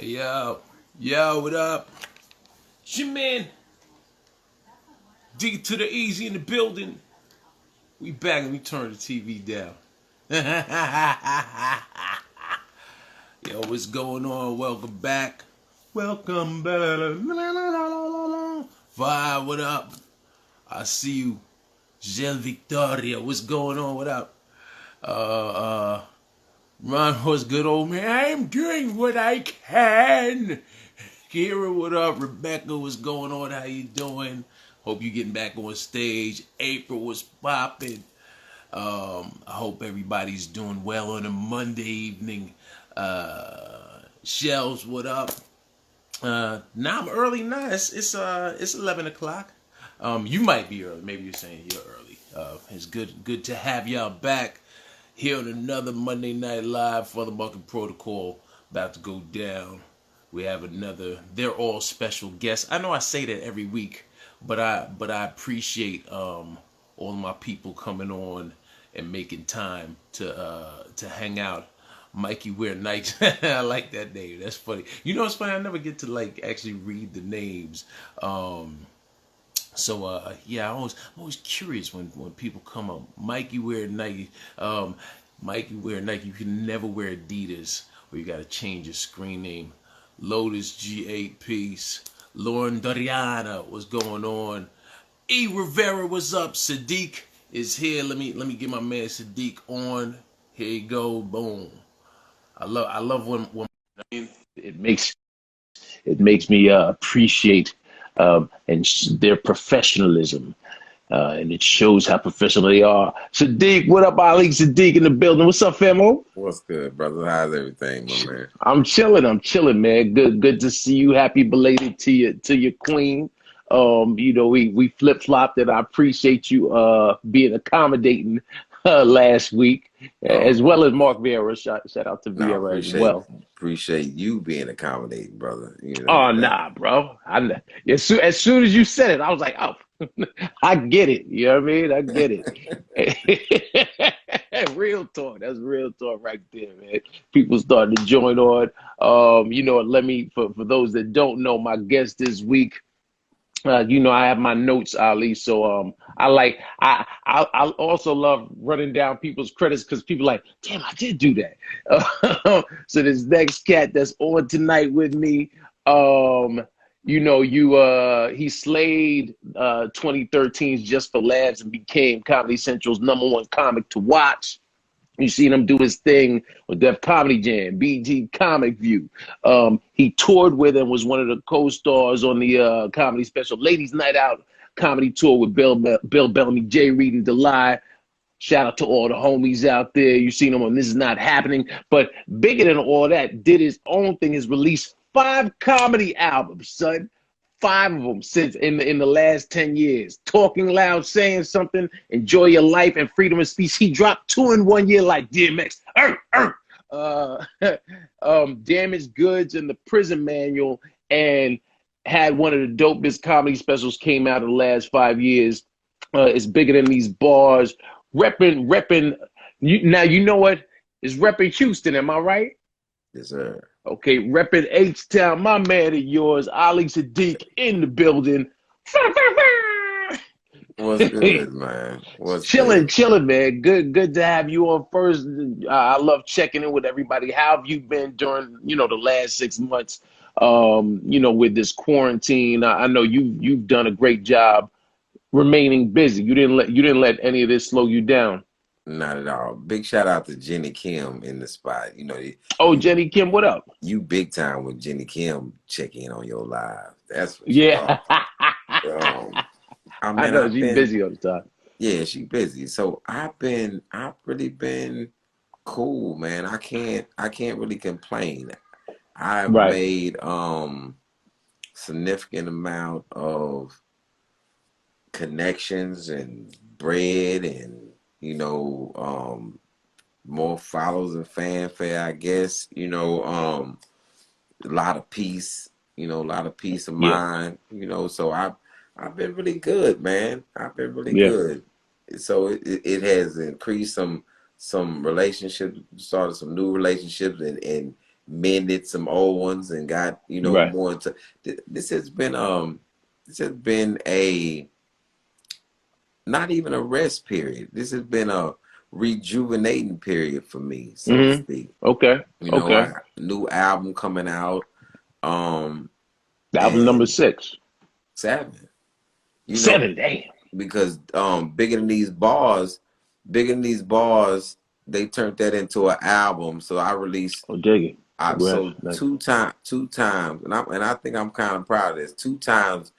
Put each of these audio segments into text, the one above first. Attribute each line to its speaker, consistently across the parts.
Speaker 1: Yo, yo, what up? It's your man, D to the Easy in the building. We back and we turn the TV down. Yo, what's going on? Welcome back. Welcome back. Vibe, what up? I see you. Gel Victoria, what's going on? What up? Ron, what's good, old man? I'm doing what I can. Kira, what up? Rebecca, what's going on? How you doing? Hope you getting back on stage. April was popping. I hope everybody's doing well on a Monday evening. Shells, what up? Now I'm early now. It's 11 o'clock. You might be early. Maybe you're saying you're early. It's good to have y'all back here on another Monday Night Live for the Futhamuckin Protocol. About to go down. We have another. They're all special guests. I know I say that every week, but I appreciate all of my people coming on and making time to hang out. Mikey Wear Night. I like that name. That's funny. You know, it's funny. I never get to actually read the names. Yeah, I'm always curious when people come up. Mikey Wear Nike. Mikey Wear Nike. You can never wear Adidas, or you got to change your screen name. Lotus G8 Peace. Lauren Doriana, what's going on? E Rivera, what's up? Siddiq is here. Let me get my man Siddiq on. Here you go. Boom. I love when it makes me appreciate their professionalism, and it shows how professional they are. Siddiq, what up, Ali? Siddiq in the building. What's up, famo?
Speaker 2: What's good, brother? How's everything, my man?
Speaker 1: I'm chilling, man. Good to see you. Happy belated to your queen. We flip flopped, and I appreciate you being accommodating last week, as well as Mark Vieira. Shout out to Vieira as well.
Speaker 2: Appreciate you being accommodating, brother. You know,
Speaker 1: oh, nah, bro. As soon as you said it, I was like, oh, I get it. You know what I mean? I get it. Real talk. That's real talk right there, man. People starting to join on. Let me, for those that don't know, my guest this week, I have my notes, Ali. So I also love running down people's credits because people are like, damn, I did do that. So this next cat that's on tonight with me, he slayed 2013's Just for Laughs and became Comedy Central's #1 comic to watch. You seen him do his thing with Def Comedy Jam, BG Comic View. He toured with and was one of the co-stars on the comedy special Ladies Night Out comedy tour with Bill Bellamy, Jay Reed, and Delai. Shout out to all the homies out there. You seen him on This Is Not Happening. But bigger than all that, did his own thing, has released 5 comedy albums, son. 5 of them since in the last 10 years. Talking Loud, Saying Something, Enjoy Your Life, and Freedom of Speech. He dropped 2 in 1 year like DMX. Damaged Goods and The Prison Manual, and had one of the dopest comedy specials came out in the last 5 years. It's bigger than these bars. Repping. Now you know what? It's repping Houston. Am I right?
Speaker 2: Yes, sir.
Speaker 1: Okay, repping H-Town, my man of yours, Ali Siddiq in the building.
Speaker 2: What's good, man?
Speaker 1: Chilling, man. Good to have you on first. I love checking in with everybody. How have you been during, the last 6 months, with this quarantine? I know you've done a great job remaining busy. You didn't let any of this slow you down.
Speaker 2: Not at all. Big shout out to Jenny Kim in the spot.
Speaker 1: Jenny Kim, what up?
Speaker 2: You big time with Jenny Kim check in on your live. That's what
Speaker 1: I know she's busy all the time.
Speaker 2: Yeah, she's busy. So I've really been cool, man. I can't really complain. I've made significant amount of connections and bread and more followers and fanfare, I guess. A lot of peace, a lot of peace of mind, so I've been really good, man. I've been really good. So it has increased some relationships, started some new relationships, and mended some old ones and got, you know,
Speaker 1: Right.
Speaker 2: more into this has been a not even a rest period. This has been a rejuvenating period for me, so to speak.
Speaker 1: Okay.
Speaker 2: You know,
Speaker 1: Okay.
Speaker 2: I new album coming out.
Speaker 1: Album number
Speaker 2: And
Speaker 1: 6.
Speaker 2: 7. You know,
Speaker 1: 7, damn.
Speaker 2: because bigger than these bars, they turned that into an album. So I released
Speaker 1: Oh, dig it.
Speaker 2: so
Speaker 1: Nice.
Speaker 2: two times, and I think I'm kind of proud of this. 2 times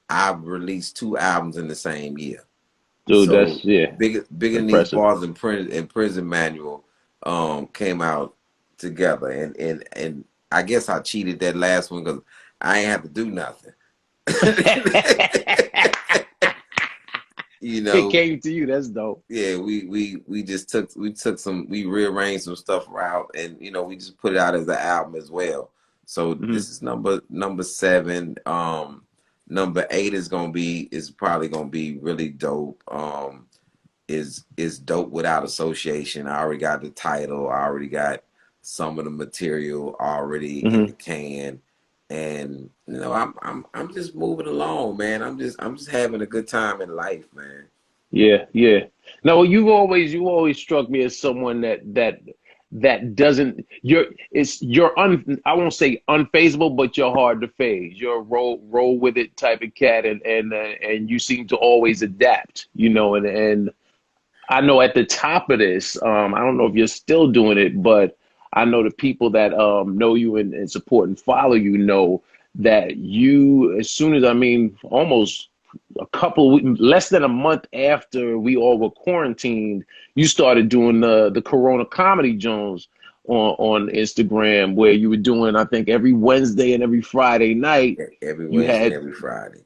Speaker 2: I've released 2 albums in the same year.
Speaker 1: Dude,
Speaker 2: So
Speaker 1: that's
Speaker 2: bigger than these
Speaker 1: impressive.
Speaker 2: bars and prison manual came out together, and I guess I cheated that last one because I ain't have to do nothing. You know,
Speaker 1: It came to you. That's dope.
Speaker 2: yeah, we rearranged some stuff out, and you know, we just put it out as an album as well. So this is number 7. Number 8 is probably gonna be really dope. Is dope without association. I already got the title. I already got some of the material already in the can, and you know, I'm just moving along, man. I'm just having a good time in life, man.
Speaker 1: Yeah, yeah. No, you always struck me as someone that doesn't I won't say unfazable, but you're hard to phase. You're a roll with it type of cat, and you seem to always adapt, you know, and I know at the top of this, I don't know if you're still doing it, but I know the people that know you and support and follow you know that you, as soon as, I mean, almost less than a month after we all were quarantined, you started doing the Corona Comedy Jones on Instagram, where you were doing, I think, every Wednesday and every Friday night.
Speaker 2: Every
Speaker 1: You
Speaker 2: Wednesday,
Speaker 1: had
Speaker 2: every Friday.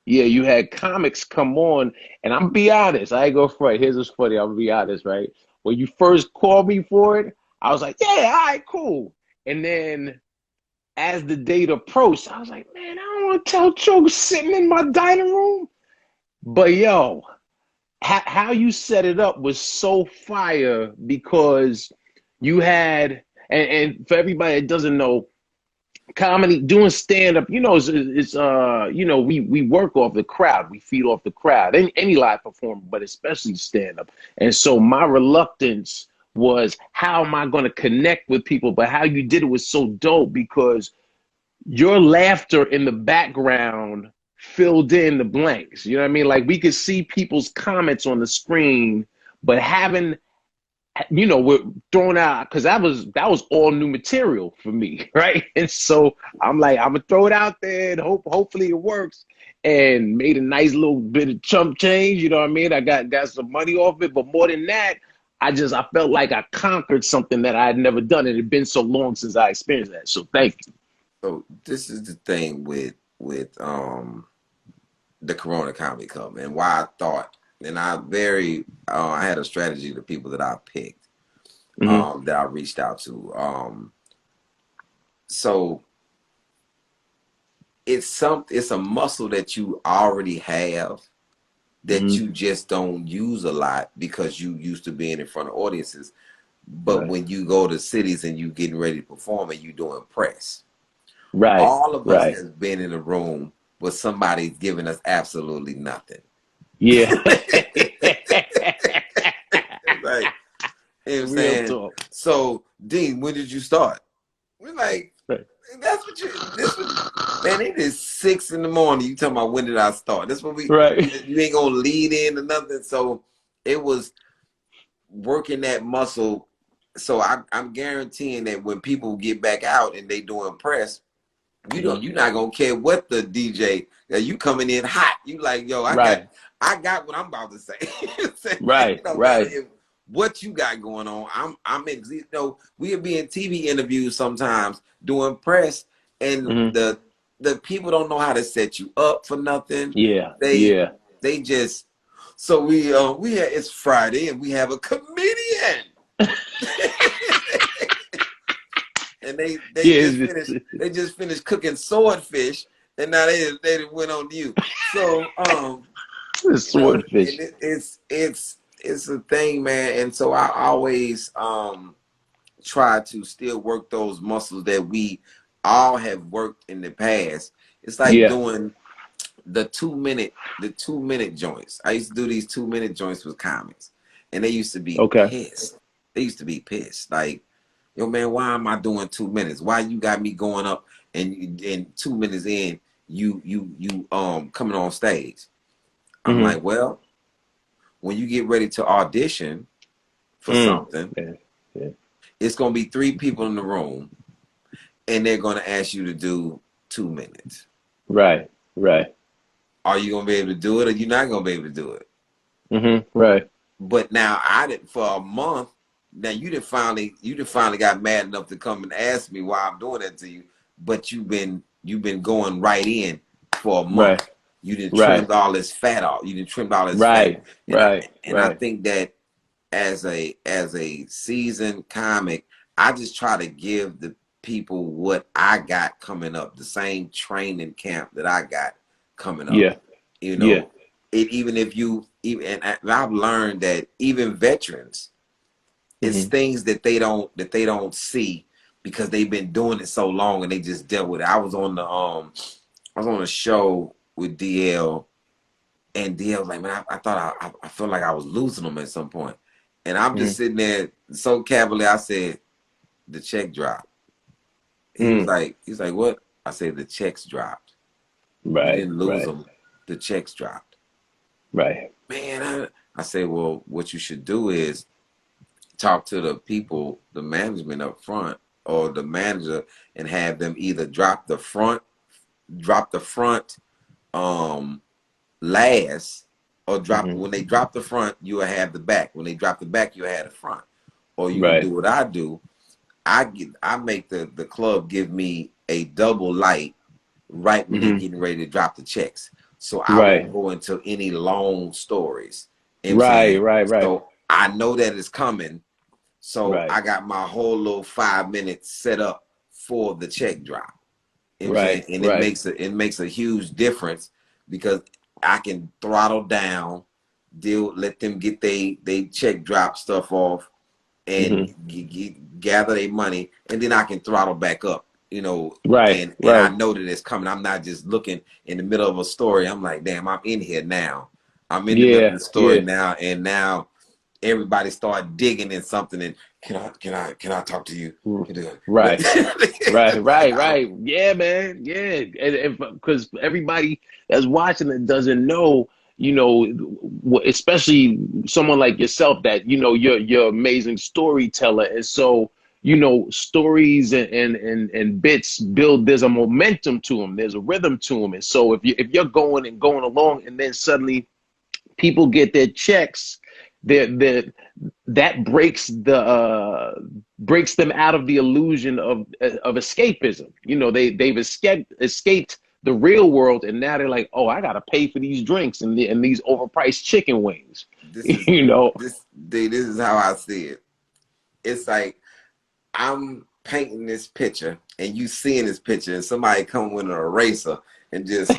Speaker 1: Yeah, you had comics come on, and I'm gonna be honest. I ain't go front. Here's what's funny. I'm gonna be honest, right? When you first called me for it, I was like, yeah, all right, cool. And then as the date approached, I was like, man, I don't want to tell jokes sitting in my dining room. But yo, how you set it up was so fire, because you had, and for everybody that doesn't know, comedy, doing stand up, you know, it's you know, we work off the crowd, we feed off the crowd, any live performer, but especially stand up. And so my reluctance was, how am I going to connect with people? But how you did it was so dope, because your laughter in the background filled in the blanks. You know what I mean? Like, we could see people's comments on the screen, but having, you know, we're thrown out, because that was all new material for me, right? And so I'm like, I'm gonna throw it out there and hopefully it works, and made a nice little bit of chump change. You know what I mean? I got some money off it, but more than that, I felt like I conquered something that I had never done. It had been so long since I experienced that. So thank you.
Speaker 2: So this is the thing with the Corona Comedy Club, and why I thought, and I had a strategy to people that I picked, that I reached out to. So it's a muscle that you already have that you just don't use a lot because you used to being in front of audiences. But when you go to cities and you getting ready to perform and you doing press, all of us has been in a room where somebody's giving us absolutely nothing.
Speaker 1: Yeah.
Speaker 2: Like, you know what I'm saying? Talk. So, Dean, when did you start? We're like, that's what man, it is 6 in the morning. You talking about when did I start? That's what you ain't gonna lead in or nothing. So it was working that muscle. So I'm guaranteeing that when people get back out and they doing press, you're not gonna care what the DJ, you coming in hot. You like, yo, I got what I'm about to say.
Speaker 1: Right.
Speaker 2: What you got going on? I'm in, you know, we'll be in TV interviews sometimes doing press, and the people don't know how to set you up for nothing. They just, so it's Friday and we have a comedian. And they just finished cooking swordfish, and now they went on you. So swordfish. It's a thing, man. And so I always try to still work those muscles that we all have worked in the past. It's like doing the 2-minute joints. I used to do these 2-minute joints with comics, and they used to be pissed. They used to be pissed. Like, yo, man, why am I doing 2 minutes? Why you got me going up and 2 minutes in, you coming on stage? I'm like, well, when you get ready to audition for something, it's gonna be 3 people in the room, and they're gonna ask you to do 2 minutes.
Speaker 1: Right.
Speaker 2: Are you gonna be able to do it, or you're not gonna be able to do it?
Speaker 1: Right.
Speaker 2: But now I did for a month. Now you did finally got mad enough to come and ask me why I'm doing that to you. But you've been going right in for a month.
Speaker 1: Right.
Speaker 2: You didn't trimmed all this fat off. You didn't trimmed all this fat. And I think that as a seasoned comic, I just try to give the people what I got coming up, the same training camp that I got coming up. You know, and I've learned that even veterans, it's things that they don't see because they've been doing it so long and they just dealt with it. I was on a show with DL, and DL was like, man, I felt like I was losing them at some point. And I'm just sitting there so cavalier. I said, the check dropped. He was like, what? I said, the checks dropped.
Speaker 1: Right.
Speaker 2: You didn't lose them. The checks dropped.
Speaker 1: Right.
Speaker 2: Man, I said, well, what you should do is talk to the people, the management up front, or the manager, and have them either drop the front last, or drop when they drop the front, you will have the back. When they drop the back, you will have the front. Or you can do what I do. I make the club give me a double light right when they're getting ready to drop the checks. So I won't go into any long stories.
Speaker 1: Right.
Speaker 2: So I know that it's coming. So I got my whole little 5 minutes set up for the check drop. You know what I'm saying? And it makes a huge difference because I can throttle down, let them get they check drop stuff off, and gather their money, and then I can throttle back up. You know, and I know that it's coming. I'm not just looking in the middle of a story. I'm like, damn, I'm in here now. I'm in the middle of the story now, and now everybody start digging in something. And can I talk to you?
Speaker 1: Right. Yeah, man. Yeah, and because everybody that's watching it doesn't know. You know, especially someone like yourself that, you know, you're amazing storyteller. And so, you know, stories and bits build, there's a momentum to them. There's a rhythm to them. And so if you're going along and then suddenly people get their checks, that breaks them out of the illusion of escapism. You know, they've escaped the real world, and now they're like, oh, I gotta pay for these drinks and these overpriced chicken wings. This
Speaker 2: is how I see it. It's like I'm painting this picture, and you seeing this picture, and somebody come with an eraser and just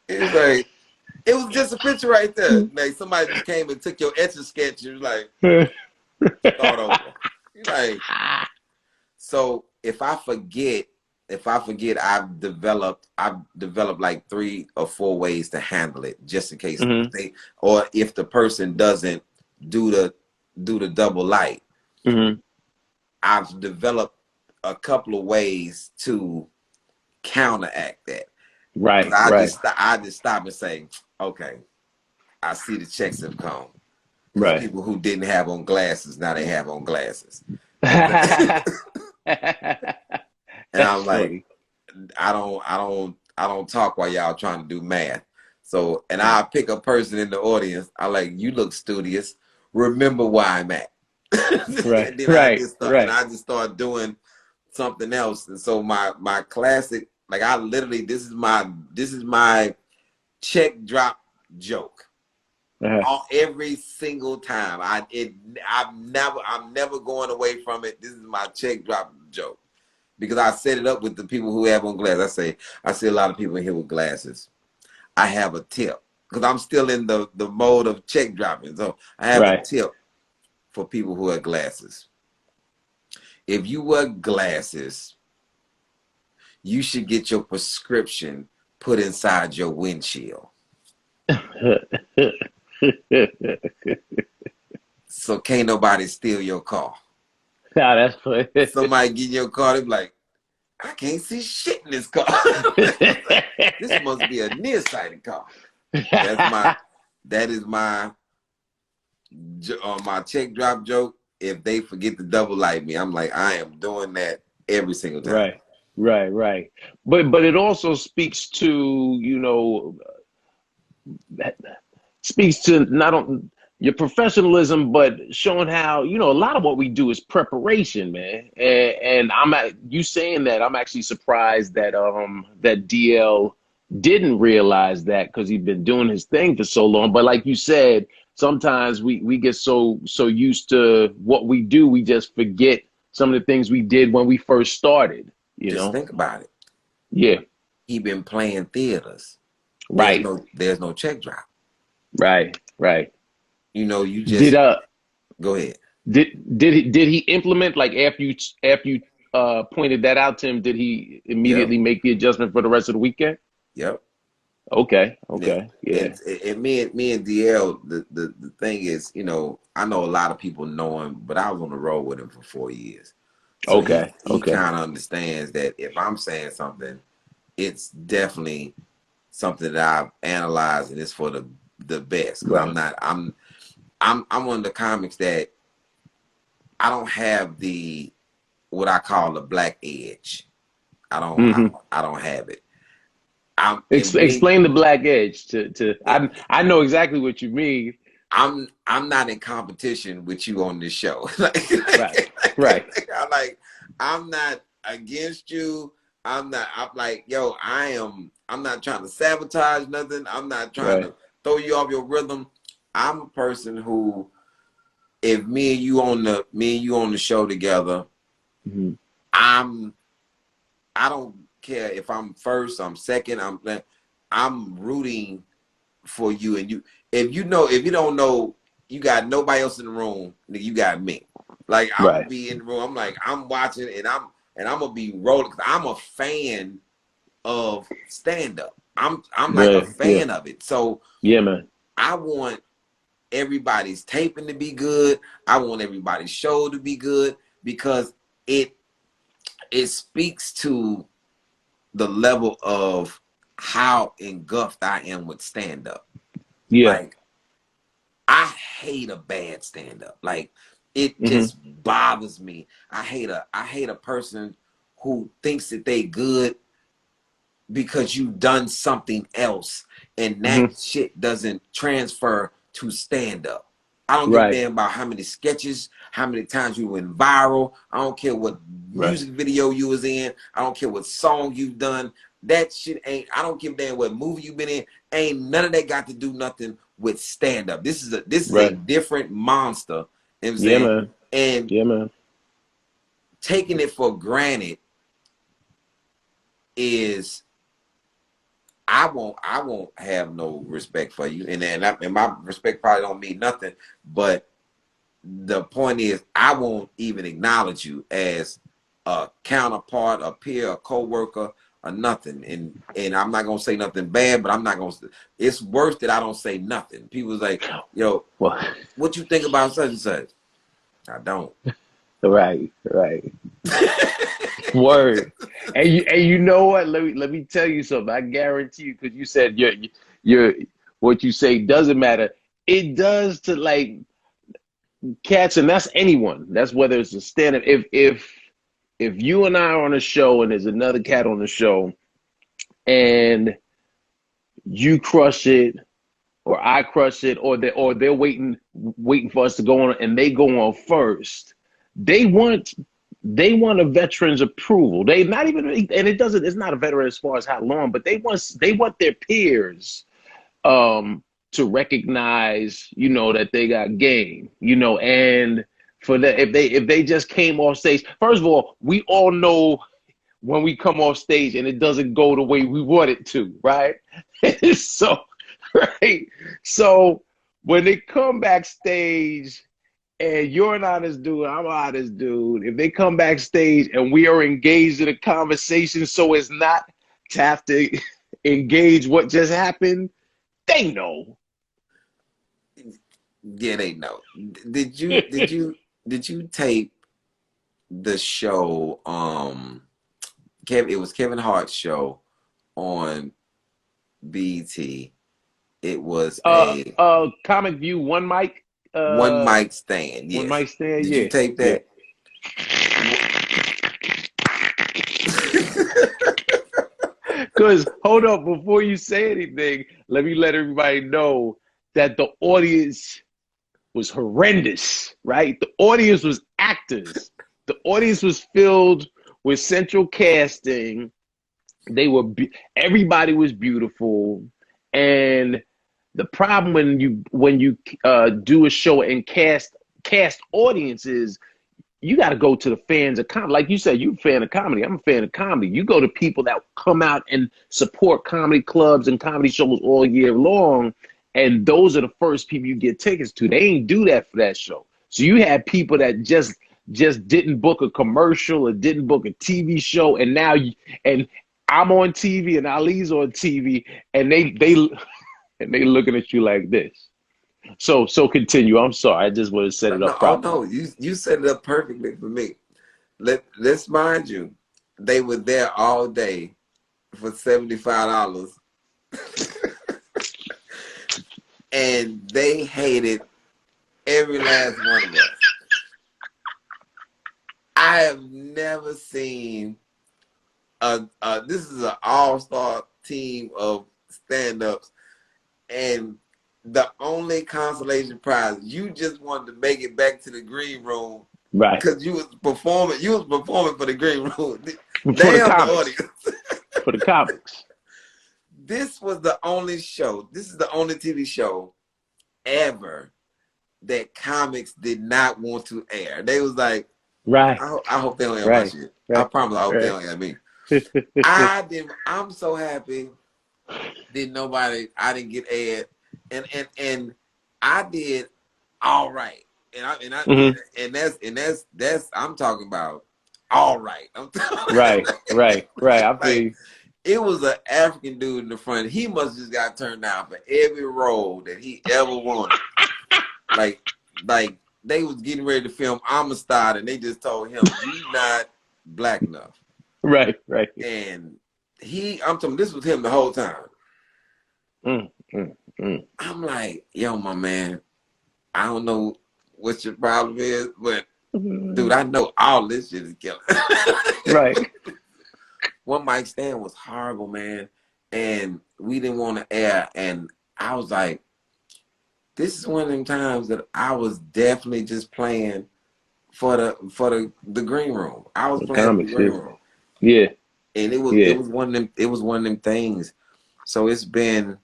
Speaker 2: it's like it was just a picture right there. Like somebody just came and took your Etch-a-Sketch, and like start over. You're like. So if I forget, I've developed like 3 or 4 ways to handle it, just in case or if the person doesn't do the double light. I've developed a couple of ways to counteract that.
Speaker 1: Right.
Speaker 2: I just stop and say, okay, I see the checks have come.
Speaker 1: Right.
Speaker 2: People who didn't have on glasses, now they have on glasses. And I'm like, I don't talk while y'all trying to do math. So, and I pick a person in the audience. I like, you look studious. Remember where I'm at. And then I just start doing something else. And so my classic, like I literally, this is my check drop joke. Every single time. I'm never going away from it. This is my check drop joke. Because I set it up with the people who have on glasses. I say a lot of people in here with glasses. I have a tip. because I'm still in the mode of check dropping. So I have a tip for people who wear glasses. If you wear glasses, you should get your prescription put inside your windshield. So can't nobody steal your car.
Speaker 1: Nah, that's funny.
Speaker 2: Somebody get in your car, they be like, I can't see shit in this car. This must be a nearsighted car. That is my check drop joke. If they forget to double light me, I'm like, I am doing that every single time.
Speaker 1: Right. But it also speaks to, speaks to not only your professionalism, but showing how, a lot of what we do is preparation, man. And you saying that, I'm actually surprised that that DL didn't realize that, because he'd been doing his thing for so long. But like you said, sometimes we get so used to what we do, we just forget some of the things we did when we first started.
Speaker 2: Just think about it.
Speaker 1: Yeah.
Speaker 2: He been playing theaters.
Speaker 1: Right.
Speaker 2: There's no check drop.
Speaker 1: Right.
Speaker 2: You just go ahead.
Speaker 1: Did he implement, like, after you pointed that out to him, did he immediately make the adjustment for the rest of the weekend?
Speaker 2: Yep.
Speaker 1: Okay. Yeah.
Speaker 2: And me and DL, the thing is, I know a lot of people know him, but I was on the road with him for 4 years. So he kind of understands that if I'm saying something, it's definitely something that I've analyzed and it's for the best. Right. I'm one of the comics that I don't have what I call the black edge. I don't have it.
Speaker 1: Explain the black edge I know exactly what you mean.
Speaker 2: I'm not in competition with you on this show.
Speaker 1: Right.
Speaker 2: I'm not against you. I'm like, yo, I'm not trying to sabotage nothing. I'm not trying to throw you off your rhythm. I'm a person who, if me and you on the show together, I don't care if I'm first, I'm second, I'm rooting for you. And if you don't know, you got nobody else in the room, you got me. Like, I'm gonna be in the room, I'm like, I'm watching and I'm gonna be rolling, because I'm a fan of stand-up. I'm like a fan of it. So
Speaker 1: yeah, man,
Speaker 2: I want everybody's taping to be good. I want everybody's show to be good, because it speaks to the level of how engulfed I am with stand-up.
Speaker 1: Yeah.
Speaker 2: Like, I hate a bad stand-up. Like, it just bothers me. I hate a person who thinks that they good because you've done something else and that shit doesn't transfer to stand-up. I don't give a damn about how many sketches, how many times you went viral. I don't care what music video you was in. I don't care what song you've done. That shit ain't, I don't give a damn what movie you've been in. Ain't none of that got to do nothing with stand-up. This is a different monster. You know what I'm saying?
Speaker 1: Man.
Speaker 2: And
Speaker 1: man.
Speaker 2: Taking it for granted is, I won't have no respect for you, and my respect probably don't mean nothing. But the point is, I won't even acknowledge you as a counterpart, a peer, a coworker, or nothing. And I'm not gonna say nothing bad, but I'm not gonna. It's worse that I don't say nothing. People's like, yo, what you think about such and such? I don't.
Speaker 1: Right. Word. And you know what? Let me tell you something. I guarantee you, because you said your what you say doesn't matter. It does to, like, cats, and that's anyone. That's whether it's a stand-up. If you and I are on a show and there's another cat on the show and you crush it, or I crush it, or they're waiting for us to go on and they go on first, they want a veteran's approval. They not even, and it's not a veteran as far as how long, but they want their peers to recognize, that they got game, and for that, if they just came off stage, first of all, we all know when we come off stage and it doesn't go the way we want it to, right? So right? So when they come backstage and you're an honest dude, I'm an honest dude, if they come backstage and we are engaged in a conversation so as not to have to engage what just happened, they know.
Speaker 2: Yeah, they know. Did you tape the show? It was Kevin Hart's show on BT. It was a
Speaker 1: Comic View One Mic.
Speaker 2: one mic stand.
Speaker 1: One
Speaker 2: Yes.
Speaker 1: mic stand.
Speaker 2: Did you
Speaker 1: Yeah,
Speaker 2: tape
Speaker 1: yeah.
Speaker 2: that?
Speaker 1: Because hold up, before you say anything, let me let everybody know that the audience was horrendous, right? The audience was actors. The audience was filled with central casting. They were everybody was beautiful, and the problem when you do a show and cast audiences, you got to go to the fans of comedy. Like you said, you're a fan of comedy. I'm a fan of comedy. You go to people that come out and support comedy clubs and comedy shows all year long, and those are the first people you get tickets to. They ain't do that for that show. So you had people that just didn't book a commercial or didn't book a TV show, and now and I'm on TV and Ali's on TV, and they looking at you like this. So continue. I'm sorry. I just want to set it up properly.
Speaker 2: Oh no, you set it up perfectly for me. Let's mind you, they were there all day for $75, and they hated every last one of us. I have never seen this is an all-star team of stand-ups, and the only consolation prize, you just wanted to make it back to the green room,
Speaker 1: right?
Speaker 2: Because you was performing for the green room.
Speaker 1: For
Speaker 2: Damn,
Speaker 1: the
Speaker 2: audience.
Speaker 1: For the comics.
Speaker 2: This was the only show. This is the only TV show ever that comics did not want to air. They was like,
Speaker 1: right.
Speaker 2: I hope they don't air my shit. Right. I promise I hope they don't air me. I'm so happy. I didn't get aired. And I did all right. And that's I'm talking about all right.
Speaker 1: Right. I feel
Speaker 2: it was an African dude in the front. He must just got turned down for every role that he ever wanted. like they was getting ready to film Amistad, and they just told him, "You not black enough."
Speaker 1: Right.
Speaker 2: And I'm talking, this was him the whole time. I'm like, yo, my man, I don't know what your problem is, but dude, I know all this shit is killing.
Speaker 1: Right.
Speaker 2: One mic stand was horrible, man, and we didn't want to air. And I was like, this is one of them times that I was definitely just playing for the green room. I was playing for the green room.
Speaker 1: Yeah.
Speaker 2: And it was one of them things. So it's been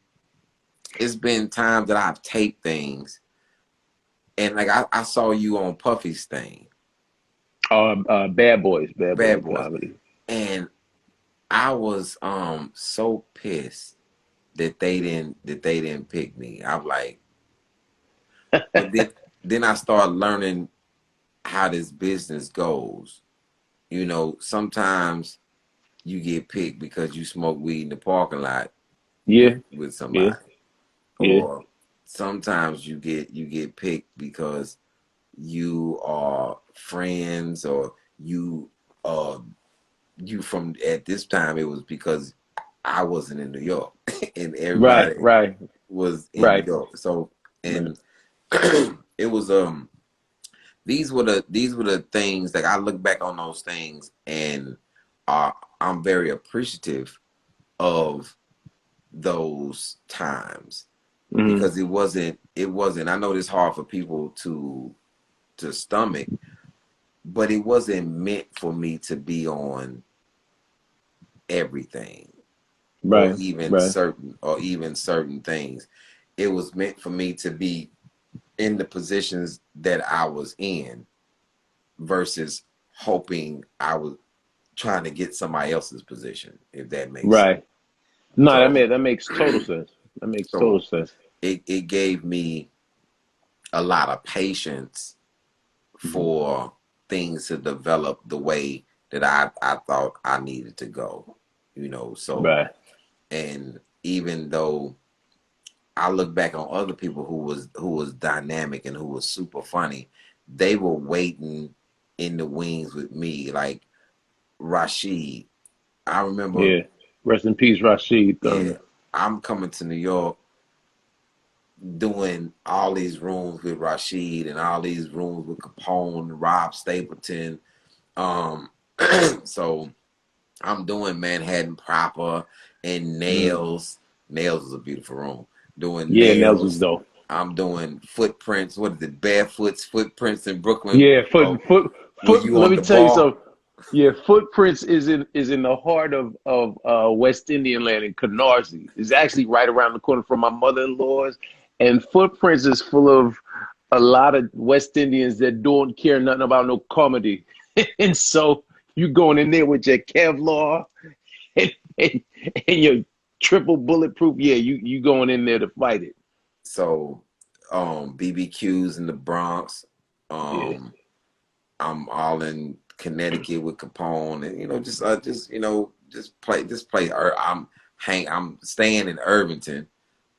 Speaker 2: times that I've taped things, and like I saw you on Puffy's thing.
Speaker 1: Bad Boys comedy.
Speaker 2: And I was so pissed that they didn't pick me. I'm like, but then I started learning how this business goes. You know, sometimes you get picked because you smoke weed in the parking lot.
Speaker 1: Yeah.
Speaker 2: With somebody.
Speaker 1: Yeah.
Speaker 2: Or sometimes you get picked because you are friends, or you from, at this time it was because I wasn't in New York and everybody was in New York. So and it was these were the things, like I look back on those things, and I'm very appreciative of those times, because it wasn't I know it's hard for people to stomach, but it wasn't meant for me to be on everything, or even certain things. It was meant for me to be in the positions that I was in, versus hoping I was trying to get somebody else's position, if that makes sense.
Speaker 1: No, that makes total sense. That makes total
Speaker 2: So
Speaker 1: sense.
Speaker 2: it gave me a lot of patience for things to develop the way that I thought I needed to go, you know. So,
Speaker 1: Right.
Speaker 2: and even though I look back on other people who was dynamic and who was super funny, they were waiting in the wings with me. Like Rashid, I remember.
Speaker 1: Yeah. Rest in peace, Rashid
Speaker 2: Yeah,
Speaker 1: Thunder.
Speaker 2: I'm coming to New York, doing all these rooms with Rashid and all these rooms with Capone, Rob Stapleton. Um, so I'm doing Manhattan proper and Nails. Nails is a beautiful room. Doing
Speaker 1: Yeah, Nels was
Speaker 2: Nails.
Speaker 1: dope.
Speaker 2: I'm doing Footprints. What is it? Barefoot's Footprints in Brooklyn.
Speaker 1: Yeah,
Speaker 2: Oh, were you
Speaker 1: let
Speaker 2: on
Speaker 1: me
Speaker 2: the
Speaker 1: tell you
Speaker 2: bar?
Speaker 1: something. Yeah, Footprints is in the heart of West Indian land in Canarsie. It's actually right around the corner from my mother-in-law's. And Footprints is full of a lot of West Indians that don't care nothing about no comedy. And so you going in there with your Kevlar and, and, and your triple bulletproof. Yeah, you going in there to fight it.
Speaker 2: So, BBQs in the Bronx.
Speaker 1: Yeah.
Speaker 2: I'm all in Connecticut with Capone, and just play. Or I'm staying in Irvington.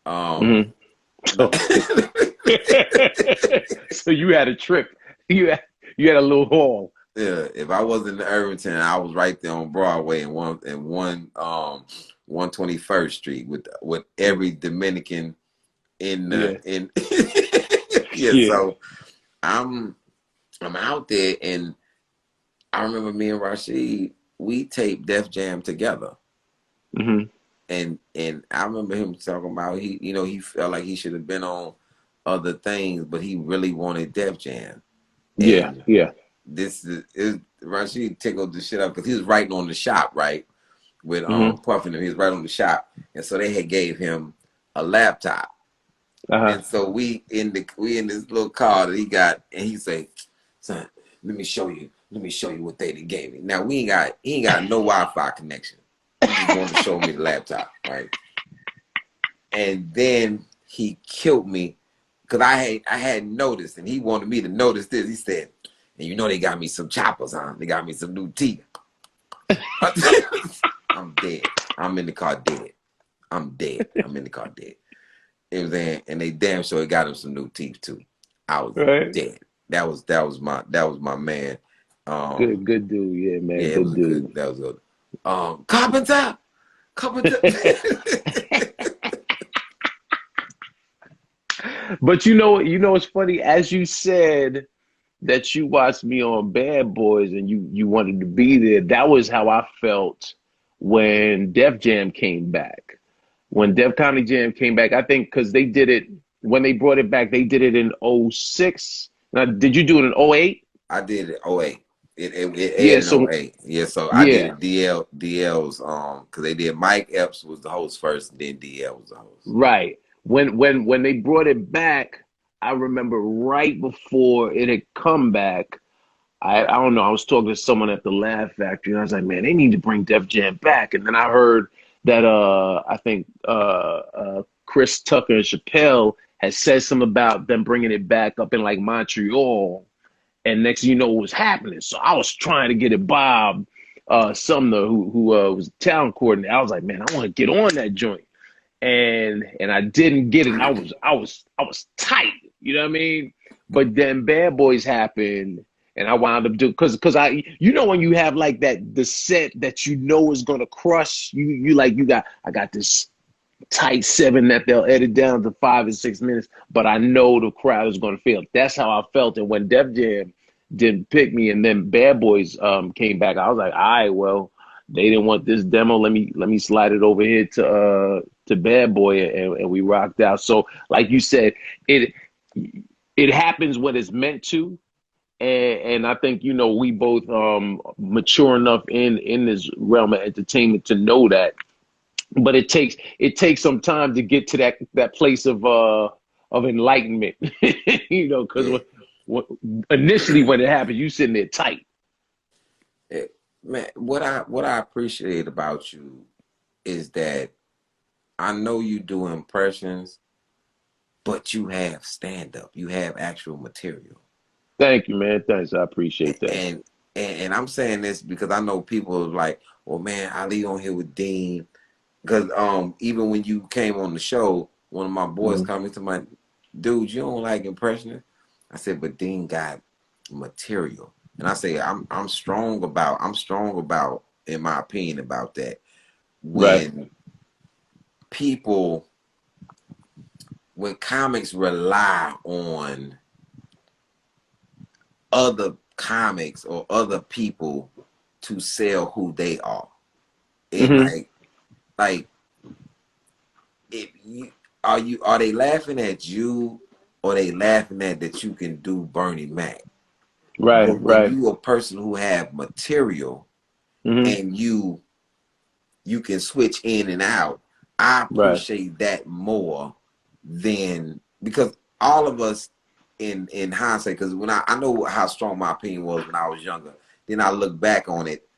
Speaker 2: Um,
Speaker 1: Hmm. So, so you had a trip. You had a little haul.
Speaker 2: yeah, if I wasn't in Irvington, I was right there on Broadway and 121st Street with every Dominican in
Speaker 1: Yeah.
Speaker 2: yeah.
Speaker 1: Yeah.
Speaker 2: So I'm I'm out there, and I remember me and Rashid, we taped Def Jam together.
Speaker 1: Hmm.
Speaker 2: And I remember him talking about he felt like he should have been on other things, but he really wanted Def Jam.
Speaker 1: Yeah.
Speaker 2: And
Speaker 1: Yeah.
Speaker 2: this is Rashid tickled the shit up because he was writing on the shop, right? With
Speaker 1: Hmm.
Speaker 2: Puffin, he was right on the shop. And so they had gave him a laptop.
Speaker 1: Uh-huh.
Speaker 2: And so we in this little car that he got, and he say, "Son, let me show you what they done gave me." Now he ain't got no Wi-Fi connection. He just wanted to show me the laptop, right? And then he killed me because I had noticed, and he wanted me to notice this. He said, "And you know they got me some choppers on. They got me some new teeth." I'm dead. I'm in the car dead. I'm dead. I'm in the car dead. It was in, and they damn sure got him some new teeth too. I was
Speaker 1: Right.
Speaker 2: dead. That was my man.
Speaker 1: Good dude. Yeah, man.
Speaker 2: Yeah, it was
Speaker 1: Good
Speaker 2: a good.
Speaker 1: dude.
Speaker 2: That was good. Carpenter.
Speaker 1: But it's funny, as you said that you watched me on Bad Boys and you wanted to be there. That was how I felt when Def Jam came back. When Def Comedy Jam came back, I think because they did it when they brought it back, they did it in '06. Now, did you do it in '08?
Speaker 2: I did it 08. It
Speaker 1: Yeah,
Speaker 2: aired in
Speaker 1: so
Speaker 2: '08. Yeah, so I did
Speaker 1: yeah,
Speaker 2: it DL's because they did Mike Epps was the host first, and then DL was the host.
Speaker 1: right. When they brought it back, I remember right before it had come back, I don't know. I was talking to someone at the Laugh Factory, and I was like, "Man, they need to bring Def Jam back." And then I heard that I think Chris Tucker and Chappelle had said something about them bringing it back up in like Montreal, and next thing you know, what was happening. So I was trying to get it Bob Sumner, who was the talent coordinator. I was like, "Man, I want to get on that joint," and I didn't get it. And I was tight. You know what I mean? But then Bad Boys happened, and I wound up doing because when you have like that the set that is gonna crush I got this tight seven that they'll edit down to 5 and 6 minutes, but I know the crowd is gonna feel. That's how I felt. And when Def Jam didn't pick me, and then Bad Boys came back, I was like, all right, well, they didn't want this demo. Let me slide it over here to Bad Boy, and we rocked out. So, like you said, it it happens when it's meant to, and I think we both mature enough in this realm of entertainment to know that. But it takes some time to get to that place of enlightenment, because
Speaker 2: Yeah,
Speaker 1: initially when it happens, you sitting there tight.
Speaker 2: man. What I appreciate about you is that I know you do impressions, but you have stand-up. You have actual material.
Speaker 1: Thank you, man. Thanks. I appreciate that.
Speaker 2: And I'm saying this because I know people are like, well, man, Ali on here with Dean. Because even when you came on the show, one of my boys coming to my, dude, you don't like impressionists? I said, but Dean got material. And I say, I'm strong about, in my opinion, about that.
Speaker 1: Right.
Speaker 2: When comics rely on other comics or other people to sell who they are, it like if you are they laughing at you, or they laughing at that you can do Bernie Mac?
Speaker 1: Right.
Speaker 2: But when
Speaker 1: Right.
Speaker 2: you a person who have material and you can switch in and out, I
Speaker 1: Right.
Speaker 2: appreciate that more than, because all of us in hindsight, because when I know how strong my opinion was when I was younger, then I look back on it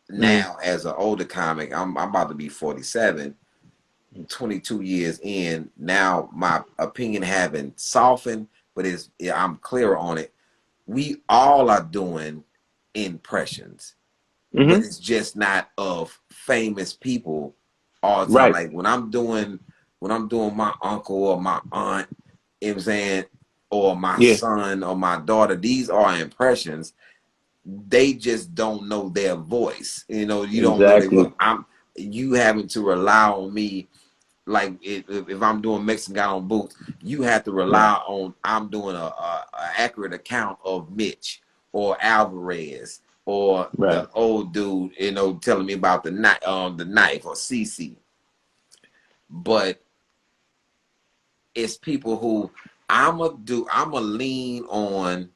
Speaker 2: now as an older comic. I'm about to be 47, 22 years in now. My opinion haven't softened, but I'm clearer on it. We all are doing impressions, but it's just not of famous people all the time.
Speaker 1: Right.
Speaker 2: Like when I'm doing my uncle or my aunt, you know what I'm saying, or my
Speaker 1: Yeah.
Speaker 2: son or my daughter, these are impressions. They just don't know their voice. You know, you don't know their voice.
Speaker 1: Exactly.
Speaker 2: You having to rely on me. Like if I'm doing Mexican guy on boots, you have to
Speaker 1: Right.
Speaker 2: rely on I'm doing a accurate account of Mitch or Alvarez or
Speaker 1: Right.
Speaker 2: the old dude, you know, telling me about the knife or CC. But it's people who I'ma lean on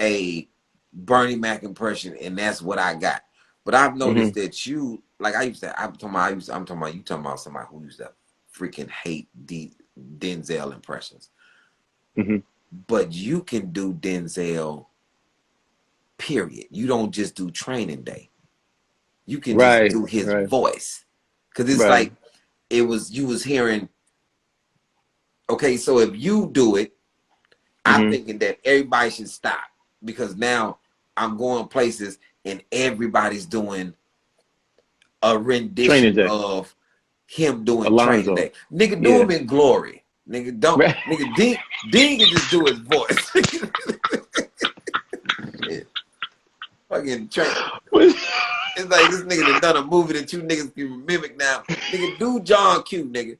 Speaker 2: a Bernie Mac impression, and that's what I got. But I've noticed that you, like I'm talking about you talking about somebody who used to freaking hate Denzel impressions. But you can do Denzel, period. You don't just do Training Day. You can just
Speaker 1: Right.
Speaker 2: do his
Speaker 1: Right.
Speaker 2: voice. Cause it's
Speaker 1: Right.
Speaker 2: like you was hearing, okay, so if you do it, I'm thinking that everybody should stop, because now I'm going places and everybody's doing a
Speaker 1: Training
Speaker 2: rendition
Speaker 1: Day.
Speaker 2: of him doing Training
Speaker 1: Alonzo.
Speaker 2: Day. Nigga, do
Speaker 1: Yeah.
Speaker 2: him in glory. Nigga, don't.
Speaker 1: Right.
Speaker 2: Nigga, Dean can just do his voice. Yeah. Fucking train. It's like this nigga that done a movie that you niggas can mimic now. Nigga, do John Q, nigga.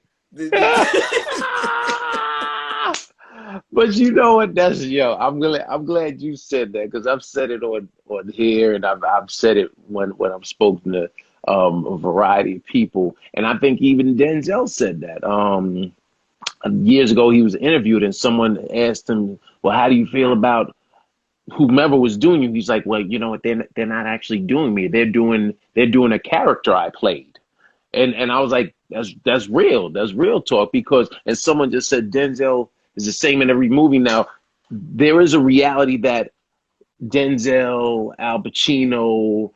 Speaker 1: But you know what? I'm glad you said that, because I've said it on here, and I've said it when I've spoken to a variety of people, and I think even Denzel said that. Years ago, he was interviewed, and someone asked him, "Well, how do you feel about whomever was doing you?" He's like, "Well, you know what? They're not actually doing me. They're doing a character I played." And I was like, that's real. That's real talk. Because, and someone just said Denzel is the same in every movie. Now, there is a reality that Denzel, Al Pacino,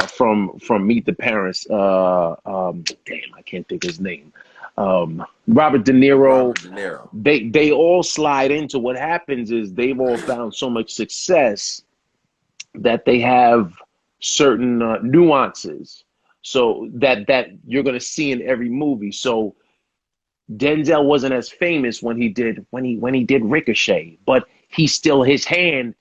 Speaker 1: from Meet the Parents, damn, I can't think of his name. Robert De Niro.
Speaker 2: Robert De Niro.
Speaker 1: They all slide into, what happens is they've all found so much success that they have certain nuances, so that you're going to see in every movie. So Denzel wasn't as famous when he did Ricochet, but his hand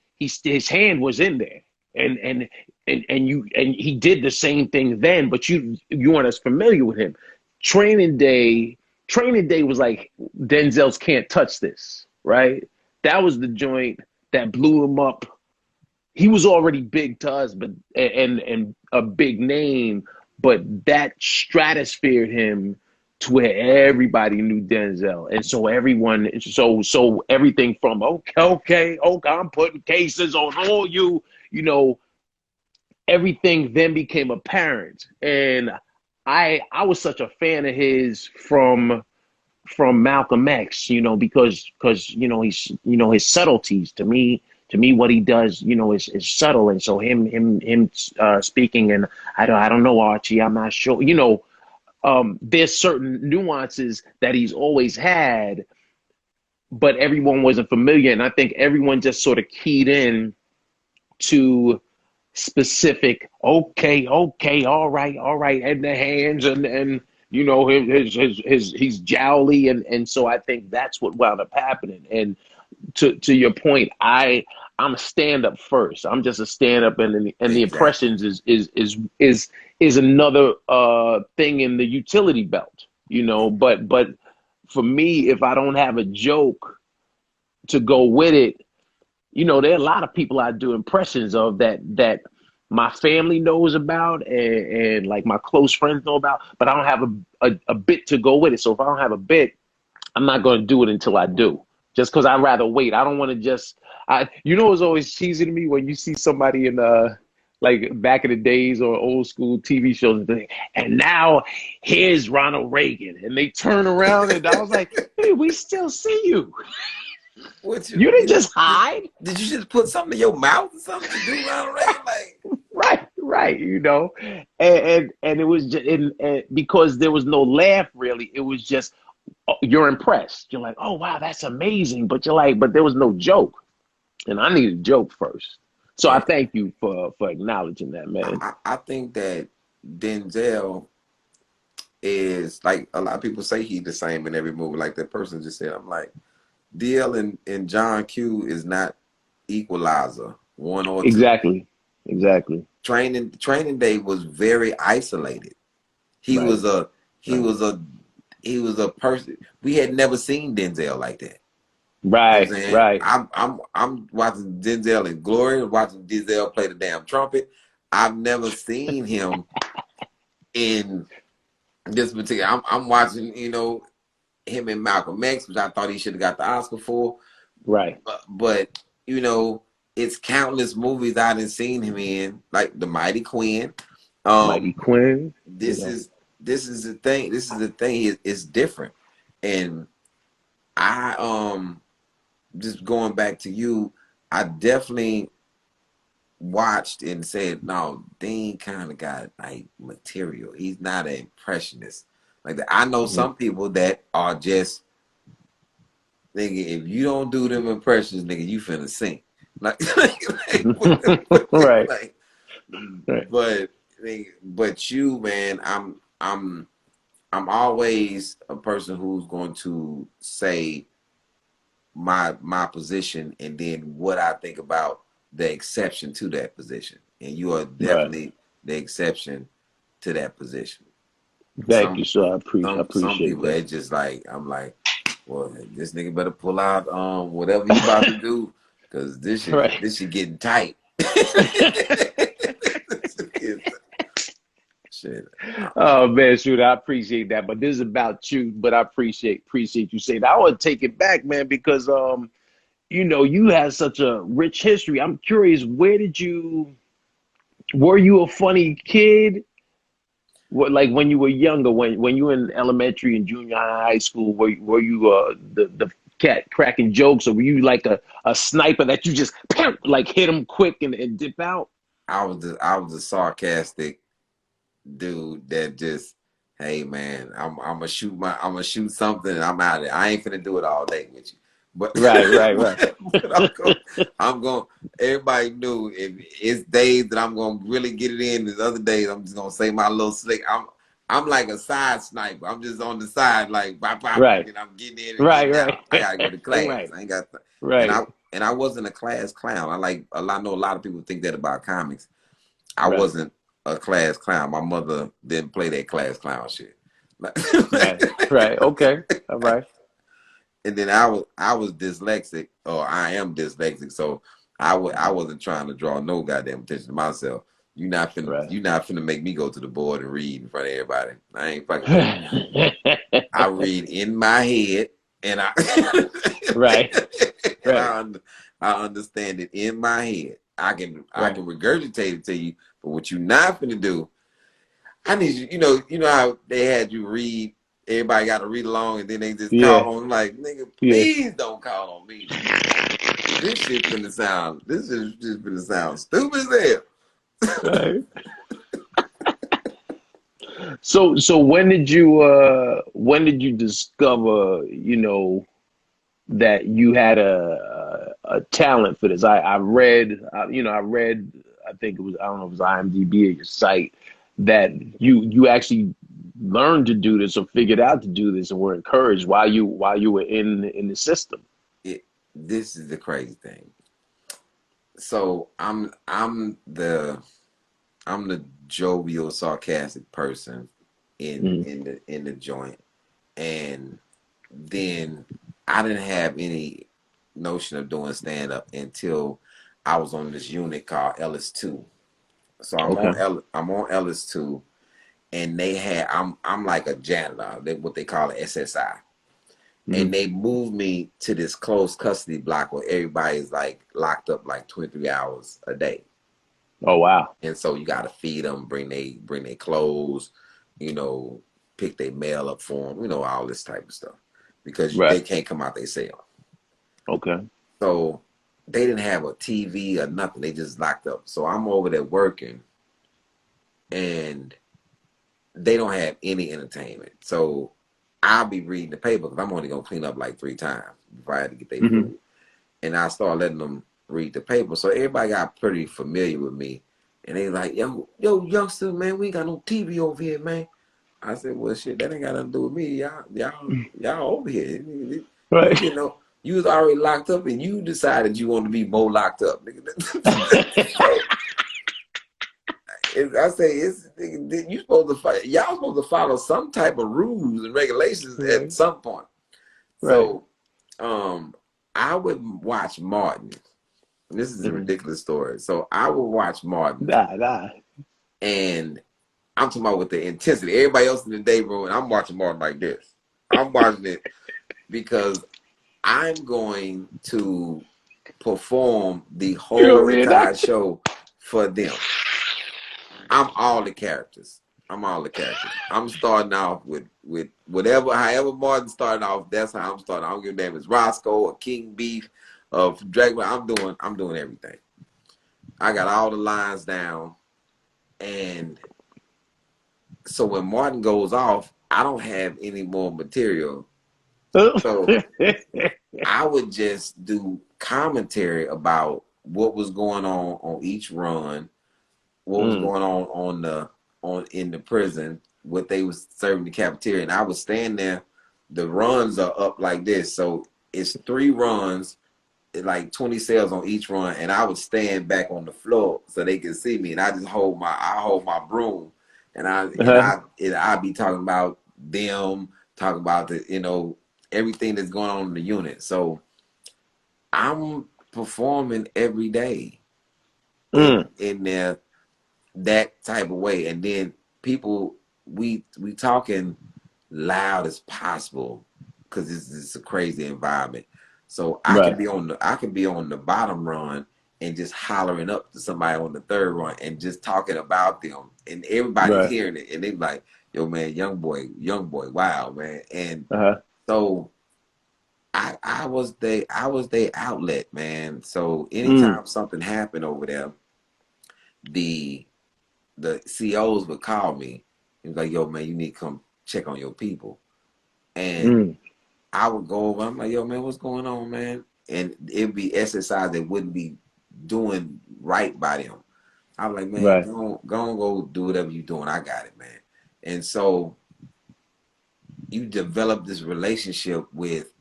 Speaker 1: was in there, and he did the same thing then, but you weren't as familiar with him. Training Day, Training Day was like Denzel's Can't Touch This, right? That was the joint that blew him up. He was already big to us, but and a big name, but that stratosphered him to where everybody knew Denzel, and so everything from okay, I'm putting cases on all you, you know, everything then became apparent, and I was such a fan of his from Malcolm X, because his subtleties to me to me, what he does, you know, is subtle. And so him speaking, and I don't know, Archie, I'm not sure, you know, there's certain nuances that he's always had, but everyone wasn't familiar. And I think everyone just sort of keyed in to specific, okay, all right, and the hands and you know, he's jowly, and so I think that's what wound up happening. And to your point, I'm a stand up first. I'm just a stand up, and the
Speaker 2: Exactly.
Speaker 1: impressions is another thing in the utility belt, you know. But for me, if I don't have a joke to go with it, you know, there are a lot of people I do impressions of that my family knows about, and like my close friends know about, but I don't have a bit to go with it. So if I don't have a bit, I'm not going to do it until I do, just because I'd rather wait. I don't want to you know, it's always cheesy to me when you see somebody in like back in the days or old school TV shows, and now here's Ronald Reagan, and they turn around, and I was like, hey, we still see you. You didn't just hide.
Speaker 2: Did you just put something in your mouth or something to do Ronald Reagan? Like,
Speaker 1: right, you know, and it was just and because there was no laugh really. It was just you're impressed. You're like, oh wow, that's amazing. But you're like, but there was no joke, and I need a joke first. So I thank you for acknowledging that, man.
Speaker 2: I think that Denzel is, like, a lot of people say he's the same in every movie. Like that person just said, I'm like, DL and John Q is not Equalizer 1 or 2.
Speaker 1: Exactly.
Speaker 2: Training Day was very isolated. He was a person. We had never seen Denzel like that.
Speaker 1: Right,
Speaker 2: you know
Speaker 1: right.
Speaker 2: I'm watching Denzel in Glory, watching Denzel play the damn trumpet. I've never seen him in this particular. I'm watching, you know, him in Malcolm X, which I thought he should have got the Oscar for.
Speaker 1: Right.
Speaker 2: But you know, it's countless movies I didn't seen him in, like The Mighty Quinn.
Speaker 1: Mighty Quinn.
Speaker 2: This is the thing. This is the thing. It's different, and I just going back to you, I definitely watched and said, no, Dean kind of got like material. He's not an impressionist. Like that. I know some people that are just, nigga, if you don't do them impressions, nigga, you finna sink. Like,
Speaker 1: right.
Speaker 2: But you, man, I'm always a person who's going to say my position and then what I think about the exception to that position. And you are definitely the exception to that position.
Speaker 1: Thank you, sir. I appreciate
Speaker 2: some people,
Speaker 1: that.
Speaker 2: it's just like, I'm like, well, this nigga better pull out whatever you about to do, because this shit getting tight. Shit.
Speaker 1: Oh man, shoot, I appreciate that. But this is about you. But I appreciate you saying that. I want to take it back, man, because you know, you had such a rich history. I'm curious, were you a funny kid? What, like when you were younger, when you were in elementary and junior high school, were you the cat cracking jokes, or were you like a sniper that you just like hit them quick and dip out?
Speaker 2: I was a sarcastic dude that just, hey man, I'm gonna shoot something and I'm out of it. I ain't finna do it all day with you. But
Speaker 1: right.
Speaker 2: but I'm going. Everybody knew if it's days that I'm gonna really get it in. There's other days I'm just gonna say my little slick. I'm like a side sniper. I'm just on the side, like bop, and I'm getting in. And
Speaker 1: right.
Speaker 2: Out. I gotta go to class. I ain't got. And I wasn't a class clown. I know a lot of people think that about comics. I wasn't a class clown. My mother didn't play that class clown shit.
Speaker 1: Right. Okay. All right.
Speaker 2: And then I was dyslexic, or I am dyslexic, so I wasn't trying to draw no goddamn attention to myself. You're not finna make me go to the board and read in front of everybody. I ain't fucking. I read in my head, and I I understand it in my head. I can regurgitate it to you, but what you're not finna do, I need you. You know how they had you read. Everybody got to read along, and then they just call on, like, nigga, please don't call on me. this shit finna sound. This is just finna sound stupid as hell.
Speaker 1: Right. So when did you discover, that you had a talent for this? I read, I think it was, I don't know if it was IMDb or your site, that you actually learned to do this or figured out to do this and were encouraged while you were in the system.
Speaker 2: This is the crazy thing. So I'm the jovial, sarcastic person in the joint, and then I didn't have any notion of doing stand up until I was on this unit called LS2. So I'm on LS2, and they had I'm like a janitor, what they call an SSI. And they moved me to this closed custody block where everybody's like locked up like 23 hours a day.
Speaker 1: Oh wow!
Speaker 2: And so you got to feed them, bring their clothes, pick their mail up for them, all this type of stuff, because they can't come out their cell.
Speaker 1: Okay.
Speaker 2: So they didn't have a TV or nothing; they just locked up. So I'm over there working, and they don't have any entertainment. So I'll be reading the paper because I'm only gonna clean up like 3 times before I had to get their food, and I start letting them read the paper. So everybody got pretty familiar with me, and they like, yo, youngster, man, we ain't got no TV over here, man. I said, well, shit, that ain't got nothing to do with me. Y'all over here.
Speaker 1: Right.
Speaker 2: You was already locked up, and you decided you wanted to be more locked up. I say y'all supposed to follow some type of rules and regulations at some point. So, I would watch Martin. This is a ridiculous story. So I would watch Martin, and I'm talking about with the intensity. Everybody else in the day room, and I'm watching Martin like this. I'm watching it because I'm going to perform the whole entire show for them. I'm all the characters. I'm starting off with however Martin started off, that's how I'm starting. I don't give a damn if it's Roscoe or King Beef of Dracula. I'm doing everything. I got all the lines down, and so when Martin goes off, I don't have any more material. So I would just do commentary about what was going on each run, what was going on in the prison, what they was serving the cafeteria, and I would stand there. The runs are up like this, so it's 3 runs, like 20 cells on each run, and I would stand back on the floor so they can see me, and I just hold my broom, and I'd be talking about them, talking about the everything that's going on in the unit. So I'm performing every day in there that type of way, and then people we talking loud as possible because it's a crazy environment. So I can be on the bottom run and just hollering up to somebody on the 3rd run and just talking about them, and everybody's hearing it, and they like, yo man, young boy, wow man. And so I was their outlet, man. So anytime something happened over there, the COs would call me and be like, yo man, you need to come check on your people. And I would go over, I'm like, yo man, what's going on, man? And it'd be SSIs that wouldn't be doing right by them. I was like, man, go do whatever you're doing. I got it, man. And so you develop this relationship with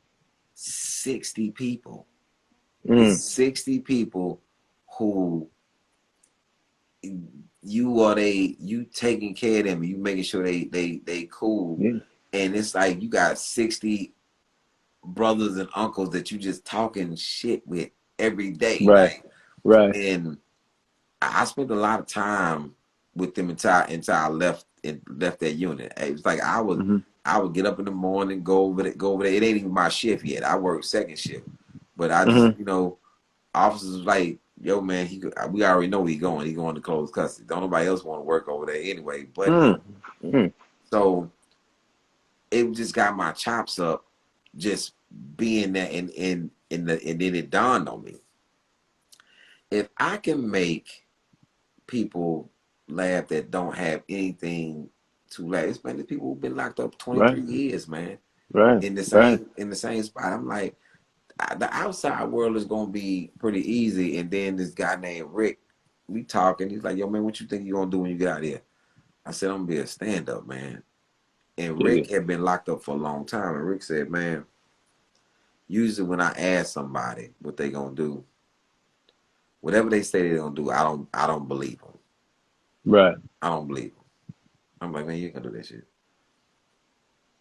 Speaker 2: 60 people. 60 people who you taking care of them, you making sure they cool. And it's like you got 60 brothers and uncles that you just talking shit with every day. Right. And I spent a lot of time with them until I left that unit. It was like I would get up in the morning, go over there. It ain't even my shift yet. I work 2nd shift. But I just, officers was like, yo man, we already know where he going. He going to closed custody. Don't nobody else want to work over there anyway. But so it just got my chops up just being there, and then it dawned on me. if I can make people laugh that don't have anything to laugh, it's man, there's people who've been locked up 23 years, man,
Speaker 1: Right.
Speaker 2: in the
Speaker 1: Right.
Speaker 2: same spot. I'm like, the outside world is gonna be pretty easy, and then this guy named Rick, we talking. He's like, "Yo, man, what you think you gonna do when you get out of here?" I said, "I'm gonna be a stand-up man." And
Speaker 1: Dig
Speaker 2: Rick
Speaker 1: it.
Speaker 2: had been locked up for a long time, and Rick said, "Man, usually when I ask somebody what they gonna do, whatever they say they're gonna do, I don't believe them.
Speaker 1: Right.
Speaker 2: I don't believe them. I'm like, man, you ain't gonna do that shit.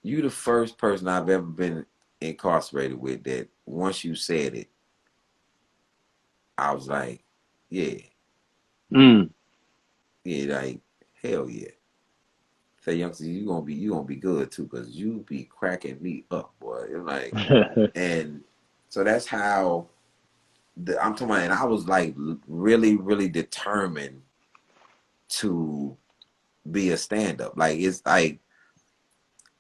Speaker 2: You the first person I've ever been incarcerated with that once you said it, I was like, yeah,
Speaker 1: Mm.
Speaker 2: yeah, like hell yeah." Say, youngster, you gonna be good too, cause you be cracking me up, boy. It's like, and so that's how I'm talking about. And I was like really, really determined to be a stand up. Like it's like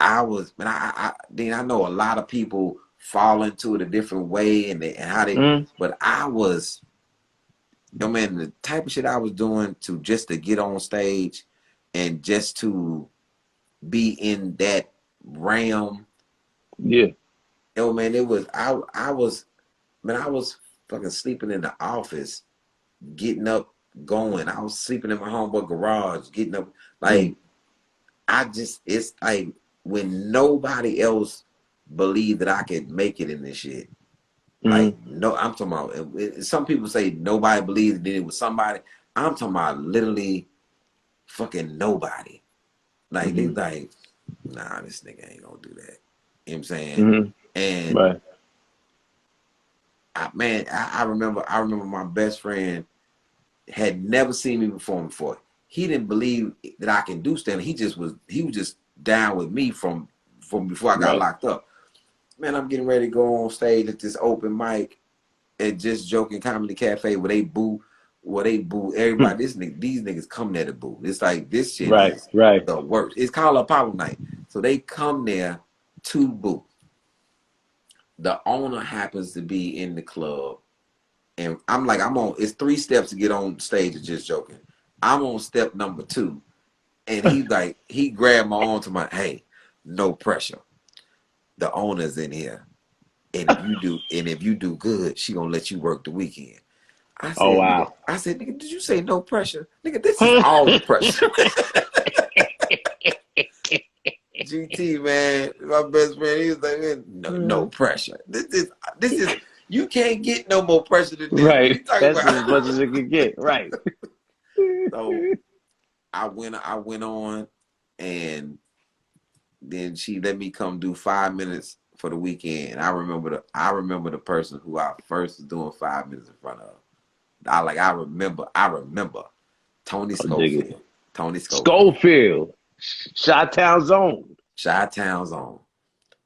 Speaker 2: I was, man. Then I know a lot of people fall into it a different way, and how they.
Speaker 1: Mm.
Speaker 2: But I was, yo, man, the type of shit I was doing to just to get on stage, and just to be in that realm.
Speaker 1: Yeah.
Speaker 2: Yo, man, it was I was, man, I was fucking sleeping in the office, getting up, going. I was sleeping in my homeboy garage, getting up. Like it's like when nobody else believed that I could make it in this shit. Like no, I'm talking about. Some people say nobody believed that it was somebody. I'm talking about literally fucking nobody. Like they like, nah, this nigga ain't gonna do that. You know what I'm saying? And
Speaker 1: Right.
Speaker 2: I remember my best friend had never seen me perform before. He didn't believe that I can do stand. He was just down with me from before I got
Speaker 1: Right.
Speaker 2: locked up. Man, I'm getting ready to go on stage at this open mic at Just Joking Comedy Cafe where they boo everybody. These niggas come there to boo. It's like this shit
Speaker 1: Right.
Speaker 2: is
Speaker 1: Right.
Speaker 2: the worst. It's called Apollo Night. So they come there to boo. The owner happens to be in the club. And I'm like, it's 3 steps to get on stage at Just Joking. I'm on step number 2. And he grabbed my arm to my, hey, no pressure. The owner's in here. And if you do good, she gonna let you work the weekend.
Speaker 1: Oh wow.
Speaker 2: I said, nigga, did you say no pressure? Nigga, this is all the pressure. GT, man, my best friend, he was like, man, no pressure. This is you can't get no more pressure than this. What are you
Speaker 1: Right.
Speaker 2: talking
Speaker 1: That's as much
Speaker 2: about?
Speaker 1: as it could get. Right.
Speaker 2: So I went on, and then she let me come do 5 minutes for the weekend. And I remember the person who I first was doing 5 minutes in front of. I remember Tony
Speaker 1: I'll dig it.
Speaker 2: Schofield. Tony Schofield.
Speaker 1: Schofield. Chi-Town Zone.
Speaker 2: Chi-Town's on.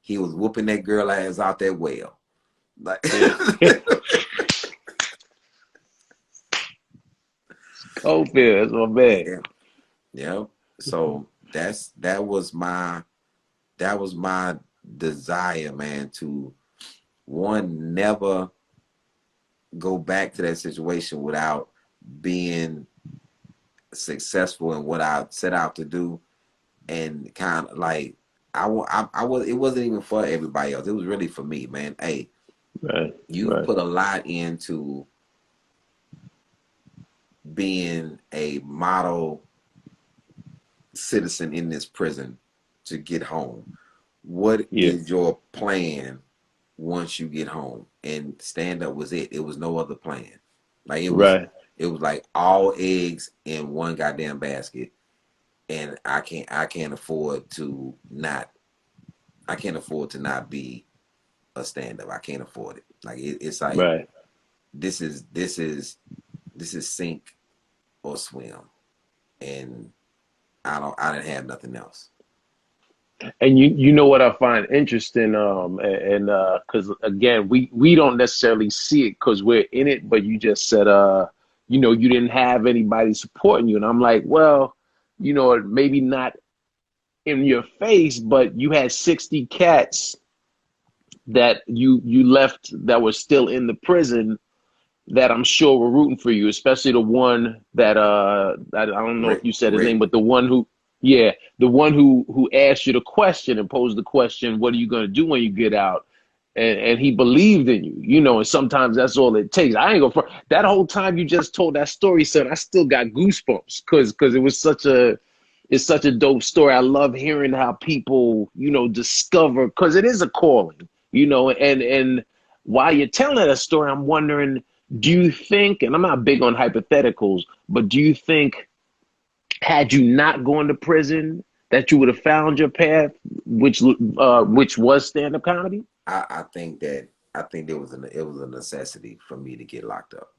Speaker 2: He was whooping that girl ass out that well. Like
Speaker 1: Schofield, that's my man.
Speaker 2: Yeah. So that was my desire, man, to one, never go back to that situation without being successful in what I set out to do, and kind of like I was. It wasn't even for everybody else. It was really for me, man. Hey,
Speaker 1: Right.
Speaker 2: you
Speaker 1: Right.
Speaker 2: put a lot into being a model citizen in this prison to get home. What
Speaker 1: Yeah.
Speaker 2: is your plan once you get home? And stand up was it. It was no other plan. Like
Speaker 1: Right.
Speaker 2: it was like all eggs in one goddamn basket. And I can't afford to not be a stand up. I can't afford it. Like it's like
Speaker 1: Right.
Speaker 2: this is sink or swim. And I didn't have nothing else.
Speaker 1: And you know what I find interesting, and because again, we don't necessarily see it because we're in it, but you just said you know, you didn't have anybody supporting you, and I'm like, well, you know, maybe not in your face, but you had 60 cats that you left that were still in the prison, that I'm sure were rooting for you, especially the one that I don't know if you said his name, but the one who, yeah, the one who asked you the question and posed the question, what are you going to do when you get out? And he believed in you, you know, and sometimes that's all it takes. I ain't gonna front. That whole time you just told that story, son, I still got goosebumps because it was it's such a dope story. I love hearing how people, you know, discover, because it is a calling, you know, and while you're telling that story, I'm wondering, do you think, and I'm not big on hypotheticals, but do you think had you not gone to prison that you would have found your path, which was stand-up comedy?
Speaker 2: I think that it was a necessity for me to get locked up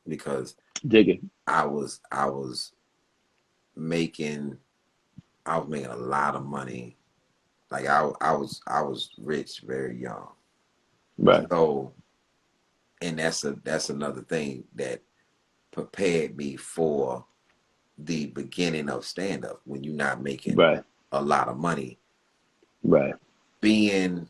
Speaker 2: because
Speaker 1: Dig it.
Speaker 2: I was making a lot of money. Like I was rich very young.
Speaker 1: Right.
Speaker 2: So, and that's another thing that prepared me for the beginning of stand up when you're not making
Speaker 1: Right.
Speaker 2: a lot of money.
Speaker 1: Right.
Speaker 2: Being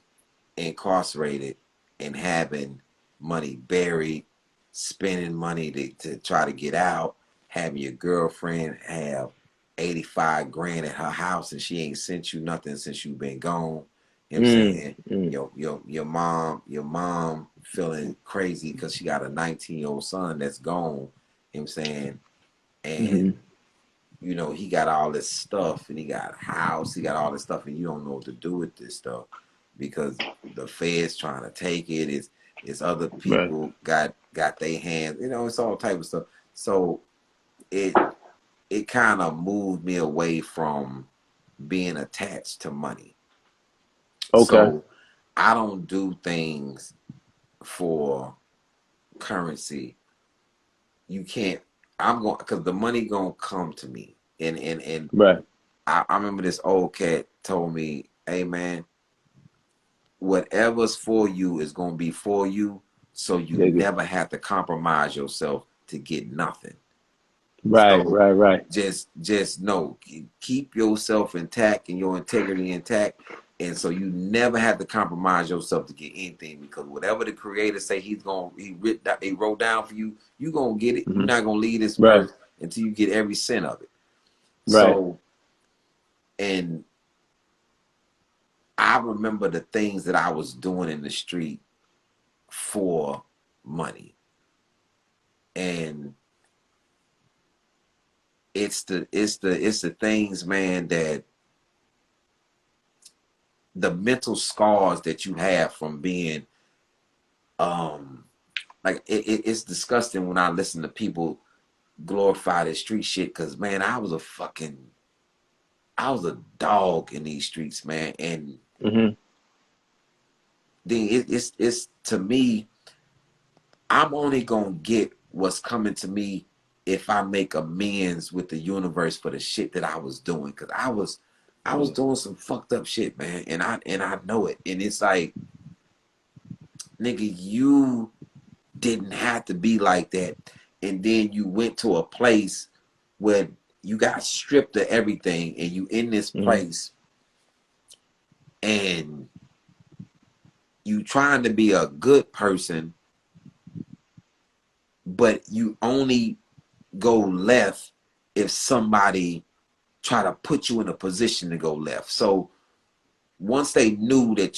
Speaker 2: incarcerated and having money buried, spending money to try to get out, having your girlfriend have 85 grand at her house and she ain't sent you nothing since you've been gone. You know what I'm saying? Your mom feeling crazy because she got a 19-year-old son that's gone. You know what I'm saying? And you know, he got all this stuff and he got a house, he got all this stuff, and you don't know what to do with this stuff because the Fed's trying to take it. It's other people got their hands, you know, it's all type of stuff. So it kind of moved me away from being attached to money.
Speaker 1: Okay.
Speaker 2: So I don't do things for currency. You can't. I'm going because the money gonna come to me, and
Speaker 1: Right.
Speaker 2: I remember this old cat told me, "Hey man, whatever's for you is gonna be for you, so you never have to compromise yourself to get nothing."
Speaker 1: Right.
Speaker 2: So
Speaker 1: Right.
Speaker 2: just know, keep yourself intact and your integrity intact, and so you never have to compromise yourself to get anything because whatever the creator say he wrote down for you, you gonna get it. You're not gonna leave this earth until you get every cent of it. So, and I remember the things that I was doing in the street for money, and it's the things, man, that the mental scars that you have from being like it's disgusting when I listen to people glorify this street shit because man, I was a dog in these streets, man, and then it's to me, I'm only gonna get what's coming to me if I make amends with the universe for the shit that I was doing, because I was doing some fucked up shit, man, and I know it, and it's like, nigga, you didn't have to be like that, and then you went to a place where you got stripped of everything, and you in this place, and you trying to be a good person, but you only go left if somebody try to put you in a position to go left. So once they knew that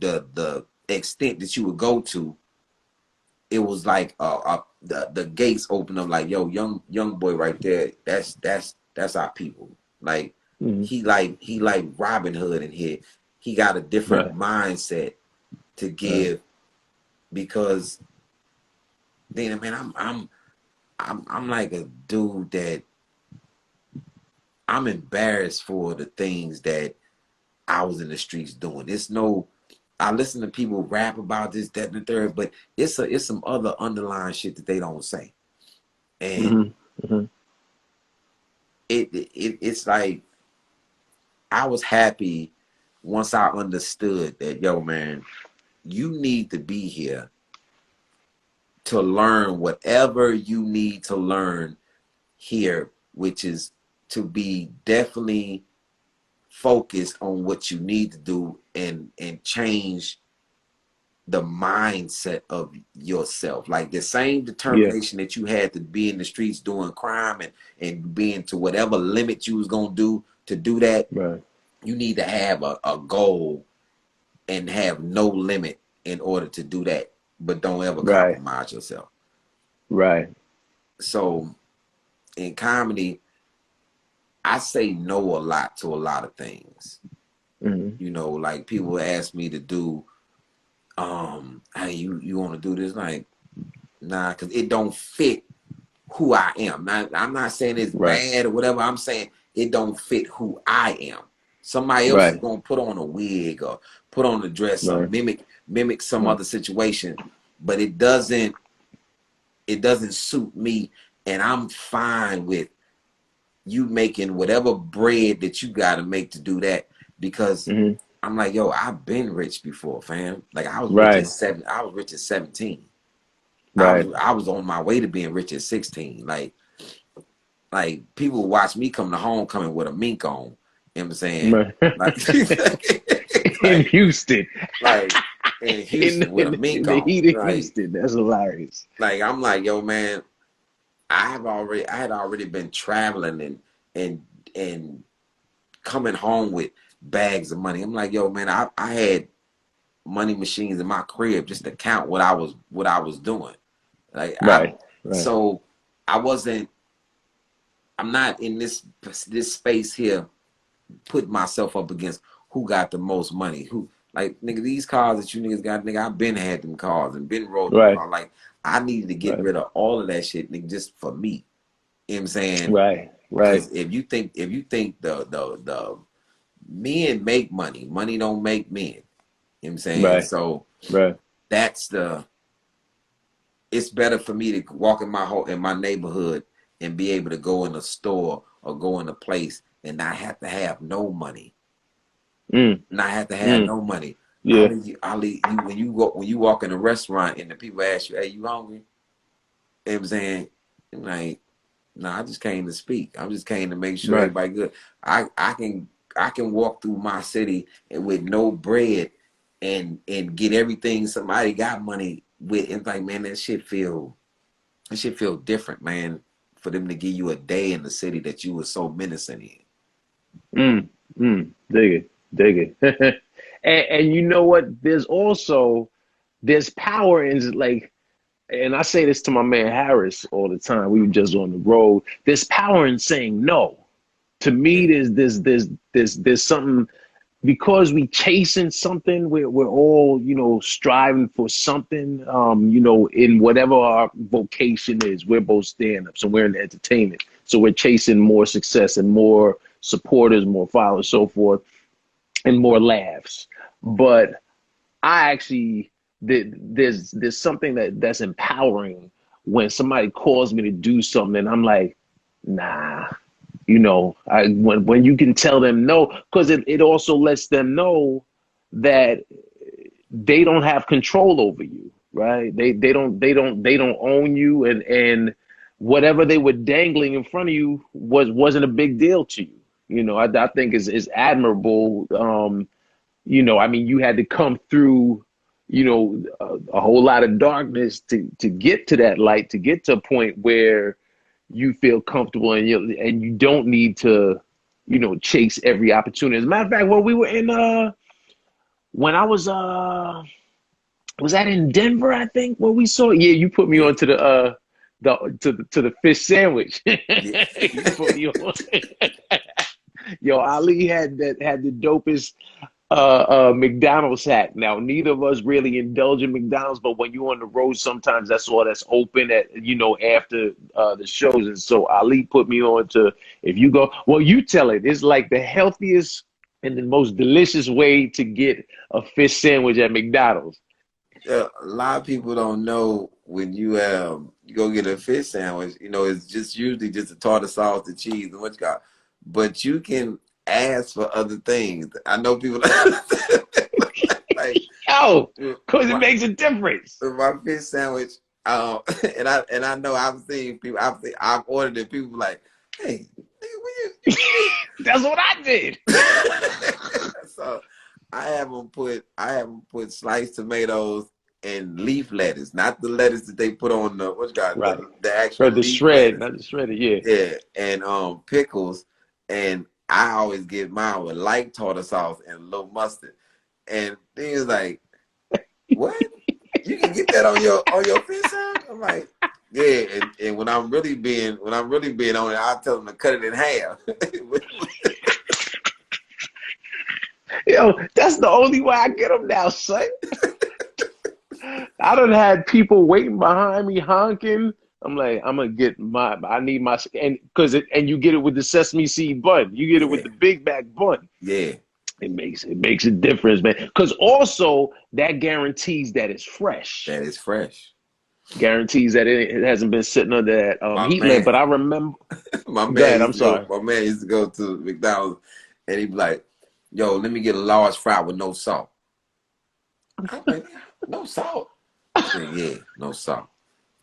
Speaker 2: the extent that you would go to, it was like the gates open up, like, yo, young boy right there, that's our people. Like he like Robin Hood in here. He got a different mindset to give, because then, man, I'm like a dude that I'm embarrassed for the things that I was in the streets doing. I listen to people rap about this, that, and the third, but it's some other underlying shit that they don't say. And it's like, I was happy once I understood that, yo, man, you need to be here to learn whatever you need to learn here, which is to be definitely focused on what you need to do and change the mindset of yourself. Like the same
Speaker 1: Yeah.
Speaker 2: determination that you had to be in the streets doing crime and being to whatever limit you was gonna do to do that.
Speaker 1: Right.
Speaker 2: You need to have a goal and have no limit in order to do that. But don't ever
Speaker 1: Right.
Speaker 2: compromise yourself.
Speaker 1: Right.
Speaker 2: So in comedy, I say no a lot to a lot of things.
Speaker 1: Mm-hmm.
Speaker 2: You know, like people ask me to do, hey, you want to do this? Like, nah, because it don't fit who I am. I'm not saying it's bad or whatever. I'm saying it don't fit who I am. Somebody else is gonna put on a wig or put on a dress or mimic some other situation, but it doesn't suit me, and I'm fine with you making whatever bread that you got to make to do that, because I'm like, yo, I've been rich before, fam. Like I was rich at 7. I was rich at 17. I was on my way to being rich at 16. Like people watch me come to homecoming with a mink on. You know what I'm saying? Like,
Speaker 1: in Houston.
Speaker 2: Like in Houston with a mink
Speaker 1: in the
Speaker 2: on.
Speaker 1: heat of
Speaker 2: Like,
Speaker 1: Houston. That's hilarious.
Speaker 2: Like I'm like, yo, man, I had already been traveling and coming home with bags of money. I'm like, yo, man, I had money machines in my crib just to count what I was doing. Like, so I'm not in this space here putting myself up against who got the most money. Who, like, nigga, these cars that you niggas got, nigga, I've been had them cars and been rolled them cars. Like, I needed to get rid of all of that shit, nigga, just for me. You know what I'm saying?
Speaker 1: Right.
Speaker 2: Because if you think the men make money, money don't make men. You know what I'm saying? So that's it's better for me to walk in my neighborhood and be able to go in a store or go in a place and not have to have no money. Not have to have no money.
Speaker 1: Yeah.
Speaker 2: When you walk in a restaurant and the people ask you, hey, you hungry? You know what I'm saying? I'm like, no, I just came to speak. I just came to make sure everybody good. I can walk through my city with no bread and get everything somebody got money with. It's like, man, that shit feel different, man, for them to give you a day in the city that you were so menacing in.
Speaker 1: Dig it. and you know what? There's power in, like, and I say this to my man Harris all the time. We were just on the road. There's power in saying no. To me, there's something, because we chasing something. We're all, striving for something. In whatever our vocation is. We're both stand-ups and we're in entertainment, so we're chasing more success and more supporters, more followers, so forth, and more laughs. But I actually, there's something that's empowering when somebody calls me to do something and I'm like, nah. When you can tell them no, because it also lets them know that they don't have control over you, right? They don't own you, and whatever they were dangling in front of you wasn't a big deal to you. I think is admirable. You had to come through, a whole lot of darkness to get to that light, to get to a point where you feel comfortable and you don't need to, chase every opportunity. As a matter of fact, when we were in, when I was that in Denver, I think, where we saw, you put me on to the fish sandwich. You put me on. Yo, Ali had the dopest McDonald's hack. Now, neither of us really indulge in McDonald's, but when you're on the road, sometimes that's all that's open at, after the shows. And so Ali put me on to, if you go, well, you tell it, it's like the healthiest and the most delicious way to get a fish sandwich at McDonald's.
Speaker 2: A lot of people don't know when you go get a fish sandwich, it's just usually just a tartar sauce, the cheese, and what you got. But you can ask for other things. I know people like,
Speaker 1: because it makes a difference.
Speaker 2: My fish sandwich, and I know I've seen people. I've ordered it. People like, hey,
Speaker 1: that's what I did.
Speaker 2: So I have them put sliced tomatoes and leaf lettuce, not the lettuce that they put on the
Speaker 1: Right.
Speaker 2: the actual
Speaker 1: The
Speaker 2: leaf
Speaker 1: shred,
Speaker 2: lettuce.
Speaker 1: not the shredded, yeah.
Speaker 2: Yeah, and pickles, and I always get mine with light tartar sauce and a little mustard. And he was like, "What? You can get that on your fish sandwich?" I'm like, "Yeah." And when I'm really being on it, I tell them to cut it in half.
Speaker 1: Yo, that's the only way I get them now, son. I done had people waiting behind me honking. I'm like, I'm gonna get I need my, and you get it with the sesame seed bun. You get it with the Big Mac bun.
Speaker 2: Yeah.
Speaker 1: It makes a difference, man. Because also that guarantees that it's fresh.
Speaker 2: That is fresh.
Speaker 1: Guarantees that it hasn't been sitting under that heat lamp. But I remember,
Speaker 2: my
Speaker 1: go ahead, I'm sorry.
Speaker 2: My man used to go to McDonald's and he'd be like, "Yo, let me get a large fry with no salt." I'm like, "No salt?" I said, "Yeah, no salt."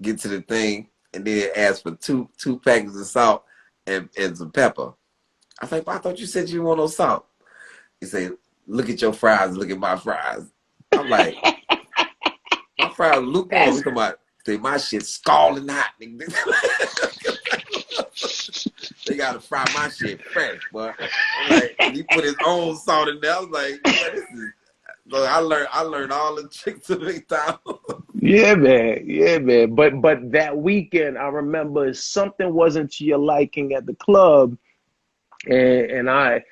Speaker 2: Get to the thing and then ask for two packets of salt and some pepper. I was like, "But I thought you said you didn't want no salt." He said, "Look at your fries, look at my fries." I'm like, "My fries lukewarm." We come out, say my shit scalding hot. They gotta fry my shit fresh, but like, he put his own salt in there. I was like, "Yeah, this is." So I learned all the tricks of McDonald's.
Speaker 1: Yeah, man. But that weekend, I remember something wasn't to your liking at the club, and I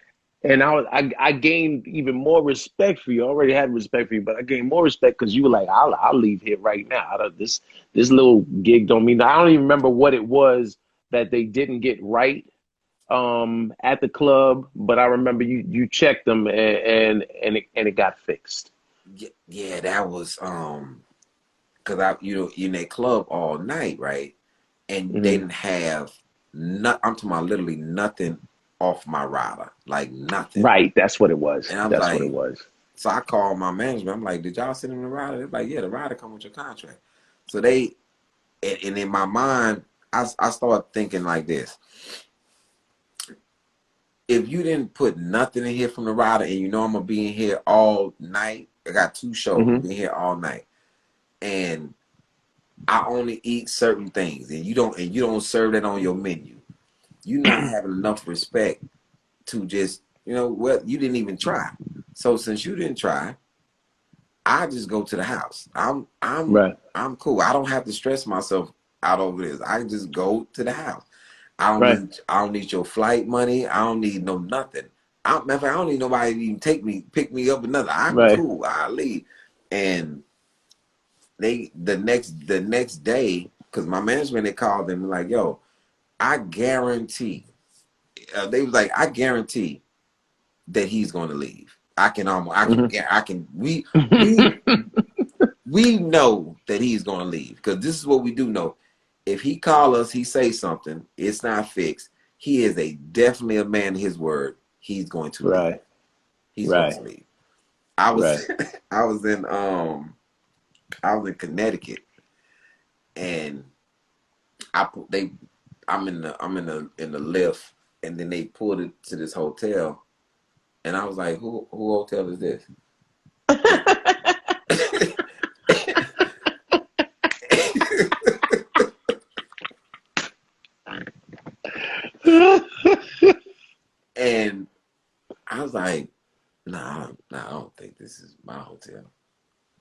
Speaker 1: gained even more respect for you. I already had respect for you, but I gained more respect because you were like, I'll leave here right now. This little gig don't mean. I don't even remember what it was that they didn't get right at the club, but I remember you checked them and it got fixed.
Speaker 2: Yeah, that was because you in that club all night, right? And they didn't have I'm talking about literally nothing off my rider, like nothing.
Speaker 1: Right, that's what it was.
Speaker 2: And I'm
Speaker 1: that's
Speaker 2: like,
Speaker 1: what it was.
Speaker 2: So I called my management. I'm like, "Did y'all send him the rider?" They're like, "Yeah, the rider come with your contract." So and in my mind, I started thinking like this: if you didn't put nothing in here from the rider, and you know I'm gonna be in here all night, I got 2 shows, be here all night, and I only eat certain things, and you don't serve that on your menu. You're not having enough respect to just, well, you didn't even try. So since you didn't try, I just go to the house. I'm cool. I don't have to stress myself out over this. I can just go to the house. I don't need your flight money. I don't need no nothing. I don't need nobody to even pick me up or nothing. I'm cool. I leave. And the next day, because my management, they called them like, "Yo, I guarantee." They was like, "I guarantee that he's going to leave. We know that he's going to leave, because this is what we do know. If he call us, he say something, it's not fixed. He is definitely a man of his word. He's going to leave. He's going to leave." I was I was in Connecticut, and I'm in the lift, and then they pulled it to this hotel, and I was like, who hotel is this? And I was like, nah, I don't think this is my hotel.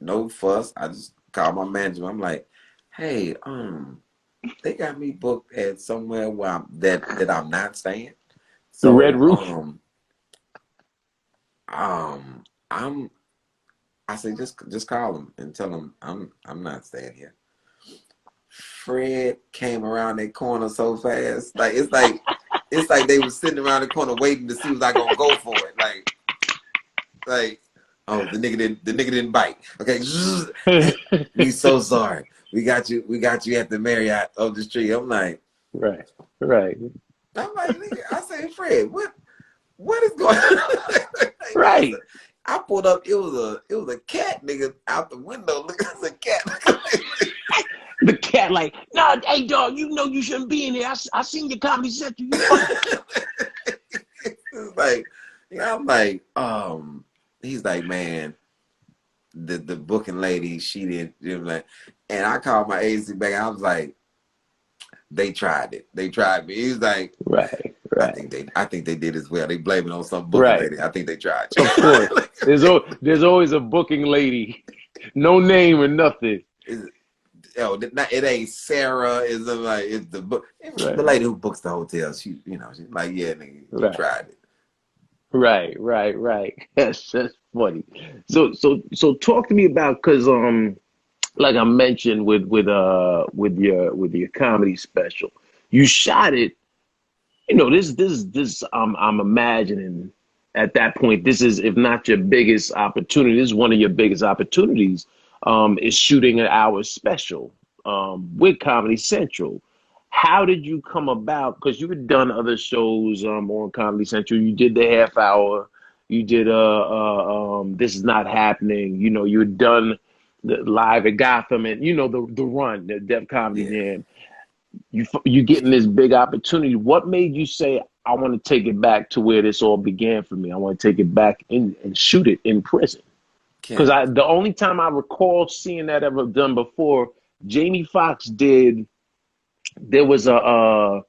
Speaker 2: No fuss. I just called my manager. I'm like, "Hey, they got me booked at somewhere where that I'm not staying." So
Speaker 1: the Red Roof.
Speaker 2: I say, just call them and tell them I'm not staying here. Fred came around that corner so fast, it's like they were sitting around the corner waiting to see was I gonna go for it. Like, "Oh, the nigga didn't bite. Okay, we so sorry. We got you at the Marriott of the street." I'm like,
Speaker 1: right.
Speaker 2: I'm like, nigga, I say, "Fred, what is going on?"
Speaker 1: Right.
Speaker 2: I pulled up. It was a cat, nigga, out the window. Look, it's a cat.
Speaker 1: The cat like, "No, hey dog, you know you shouldn't be in here. I seen your Comedy Central. You
Speaker 2: It's like, I'm like, He's like, man, the booking lady, she didn't, and I called my agency back. I was like, they tried it. They tried me. He was like,
Speaker 1: right.
Speaker 2: I think they did as well. They blame it on some booking
Speaker 1: Right.
Speaker 2: lady. I think they tried.
Speaker 1: Of course. There's always a booking lady. No name or nothing.
Speaker 2: It ain't Sarah. It's the book.
Speaker 1: Right.
Speaker 2: The lady who books the hotel. She's like, yeah, nigga, you tried it.
Speaker 1: Right. That's funny. So talk to me about, because like I mentioned with your comedy special, you shot it. This I'm imagining at that point, this is, if not your biggest opportunity, this is one of your biggest opportunities, is shooting an hour special with Comedy Central. How did you come about? Because you had done other shows on Comedy Central. You did the half hour. You did This Is Not Happening. You had done the Live at Gotham, and the run, the Def Comedy Jam. You getting this big opportunity. What made you say, I want to take it back to where this all began for me? I want to take it back and shoot it in prison. Because the only time I recall seeing that ever done before, Jamie Foxx did. There was a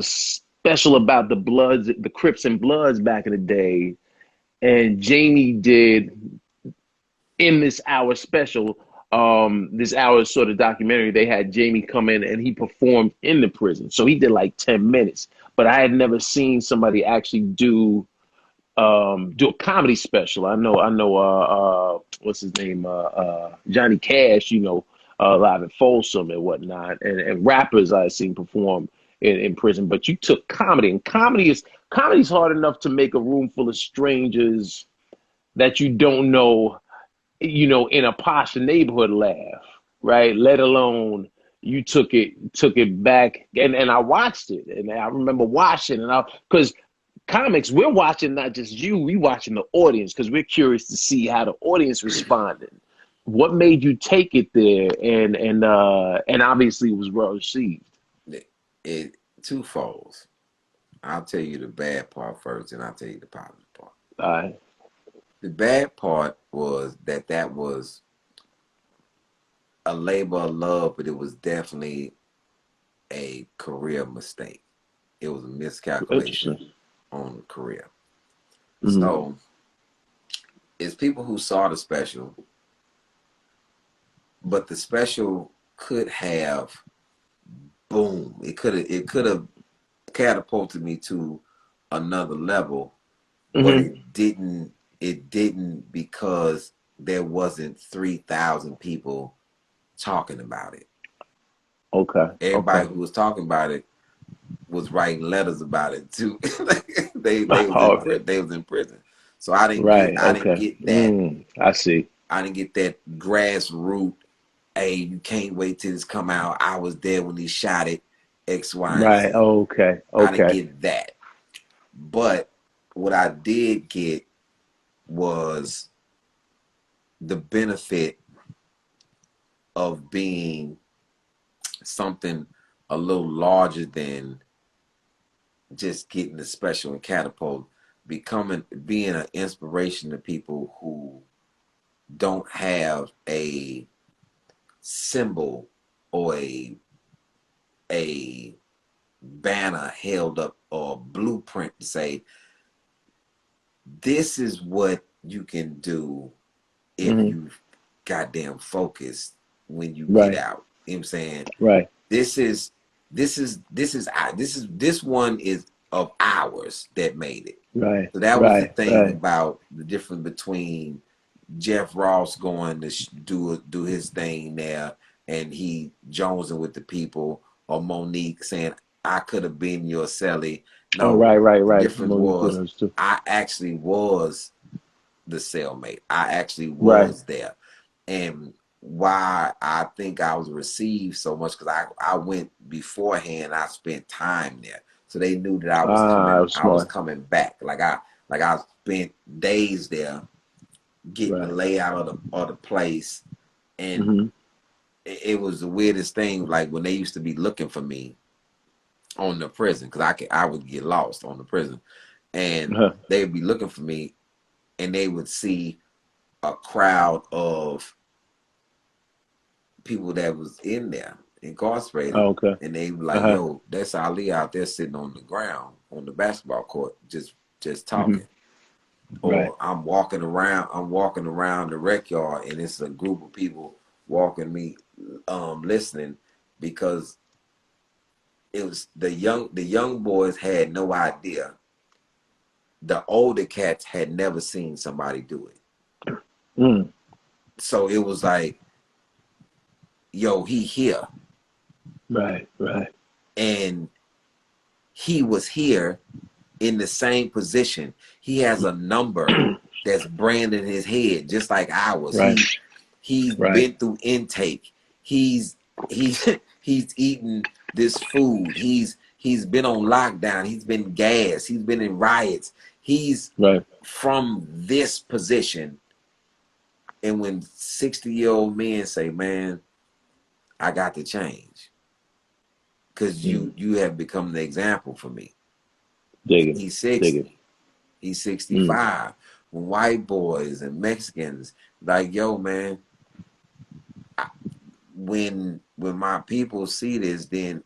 Speaker 1: special about the Bloods, the Crips and Bloods back in the day, and Jamie did in this hour special. This hour sort of documentary, they had Jamie come in and he performed in the prison. So he did like 10 minutes, but I had never seen somebody actually do a comedy special. I know, what's his name? Johnny Cash, live at Folsom and whatnot, and rappers I've seen perform in prison, but you took comedy, and comedy's hard enough to make a room full of strangers that you don't know, in a posh neighborhood laugh, right? Let alone you took it back, and I watched it, and I remember watching, because comics, we're watching not just you, we watching the audience, because we're curious to see how the audience responded. What made you take it there, and obviously it was well received?
Speaker 2: It twofold. I'll tell you the bad part first, and I'll tell you the positive part.
Speaker 1: All right.
Speaker 2: The bad part was that was a labor of love, but it was definitely a career mistake. It was a miscalculation on the career. Mm-hmm. So it's people who saw the special, but the special could have, boom, it could have catapulted me to another level, but it didn't because there wasn't 3,000 people talking about it.
Speaker 1: Okay.
Speaker 2: Everybody who was talking about it was writing letters about it too. they was in prison. So I didn't get that.
Speaker 1: I see.
Speaker 2: I didn't get that grassroots, hey, you can't wait till this come out. I was there when he shot it, X, Y, and Z.
Speaker 1: Right. Okay.
Speaker 2: I didn't get that. But what I did get was the benefit of being something a little larger than just getting the special and catapult, being an inspiration to people who don't have a symbol or a banner held up or a blueprint to say, this is what you can do if you goddamn focused when you get out. You know what I'm saying?
Speaker 1: Right.
Speaker 2: This one is of ours that made it.
Speaker 1: Right.
Speaker 2: So that was the thing about the difference between Jeff Ross going to do his thing there and he jonesing with the people, or Monique saying, I could have been your cellie. No,
Speaker 1: right.
Speaker 2: The difference was I actually was the cellmate. I actually was there. And why I think I was received so much, because I went beforehand. I spent time there, so they knew that I was coming. I was coming back. Like I spent days there, getting the layout of the place, and it was the weirdest thing. Like when they used to be looking for me on the prison, because I would get lost on the prison, and they'd be looking for me, and they would see a crowd of people that was in there incarcerated, and they were like, "Yo, that's Ali out there sitting on the ground on the basketball court, just talking." Or I'm walking around the rec yard, and it's a group of people walking me, listening, because it was the young boys had no idea. The older cats had never seen somebody do it. So it was like, yo, he here.
Speaker 1: Right.
Speaker 2: And he was here in the same position. He has a number that's branded in his head, just like ours. He's been through intake. He's eaten this food. He's been on lockdown. He's been gassed. He's been in riots. He's from this position. And when 60-year-old men say, "Man, I got to change," because you have become the example for me. He's 60. He's 65. When white boys and Mexicans like, "Yo, man," when my people see this, then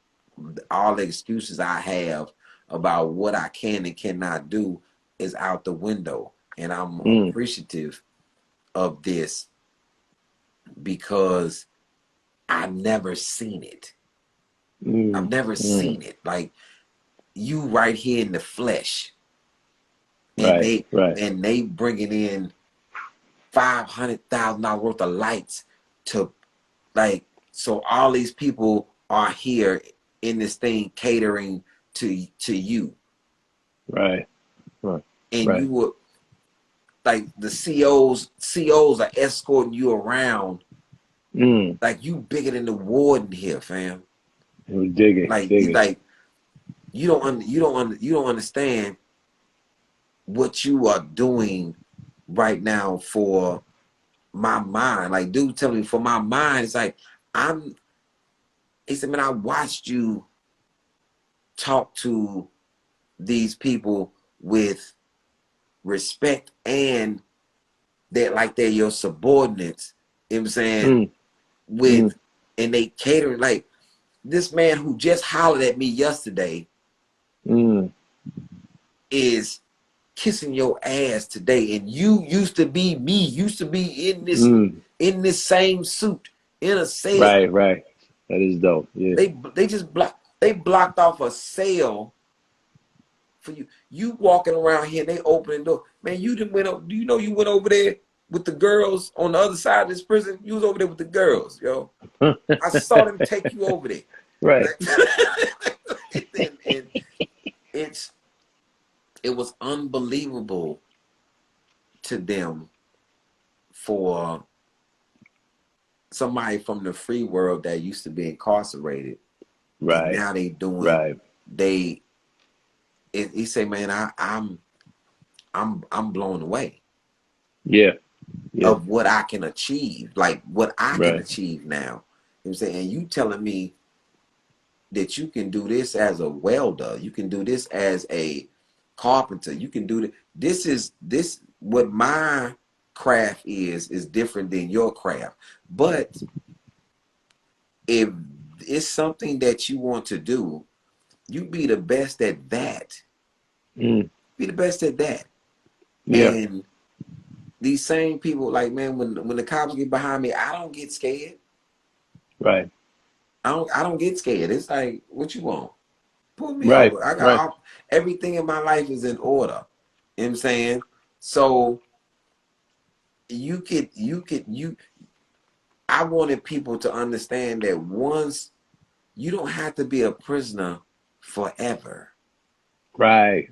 Speaker 2: all the excuses I have about what I can and cannot do is out the window. And I'm appreciative of this because I've never seen it. I've never seen it. Like, you right here in the flesh, and they bringing in $500,000 worth of lights to, like, so all these people are here in this thing catering to you.
Speaker 1: Right.
Speaker 2: And you would, like, the COs are escorting you around. Like, you bigger than the warden here, fam. Like you don't understand what you are doing right now for my mind. Like, dude, tell me, for my mind, it's like, he said, "Man, I watched you talk to these people with respect, and they're like they're your subordinates." You know what I'm saying? And they catering, like, this man who just hollered at me yesterday is kissing your ass today, and you used to be me, used to be in this same suit in a cell.
Speaker 1: Right. That is dope. Yeah.
Speaker 2: They blocked off a cell for you. You walking around here, and they opening the door. Man, you didn't went up. Do you know you went over there with the girls on the other side of this prison? You was over there with the girls, yo. I saw them take you over there.
Speaker 1: Right.
Speaker 2: and it was unbelievable to them for somebody from the free world that used to be incarcerated. And now they doing he say, "Man, I'm blown away."
Speaker 1: Yeah.
Speaker 2: Of what I can achieve, like what I can achieve now. You know what I'm saying? And you telling me that you can do this as a welder, you can do this as a carpenter, you can do this what my craft is different than your craft. But if it's something that you want to do, you be the best at that. Be the best at that. And these same people, like, man, when the cops get behind me, I don't get scared.
Speaker 1: Right.
Speaker 2: I don't get scared. It's like, what you want? Pull me over. I got everything in my life is in order. You know what I'm saying? So I wanted people to understand that once, you don't have to be a prisoner forever. Right.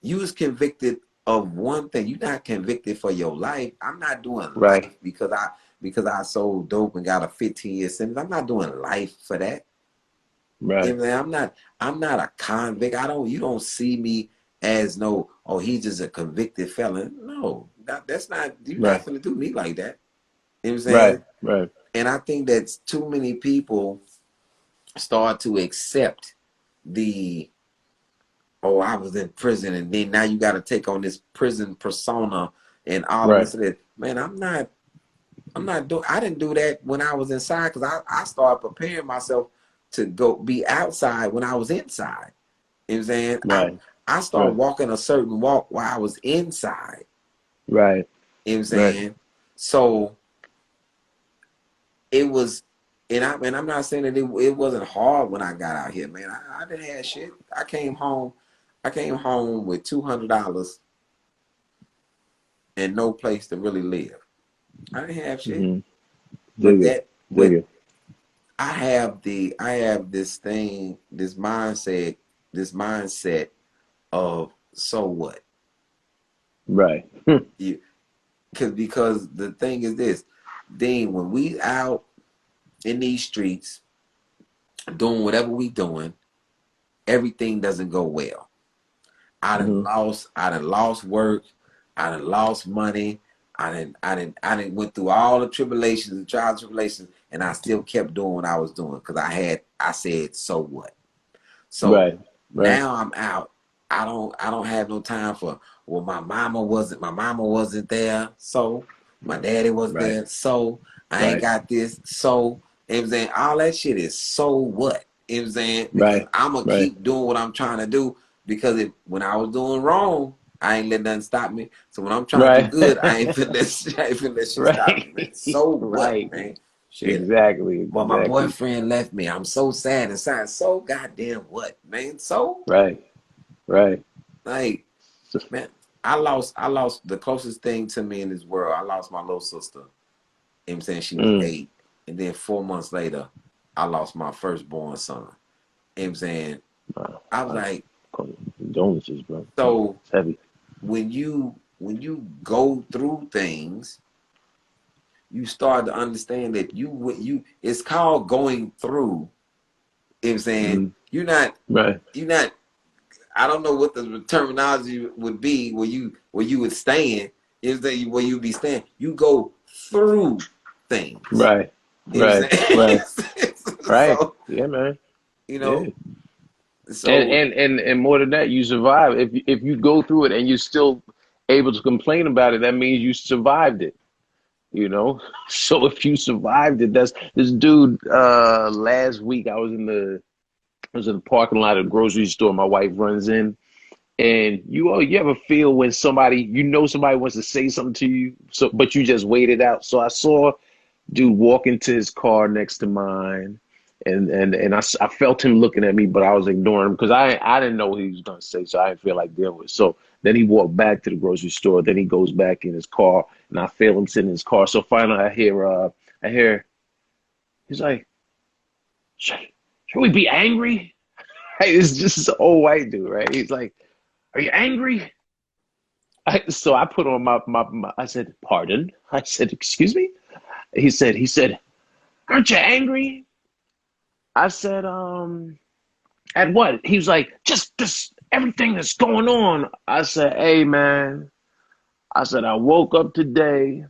Speaker 2: You was convicted of one thing. You're not convicted for your life. I'm not doing life because I sold dope and got a 15-year sentence. I'm not doing life for that. Right. You know, I'm not a convict. You don't see me as he's just a convicted felon. No, that's not, you're not gonna do me like that. You know what I'm saying? Right. And I think that's too many people start to accept the oh, I was in prison, and then now you got to take on this prison persona and all of
Speaker 1: Right.
Speaker 2: this. Man, I'm not doing. I didn't do that when I was inside, because I started preparing myself to go be outside when I was inside. You know what I'm saying?
Speaker 1: Right.
Speaker 2: I started
Speaker 1: Right.
Speaker 2: walking a certain walk while I was inside.
Speaker 1: Right.
Speaker 2: You know what I'm
Speaker 1: Right.
Speaker 2: saying? So it was, and I'm not saying that it wasn't hard when I got out here, man. I didn't have shit. I came home with $200 and no place to really live. I didn't have shit.
Speaker 1: Mm-hmm.
Speaker 2: But I have this thing, this mindset of, so what?
Speaker 1: Right.
Speaker 2: Because the thing is this, Dean, when we out in these streets doing whatever we doing, everything doesn't go well. I done lost work, I done lost money, I done went through all the tribulations and trials and tribulations, and I still kept doing what I was doing because I said, so what? So now I'm out. I don't have no time for, well, my mama wasn't there, so my daddy wasn't there, so I ain't got this, so, you know what I'm saying, all that shit is so what? You know what I'm saying? Because I'm gonna keep doing what I'm trying to do, because when I was doing wrong, I ain't let nothing stop me. So when I'm trying to do good, I ain't finna let shit stop me, man. So what, man? Shit.
Speaker 1: Exactly.
Speaker 2: Well, my boyfriend left me. I'm so sad inside. So goddamn what, man? So
Speaker 1: Right.
Speaker 2: Like, man, I lost the closest thing to me in this world. I lost my little sister. You know what I'm saying? She was 8. And then 4 months later, I lost my firstborn son. You know what I'm saying? I was like,
Speaker 1: condolences, bro.
Speaker 2: So
Speaker 1: it's heavy.
Speaker 2: When you go through things, you start to understand that it's called going through. You know what I'm saying? You're not I don't know what the terminology would be where you would stand. Is that where you be standing? You go through things.
Speaker 1: Right. So, yeah, man.
Speaker 2: You know.
Speaker 1: Yeah.
Speaker 2: So
Speaker 1: and more than that, you survive. If you go through it and you're still able to complain about it, that means you survived it. You know. So if you survived it, that's this dude. Last week I was in the parking lot of a grocery store. My wife runs in. And you ever feel when somebody wants to say something to you, but you just wait it out. So I saw dude walk into his car next to mine, and I felt him looking at me, but I was ignoring him because I didn't know what he was gonna say, so I didn't feel like dealing with it. So then he walked back to the grocery store. Then he goes back in his car, and I feel him sitting in his car. So finally, I hear he's like, should we be angry? Hey, it's just this old white dude, right? He's like, are you angry? So I put on my, I said, pardon? I said, excuse me? He said, aren't you angry? I said, at what? He was like, just everything that's going on. I said, hey, man. I said, I woke up today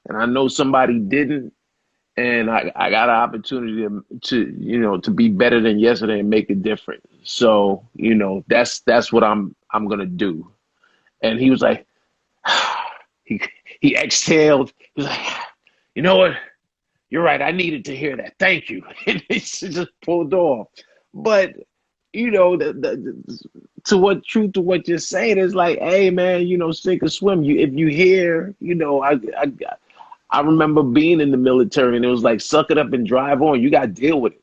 Speaker 1: and I know somebody didn't. And I got an opportunity to be better than yesterday and make a difference. So, that's what I'm going to do. And he was like, he exhaled. He was like, you know what? You're right. I needed to hear that. Thank you. And he just pulled off. But truth to what you're saying is like, hey man, sink or swim. If you hear, I remember being in the military and it was like, suck it up and drive on. You got to deal with it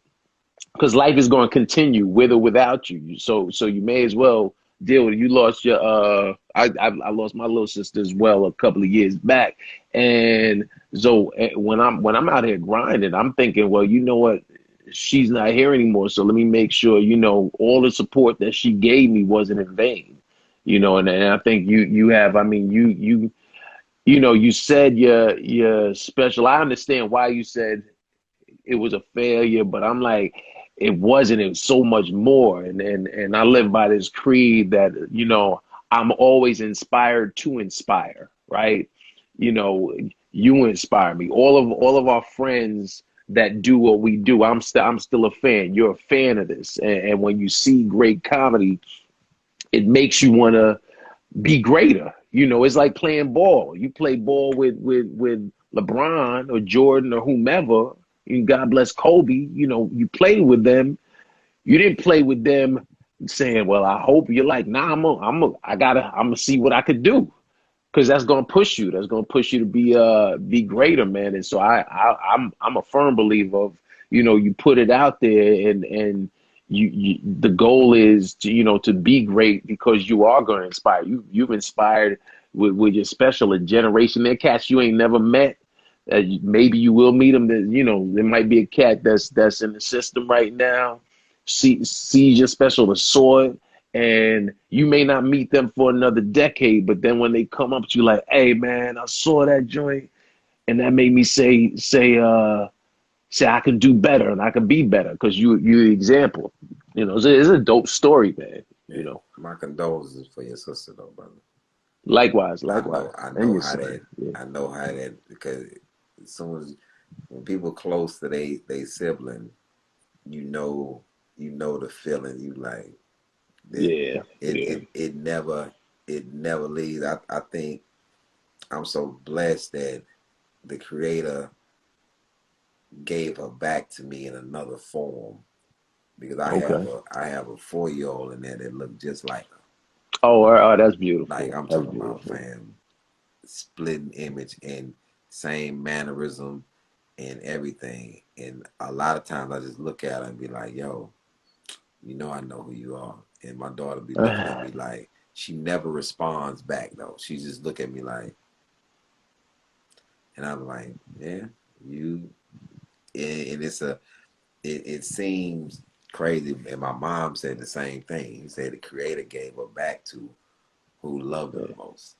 Speaker 1: because life is going to continue with or without you. So you may as well deal with it. You lost your I lost my little sister as well a couple of years back, and so when I'm out here grinding, I'm thinking, well, you know what, she's not here anymore, so let me make sure all the support that she gave me wasn't in vain, and I think you have, I mean, you said you're special. I understand why you said it was a failure, but I'm like, it wasn't. It was so much more. And I live by this creed that, I'm always inspired to inspire, right? You inspire me. All of our friends that do what we do, I'm still a fan. You're a fan of this. And when you see great comedy, it makes you want to be greater. You know, it's like playing ball. You play ball with LeBron or Jordan or whomever. And God bless Kobe. You know, you played with them. You didn't play with them saying, "Well, I hope." You're like, "Nah, I'm gonna see what I could do," because that's gonna push you. That's gonna push you to be greater, man. And so I'm a firm believer of, you know, you put it out there, and you the goal is to, you know, to be great, because you are going to inspire. You've inspired with your special a generation. There cats you ain't never met. Maybe you will meet them. That, you know, there might be a cat that's in the system right now. Sees your special or saw it, and you may not meet them for another decade. But then when they come up to you like, "Hey, man, I saw that joint, and that made me say I can do better and I can be better because you're the example." You know, it's a dope story, man.
Speaker 2: Yeah.
Speaker 1: You know,
Speaker 2: My condolences for your sister, though, brother.
Speaker 1: likewise.
Speaker 2: I
Speaker 1: And
Speaker 2: know
Speaker 1: your
Speaker 2: how
Speaker 1: son.
Speaker 2: that.
Speaker 1: Yeah.
Speaker 2: I know how that, because as soon as when people close to they sibling, you know the feeling. You like that.
Speaker 1: Yeah.
Speaker 2: It never leaves. I think I'm so blessed that the Creator gave her back to me in another form, because I
Speaker 1: Okay.
Speaker 2: have a 4-year-old in there that look just like her.
Speaker 1: Oh, that's beautiful.
Speaker 2: Like, I'm
Speaker 1: That's
Speaker 2: talking about,
Speaker 1: beautiful.
Speaker 2: fam, splitting image and same mannerism and everything. And a lot of times I just look at her and be like, "Yo, you know I know who you are." And my daughter be looking at me like, she never responds back though. She just look at me like, and I'm like, "Yeah, you." And it seems crazy. And my mom said the same thing. He said the Creator gave her back to who loved her the most.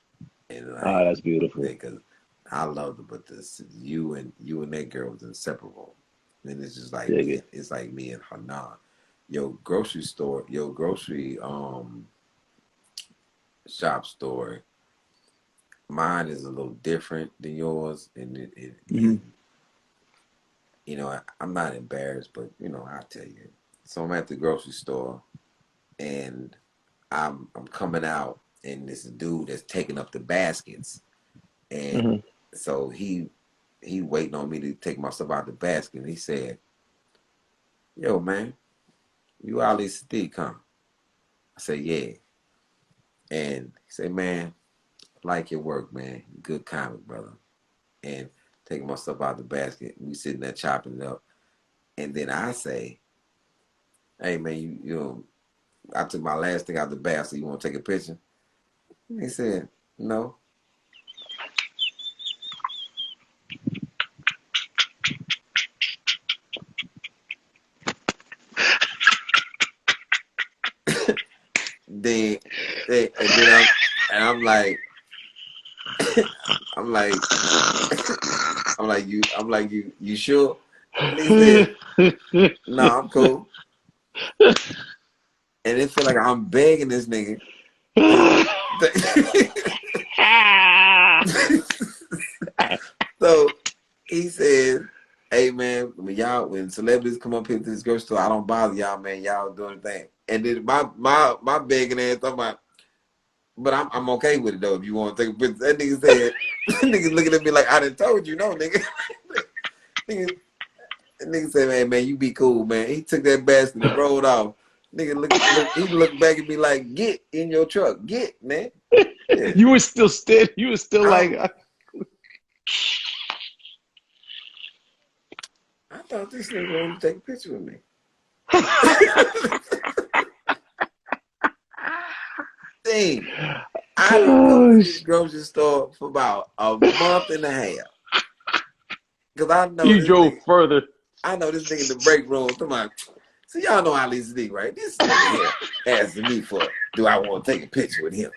Speaker 2: And like,
Speaker 1: That's beautiful.
Speaker 2: because I loved her, but you and that girl was inseparable. And it's just like
Speaker 1: Dig
Speaker 2: me.
Speaker 1: it.
Speaker 2: It's like me and Hanan. Your grocery shop story. Mine is a little different than yours, and
Speaker 1: Mm-hmm.
Speaker 2: you know, I'm not embarrassed, but you know, I'll tell you. So I'm at the grocery store, and I'm coming out, and this dude that's taking up the baskets, and
Speaker 1: Mm-hmm.
Speaker 2: so he waiting on me to take my stuff out the basket, and he said, "Yo, man, you Ali Siddiq, huh?" I said, "Yeah." And he said, "Man, I like your work, man. Good comic, brother." And taking my stuff out the basket, we sitting there chopping it up, and then I say, "Hey, man, you know, I took my last thing out the basket. You want to take a picture?" And he said, "No." then, I'm like, I'm like, you sure? And he said, "No, I'm cool." And it feel like I'm begging this nigga. So he said, "Hey, man, when celebrities come up here to this grocery store, I don't bother y'all, man. Y'all doing the thing." And then my begging ass talking about, "But I'm okay with it though. If you want to take a picture." That nigga said, that nigga looking at me like I done told you, no, nigga. Nigga said, man, you be cool, man." He took that basket and rolled off. Nigga he looked back at me like, "Get in your truck, get, man." Yeah.
Speaker 1: You were still steady. You were still like.
Speaker 2: I thought this nigga wanted to take a picture with me. Dang. I didn't go to this grocery store for about a month and a half. Because I know
Speaker 1: You
Speaker 2: this
Speaker 1: drove
Speaker 2: nigga.
Speaker 1: further.
Speaker 2: I know this nigga in the break room. So y'all know Ali Siddiq, right? This nigga here asking me do I want to take a picture with him?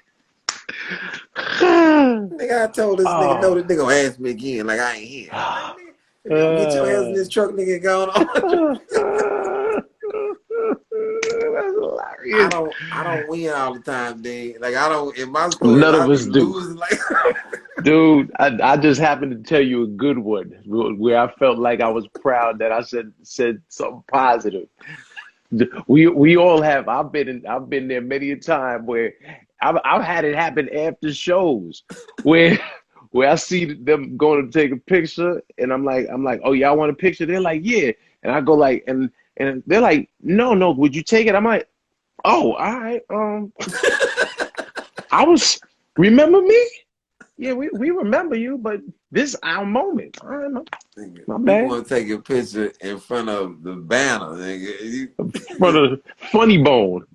Speaker 2: Nigga, I told this nigga, no, this nigga gonna ask me again like I ain't here. Like, nigga, if you don't get your ass in this truck, nigga, going on.
Speaker 1: That's hilarious.
Speaker 2: I don't win all the time, dude. Like, I don't, in my stories,
Speaker 1: None
Speaker 2: I
Speaker 1: of
Speaker 2: be
Speaker 1: us do.
Speaker 2: losing. Like,
Speaker 1: dude, I just happened to tell you a good one where I felt like I was proud that I said something positive. We all have. I've been there many a time where I've had it happen after shows where where I see them going to take a picture and I'm like, oh, y'all want a picture? They're like, yeah. And I go like, and they're like, no, would you take it? I'm like, oh, all right. Remember me? Yeah, we remember you, but this is our moment. I don't know. My bad.
Speaker 2: You want to take a picture in front of the banner, nigga.
Speaker 1: In front of Funny Bone.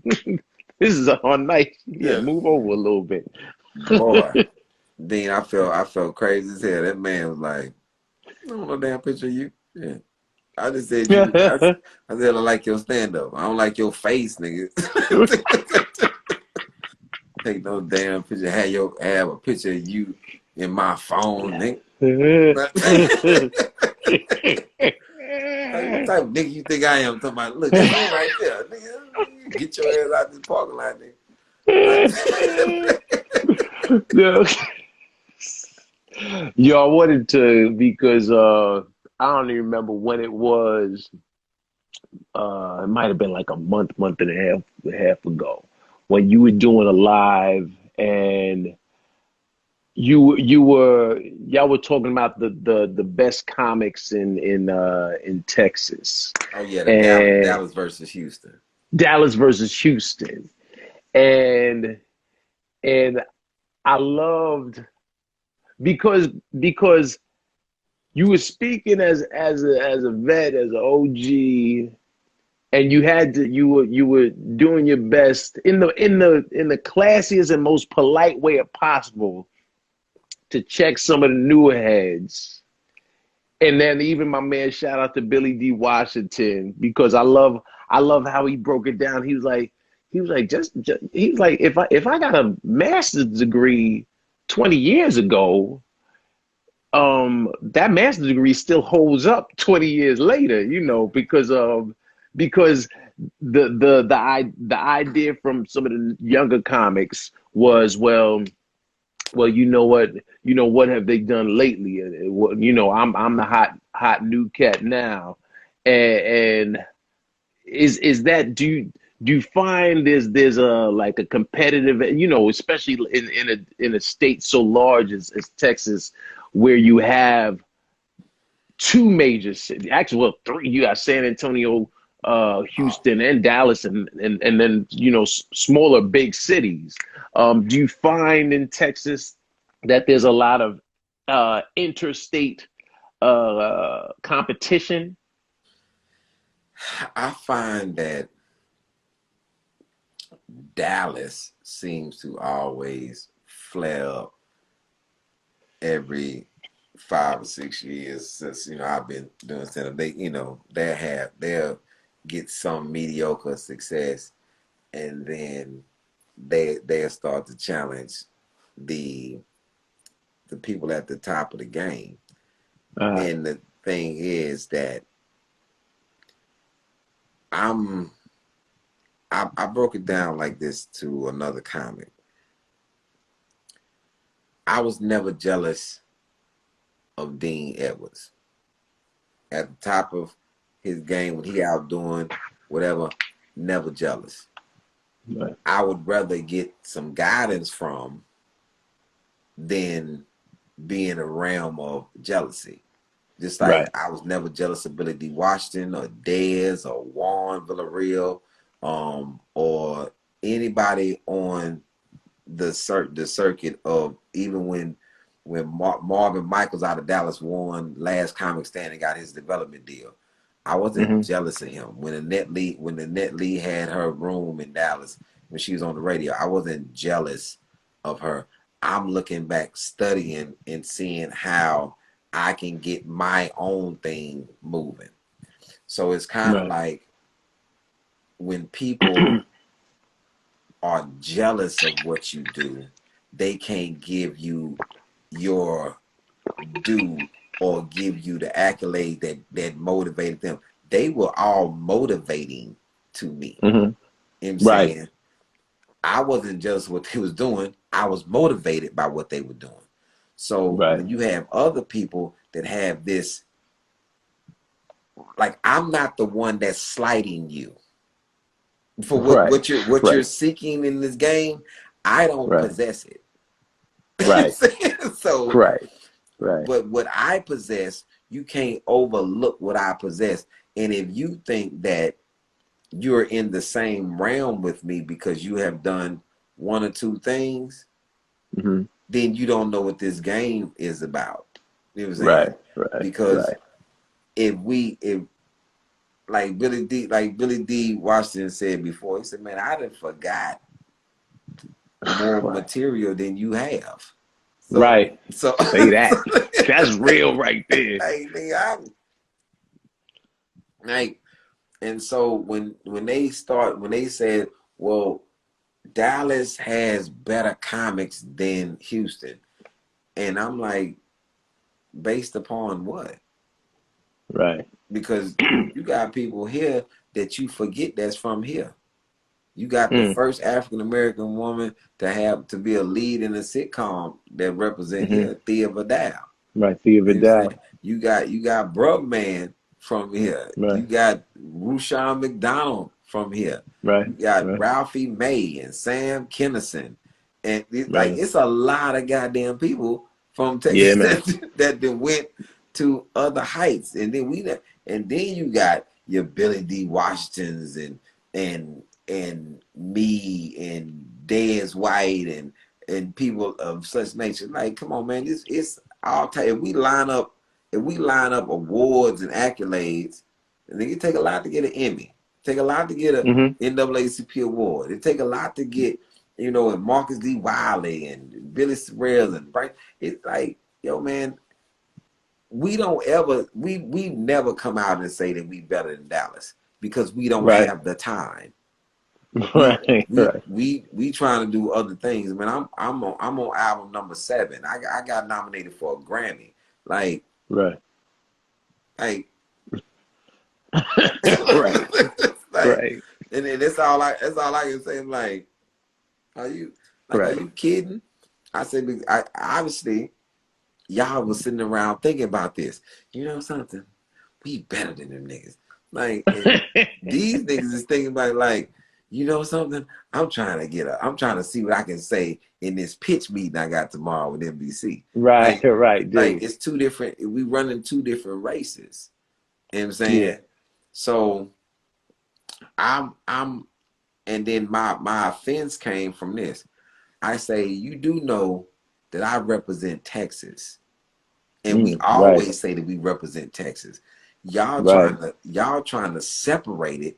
Speaker 1: This is on night. Yeah, move over a little bit.
Speaker 2: Boy. Dean, I felt crazy as hell. That man was like, I don't want no damn picture of you. Yeah. I just said I said I like your stand up. I don't like your face, nigga. Take no damn picture. Have a picture of you in my phone, nigga. Like, what type of nigga you think I am? Talking about, look, that's me right there, nigga. Get your ass out this parking lot, nigga.
Speaker 1: Yo, I wanted to because I don't even remember when it was. It might have been like a month and a half ago when you were doing a live and y'all were talking about the best comics in Texas.
Speaker 2: Oh yeah, Dallas versus Houston.
Speaker 1: Dallas versus Houston, and I loved because you were speaking as a vet, as an OG, and you were doing your best in the classiest and most polite way possible to check some of the newer heads. And then even my man, shout out to Billy D. Washington, because I love how he broke it down. He was like just he was like, if I got a master's degree 20 years ago, that master's degree still holds up 20 years later, you know, because the idea from some of the younger comics was, well, you know what have they done lately? You know, I'm the hot new cat now, and is that do you find there's a like a competitive, you know, especially in a state so large as Texas, where you have two major cities, actually, well, three. You got San Antonio, Houston, and Dallas, and then, you know, smaller big cities. Do you find in Texas that there's a lot of interstate competition?
Speaker 2: I find that Dallas seems to always flare up every 5 or 6 years since, you know, I've been doing stand-up. They, you know, they'll get some mediocre success, and then they'll start to challenge the people at the top of the game. And the thing is that I broke it down like this to another comic. I was never jealous of Dean Edwards. At the top of his game, when he out doing whatever, never jealous.
Speaker 1: Right.
Speaker 2: I would rather get some guidance from than be in a realm of jealousy. Just like
Speaker 1: Right.
Speaker 2: I was never jealous of Billy D. Washington or Dez or Juan Villarreal, or anybody on the circuit of, even when Marvin Michaels out of Dallas won Last Comic Standing, got his development deal. I wasn't jealous of him. When Annette Lee had her room in Dallas, when she was on the radio, I wasn't jealous of her. I'm looking back, studying and seeing how I can get my own thing moving. So it's kind of like when people are jealous of what you do, they can't give you your due or give you the accolade that motivated them. They were all motivating to me. You know what I'm saying? I wasn't jealous of what they was doing. I was motivated by what they were doing. So when you have other people that have this, like, I'm not the one that's slighting you. for
Speaker 1: Right.
Speaker 2: what you're seeking in this game. I don't
Speaker 1: Right.
Speaker 2: possess it.
Speaker 1: Right.
Speaker 2: So,
Speaker 1: Right. Right.
Speaker 2: but what I possess, you can't overlook what I possess. And if you think that you're in the same realm with me because you have done one or two things,
Speaker 1: Mm-hmm.
Speaker 2: then you don't know what this game is about. You know what I'm
Speaker 1: Right.
Speaker 2: saying?
Speaker 1: Right.
Speaker 2: Because
Speaker 1: Right.
Speaker 2: if like Billy D. Washington said before, he said, "Man, I done forgot more
Speaker 1: Right.
Speaker 2: material than you have." So,
Speaker 1: Right. Say that. That's real right there.
Speaker 2: like, nigga, like, and so when they said, well, Dallas has better comics than Houston, and I'm like, based upon what?
Speaker 1: Right.
Speaker 2: Because you got people here that you forget that's from here. You got the
Speaker 1: Mm.
Speaker 2: first African American woman to be a lead in a sitcom that represent
Speaker 1: Mm-hmm.
Speaker 2: here, Thea Vidal.
Speaker 1: Right. Thea
Speaker 2: You know what I'm
Speaker 1: Vidal.
Speaker 2: saying? You got Brugman from here.
Speaker 1: Right.
Speaker 2: You got Rushion McDonald from here.
Speaker 1: Right.
Speaker 2: You got
Speaker 1: Right.
Speaker 2: Ralphie May and Sam Kinison. And
Speaker 1: Right.
Speaker 2: it's a lot of goddamn people from
Speaker 1: Yeah,
Speaker 2: Texas
Speaker 1: man.
Speaker 2: that went to other heights. And then you got your Billy D. Washingtons and me and Dez White and people of such nature. Like, come on, man, it's I'll tell you, if we line up awards and accolades, I think it take a lot to get an Emmy. Take a lot to get a
Speaker 1: Mm-hmm.
Speaker 2: NAACP award. It take a lot to get, and Marcus D. Wiley and Billy Sorrells and Brian. It's like, yo, man, we never come out and say that we better than Dallas because we don't
Speaker 1: Right.
Speaker 2: have the time.
Speaker 1: Right. Right.
Speaker 2: We trying to do other things. I mean, I'm on album number 7. I got nominated for a Grammy. Like,
Speaker 1: Right.
Speaker 2: like,
Speaker 1: Right.
Speaker 2: like,
Speaker 1: Right.
Speaker 2: and that's all I can say. I'm like, are you
Speaker 1: Right.
Speaker 2: kidding? I said, obviously y'all was sitting around thinking about this. You know something? We better than them niggas. Like, and these niggas is thinking about it like, you know something? I'm trying to see what I can say in this pitch meeting I got tomorrow with NBC.
Speaker 1: Right. Right,
Speaker 2: Like
Speaker 1: dude.
Speaker 2: it's two different. We running two different races. You know what I'm saying?
Speaker 1: Yeah.
Speaker 2: So I'm, and then my offense came from this. I say, you do know that I represent Texas, and we always
Speaker 1: Right.
Speaker 2: say that we represent Texas. Y'all
Speaker 1: Right.
Speaker 2: trying to separate it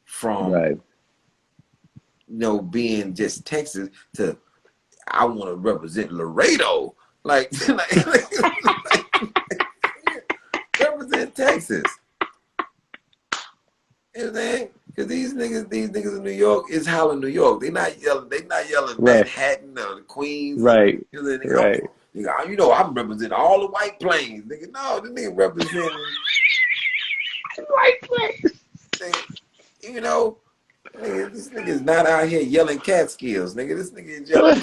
Speaker 2: from
Speaker 1: Right.
Speaker 2: being just Texas to I want to represent Laredo, like represent Texas. You know what I'm saying? Because these niggas in New York is hollering New York. They not yelling
Speaker 1: Right.
Speaker 2: Manhattan or the Queens.
Speaker 1: Right.
Speaker 2: You know,
Speaker 1: Right.
Speaker 2: I'm representing all the White Plains. Nigga, no, this nigga representing
Speaker 1: White Plains.
Speaker 2: Nigga, this nigga is not out here yelling Catskills. Nigga, this nigga is yelling.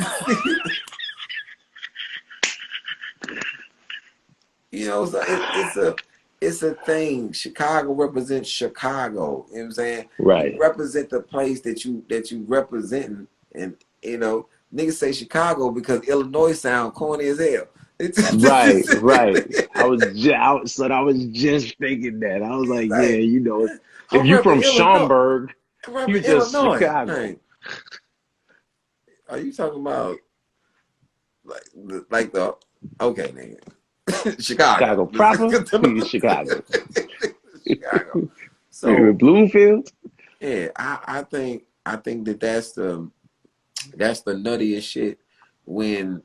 Speaker 2: So it's a thing. Chicago represents Chicago. You know what I'm saying?
Speaker 1: Right.
Speaker 2: You represent the place that you representing, and niggas say Chicago because Illinois sound corny as hell.
Speaker 1: Right. Right. I was just thinking that. I was like, yeah,
Speaker 2: like,
Speaker 1: if
Speaker 2: I'm
Speaker 1: you
Speaker 2: repping
Speaker 1: from
Speaker 2: Illinois.
Speaker 1: Schaumburg,
Speaker 2: I'm repping
Speaker 1: you just
Speaker 2: Illinois.
Speaker 1: Chicago.
Speaker 2: Hey, are you talking about like the okay, nigga? Chicago.
Speaker 1: Chicago proper, Chicago.
Speaker 2: Chicago.
Speaker 1: So Bloomfield.
Speaker 2: Yeah, I think that's the nuttiest shit when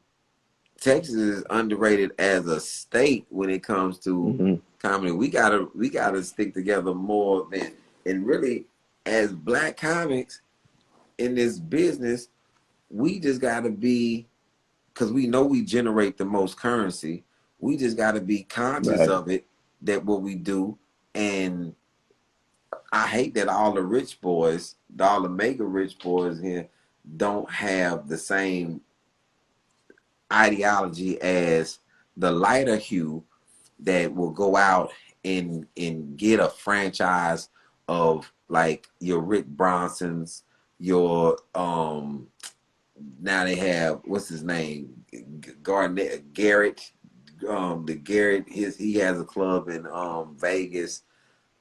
Speaker 2: Texas is underrated as a state when it comes to comedy. We gotta stick together more than, and really as black comics in this business, we just gotta be, because we know we generate the most currency. We just gotta be conscious of it, that what we do. And I hate that all the rich boys, all the mega rich boys here, don't have the same ideology as the lighter hue that will go out and get a franchise of like your Rick Bronsons, your now they have, what's his name, Garrett, the Garrett, he has a club in Vegas.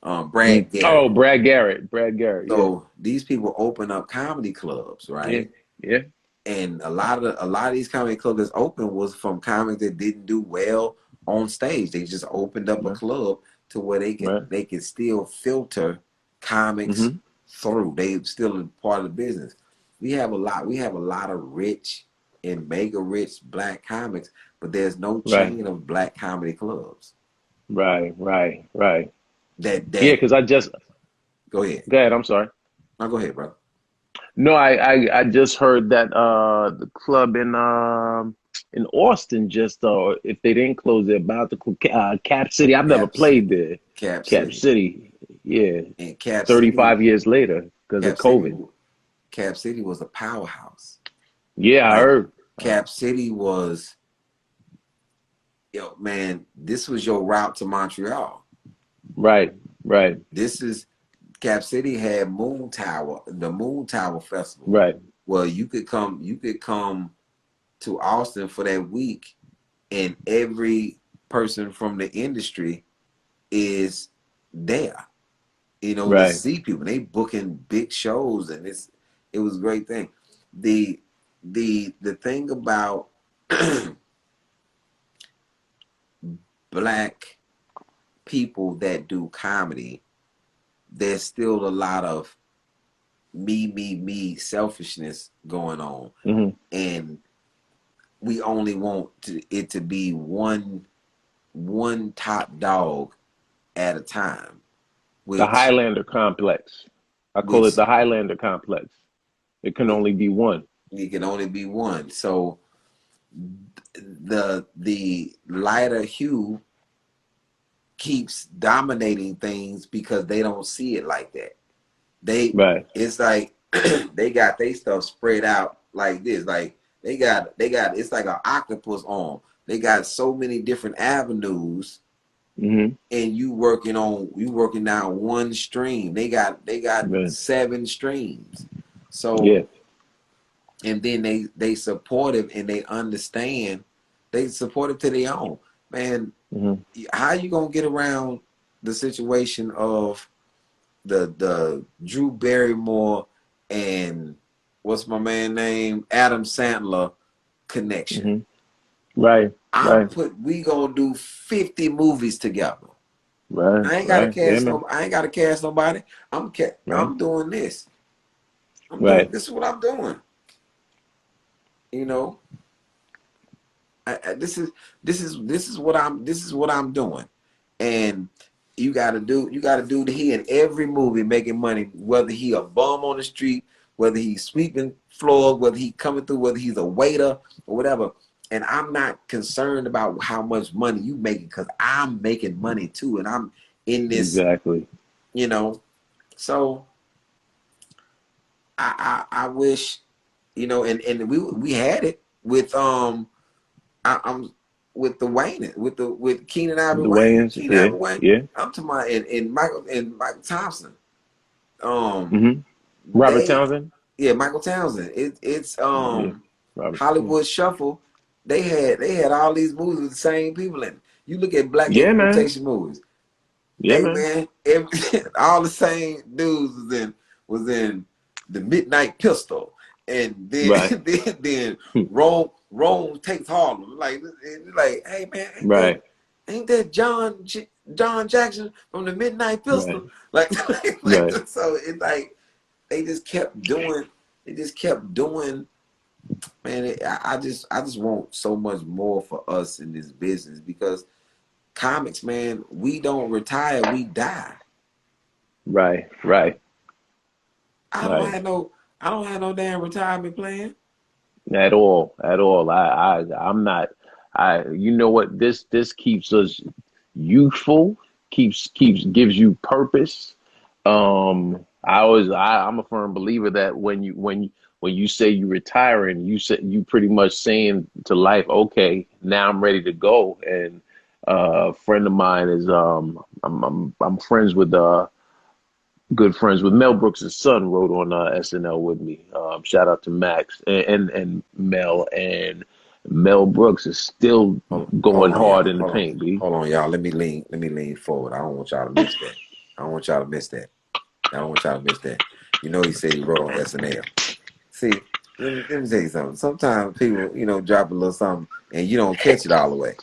Speaker 2: Brad
Speaker 1: Oh,
Speaker 2: Garrett.
Speaker 1: Brad Garrett. Yeah,
Speaker 2: So these people open up comedy clubs,
Speaker 1: yeah,
Speaker 2: right?
Speaker 1: yeah.
Speaker 2: And a lot of these comedy clubs that's open was from comics that didn't do well on stage. They just opened up a
Speaker 1: Right,
Speaker 2: club to where
Speaker 1: right.
Speaker 2: they could still filter comics
Speaker 1: Mm-hmm.
Speaker 2: through. They still a part of the business. We have a lot of rich and mega rich black comics, but there's no
Speaker 1: Right,
Speaker 2: chain of black comedy clubs.
Speaker 1: right. Yeah,
Speaker 2: That
Speaker 1: because I just
Speaker 2: Go ahead.
Speaker 1: go ahead. I'm sorry.
Speaker 2: No, go ahead, bro.
Speaker 1: No, I just heard that the club in Austin just if they didn't close, they're about to Cap City. I've never played there.
Speaker 2: Cap
Speaker 1: Cap
Speaker 2: City.
Speaker 1: City, yeah,
Speaker 2: And Cap City
Speaker 1: 35 years later because of
Speaker 2: Cap City
Speaker 1: COVID.
Speaker 2: Cap City was a powerhouse.
Speaker 1: Yeah, I
Speaker 2: Like
Speaker 1: heard.
Speaker 2: Cap City was, yo, man, this was your route to Montreal.
Speaker 1: Right.
Speaker 2: This is Cap City had the Moon Tower Festival.
Speaker 1: Right.
Speaker 2: Well, you could come to Austin for that week, and every person from the industry is there. You know, to
Speaker 1: Right.
Speaker 2: see people. They booking big shows, and it was a great thing. The thing about black people that do comedy, there's still a lot of me selfishness going on,
Speaker 1: Hmm.
Speaker 2: and we only want it to be one top dog at a time,
Speaker 1: The
Speaker 2: which
Speaker 1: Highlander complex. I call it
Speaker 2: which
Speaker 1: the Highlander complex. It can
Speaker 2: it,
Speaker 1: only be one.
Speaker 2: it can only be one. So the lighter hue keeps dominating things because they don't see it like that.
Speaker 1: Right.
Speaker 2: It's like they got their stuff spread out like this. Like they got it's like an octopus arm. They got so many different avenues,
Speaker 1: Hmm.
Speaker 2: and you working down one stream. They got
Speaker 1: Right.
Speaker 2: 7 streams. So
Speaker 1: Yeah.
Speaker 2: and then they supportive and they understand. They supportive to their own. Man,
Speaker 1: Hmm.
Speaker 2: how you gonna get around the situation of the Drew Barrymore and what's my man name, Adam Sandler connection?
Speaker 1: Hmm. Right. Right.
Speaker 2: We gonna do 50 movies together.
Speaker 1: Yeah, man.
Speaker 2: I ain't gotta cast nobody.
Speaker 1: Right.
Speaker 2: I'm doing this.
Speaker 1: Right.
Speaker 2: This is what I'm doing. You know, this is what I'm doing. And you gotta do he in every movie making money, whether he a bum on the street, whether he's sweeping floors, whether he coming through, whether he's a waiter or whatever. And I'm not concerned about how much money you making, because I'm making money too, and I'm in this,
Speaker 1: Exactly.
Speaker 2: you know. So I wish, and we had it with I'm with the Wayne, with Keenan Ivory
Speaker 1: The
Speaker 2: Wayne.
Speaker 1: Wayans.
Speaker 2: Keenan
Speaker 1: Yeah.
Speaker 2: Ivory Wayne.
Speaker 1: Yeah.
Speaker 2: I'm talking about and Michael Thompson.
Speaker 1: Hmm. Robert
Speaker 2: They
Speaker 1: Townsend.
Speaker 2: Yeah, Michael Townsend. It's
Speaker 1: Yeah. Robert. Yeah.
Speaker 2: Hollywood Shuffle. They had all these movies with the same people in it. You look at black
Speaker 1: Yeah, man.
Speaker 2: exploitation movies.
Speaker 1: Yeah,
Speaker 2: Hey
Speaker 1: man.
Speaker 2: man, all the same dudes was in the Midnight Pistol, and then
Speaker 1: Right.
Speaker 2: then Rome takes Harlem. Like, hey man,
Speaker 1: Right.
Speaker 2: ain't that John Jackson from the Midnight
Speaker 1: Right.
Speaker 2: Pistol? Like,
Speaker 1: Right.
Speaker 2: so it's like they just kept doing. They just kept doing. Man, I just want so much more for us in this business, because comics, man, we don't retire, we die.
Speaker 1: Right. Right.
Speaker 2: I don't
Speaker 1: Right.
Speaker 2: have no damn retirement plan.
Speaker 1: At all. At all. I'm not. You know what? This keeps us youthful. Gives you purpose. I'm a firm believer that when you say you retiring, you pretty much saying to life, okay, now I'm ready to go. And a friend of mine is I'm friends with good friends with Mel Brooks' son, wrote on SNL with me. Shout out to Max and Mel. And Mel Brooks is still
Speaker 2: Hold
Speaker 1: going
Speaker 2: on,
Speaker 1: hard
Speaker 2: y'all.
Speaker 1: in the paint, B.
Speaker 2: Hold on, y'all. Let me lean forward. I don't want y'all to miss that. I don't want y'all to miss that. I don't want y'all to miss that. You know, he said he wrote on SNL. See, let me tell you something. Sometimes people, drop a little something and you don't catch it all the way.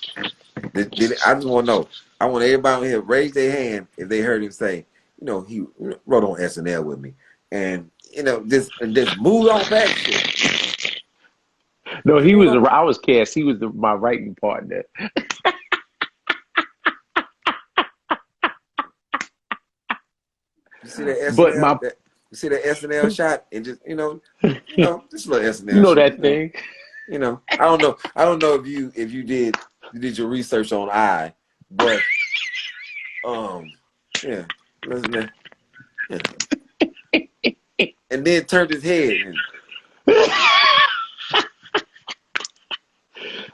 Speaker 2: I just want to know. I want everybody here raise their hand if they heard him say, he wrote on SNL with me, and just move on back shit.
Speaker 1: No, he was. I was cast. He was my writing partner.
Speaker 2: You see that SNL? You see that SNL shot, and just just a little SNL.
Speaker 1: You know that thing.
Speaker 2: I don't know if you did your research on I, but yeah, listen, man. Yeah. And then turned his head.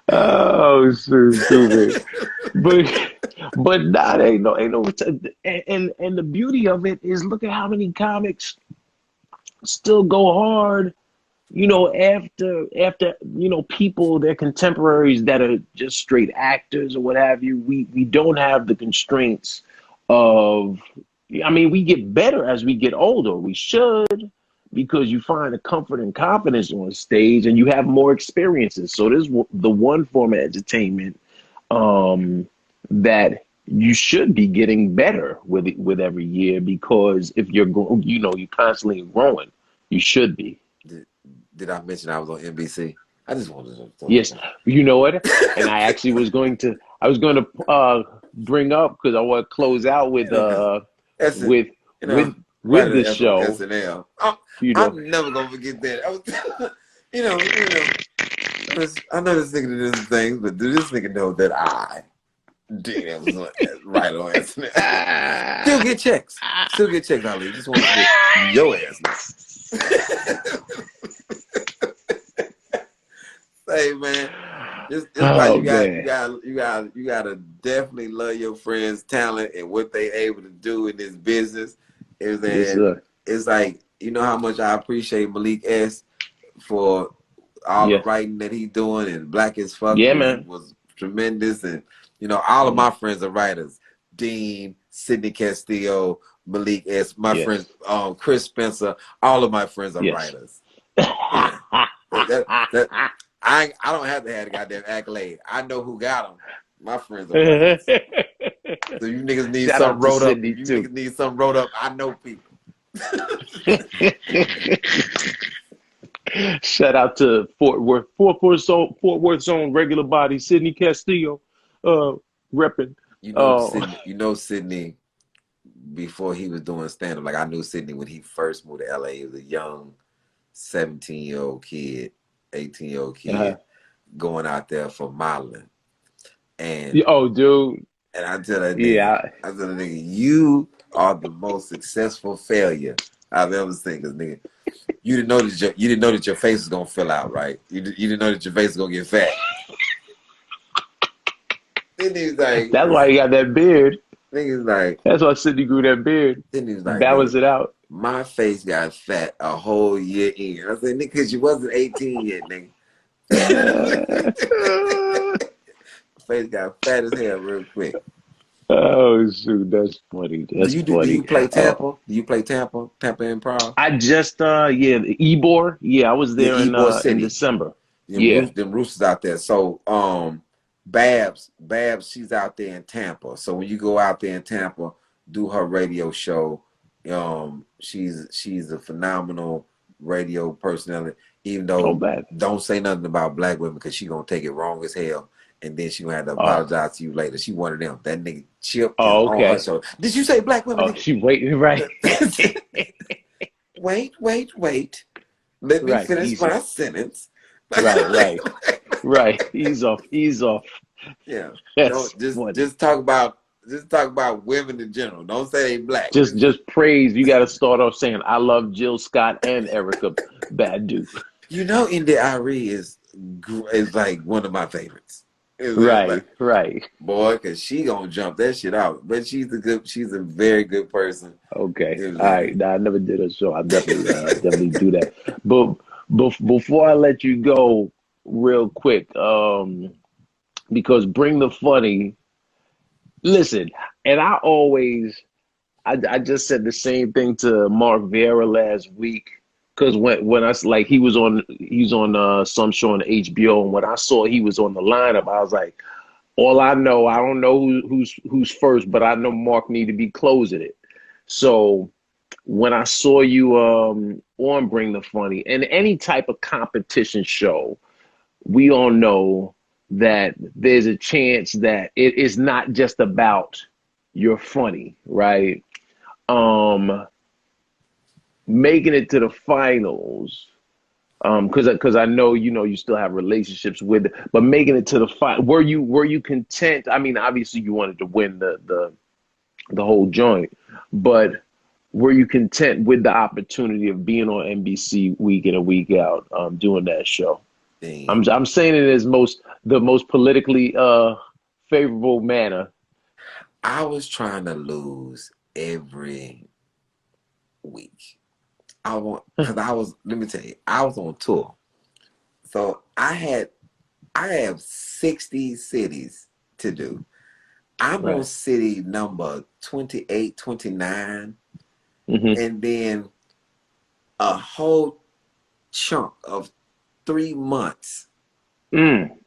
Speaker 1: Oh, stupid. But nah, ain't no. And the beauty of it is, look at how many comics still go hard. After people, their contemporaries that are just straight actors or what have you. We don't have the constraints of. I mean, we get better as we get older. We should, because you find a comfort and confidence on stage, and you have more experiences. So there's the one form of entertainment that you should be getting better with every year, because if you're you're constantly growing, you should be.
Speaker 2: Did I mention I was on NBC? I just wanted to.
Speaker 1: Yes, you know what? And I actually was going to bring up, because I want to close out with the show.
Speaker 2: SNL. I'm never gonna forget that. I know this nigga did some things, but do this nigga know that I damn right on SNL. Still get checks, Ali. Just want to get your ass now. Hey man, it's like you gotta definitely love your friends' talent and what they able to do in this business. It's like, how much I appreciate Malik S for all the writing that he's doing, and Black as Fuck was tremendous, and all of my friends are writers. Dean, Sidney Castillo, Malik S, my friends, Chris Spencer, all of my friends are writers. Yeah. I don't have to have the goddamn accolade. I know who got them. My friends are writers. So you niggas need something wrote up. You niggas need something wrote up. I know people.
Speaker 1: Shout out to Fort Worth zone regular body, Sidney Castillo, repping.
Speaker 2: Sidney, before he was doing stand up, like I knew Sidney when he first moved to LA. He was a young 17-year-old kid, 18-year-old kid going out there for modeling. And
Speaker 1: dude.
Speaker 2: And I tell that nigga, you are the most successful failure I've ever seen. Cause nigga, you didn't know that your face was gonna fill out, right? You didn't know that your face was gonna get fat. Then he was like,
Speaker 1: that's why he got that beard.
Speaker 2: Nigga's like,
Speaker 1: that's why Sidney grew that beard.
Speaker 2: Then he was like,
Speaker 1: balance it out.
Speaker 2: My face got fat a whole year in. I said, nigga, cause you wasn't 18 yet, nigga. Face got fat as hell real quick.
Speaker 1: Oh shoot, that's funny.
Speaker 2: Do you play Tampa? Do you play Tampa Improv?
Speaker 1: I just the Ybor. Yeah, I was there in December.
Speaker 2: Them roosters out there. So Babs, she's out there in Tampa. So when you go out there in Tampa, do her radio show. She's a phenomenal radio personality. Even though don't say nothing about black women, because she gonna take it wrong as hell. And then she gonna have to apologize to you later. She one of them. That nigga Chip on her show. Did you say black women?
Speaker 1: Oh, she waiting, right?
Speaker 2: Wait. Let me finish my sentence.
Speaker 1: Right. Ease off.
Speaker 2: Yeah. Just talk about women in general. Don't say they black.
Speaker 1: Just praise. You got to start off saying, I love Jill Scott and Erykah Badu.
Speaker 2: India Arie is like one of my favorites.
Speaker 1: Right, right.
Speaker 2: Boy, cause she gonna jump that shit out. But she's a very good person.
Speaker 1: Okay.
Speaker 2: You know
Speaker 1: All
Speaker 2: what
Speaker 1: right. Now I never did a show. I definitely do that. But before I let you go, real quick, because bring the funny. Listen, and I just said the same thing to Mark Vieira last week. Because when like he's on some show on HBO, and when I saw he was on the lineup, I was like, all I know, I don't know who's first, but I know Mark need to be closing it. So when I saw you on Bring the Funny and any type of competition show, we all know that there's a chance that it is not just about you're funny, right? Um, Making it to the finals, because I know you still have relationships with it, but making it to the final, were you content? I mean, obviously you wanted to win the whole joint, but were you content with the opportunity of being on NBC week in and week out, doing that show?
Speaker 2: Damn.
Speaker 1: I'm saying it as the most politically favorable manner.
Speaker 2: I was trying to lose every week. Because let me tell you, I was on tour. So I have 60 cities to do. I'm on
Speaker 1: Right.
Speaker 2: city number 28, 29,
Speaker 1: Mm-hmm.
Speaker 2: and then a whole chunk of 3 months
Speaker 1: Mm.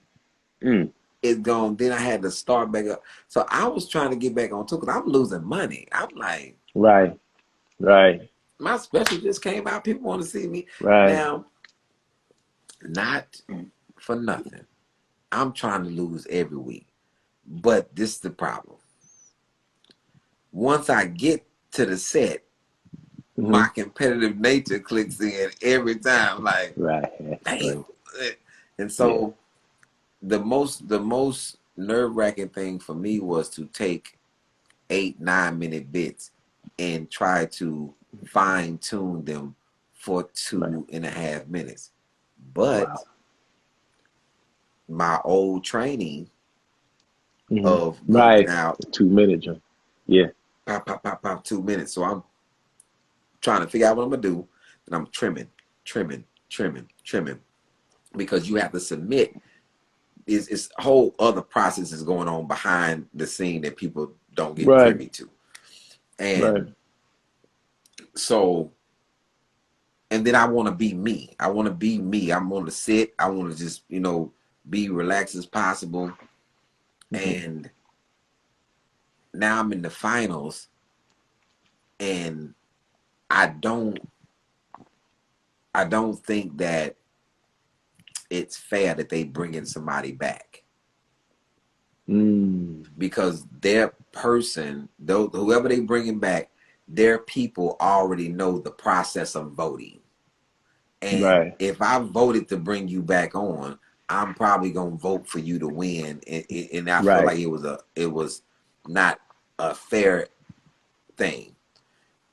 Speaker 1: Mm.
Speaker 2: is gone. Then I had to start back up. So I was trying to get back on tour because I'm losing money. I'm like,
Speaker 1: Right. Right.
Speaker 2: my special just came out. People want to see me.
Speaker 1: Right.
Speaker 2: Now, not for nothing. I'm trying to lose every week. But this is the problem. Once I get to the set,
Speaker 1: Mm-hmm.
Speaker 2: my competitive nature clicks in every time. Like,
Speaker 1: Right.
Speaker 2: damn.
Speaker 1: Right.
Speaker 2: And
Speaker 1: Yeah.
Speaker 2: so the most nerve-wracking thing for me was to take 8-9 minute bits and try to fine tune them for
Speaker 1: Right.
Speaker 2: 2.5 minutes. But
Speaker 1: Wow.
Speaker 2: my old training
Speaker 1: Mm-hmm.
Speaker 2: of going
Speaker 1: Right.
Speaker 2: out
Speaker 1: 2 minutes. Yeah.
Speaker 2: pop, pop, pop, pop, 2 minutes. So I'm trying to figure out what I'm gonna do, and I'm trimming, because you have to submit. Is whole other processes going on behind the scene that people don't get
Speaker 1: Right.
Speaker 2: privy to,
Speaker 1: Right.
Speaker 2: and so, and then I want to be me. I want to be me. I'm going to sit. I want to just be relaxed as possible,
Speaker 1: Mm-hmm.
Speaker 2: and now I'm in the finals, and I don't I don't think that it's fair that they bringing somebody back,
Speaker 1: Mm.
Speaker 2: because their person, though, whoever they bringing back, their people already know the process of voting. And
Speaker 1: Right.
Speaker 2: if I voted to bring you back on, I'm probably gonna vote for you to win. And I feel
Speaker 1: Right.
Speaker 2: like it was not a fair thing.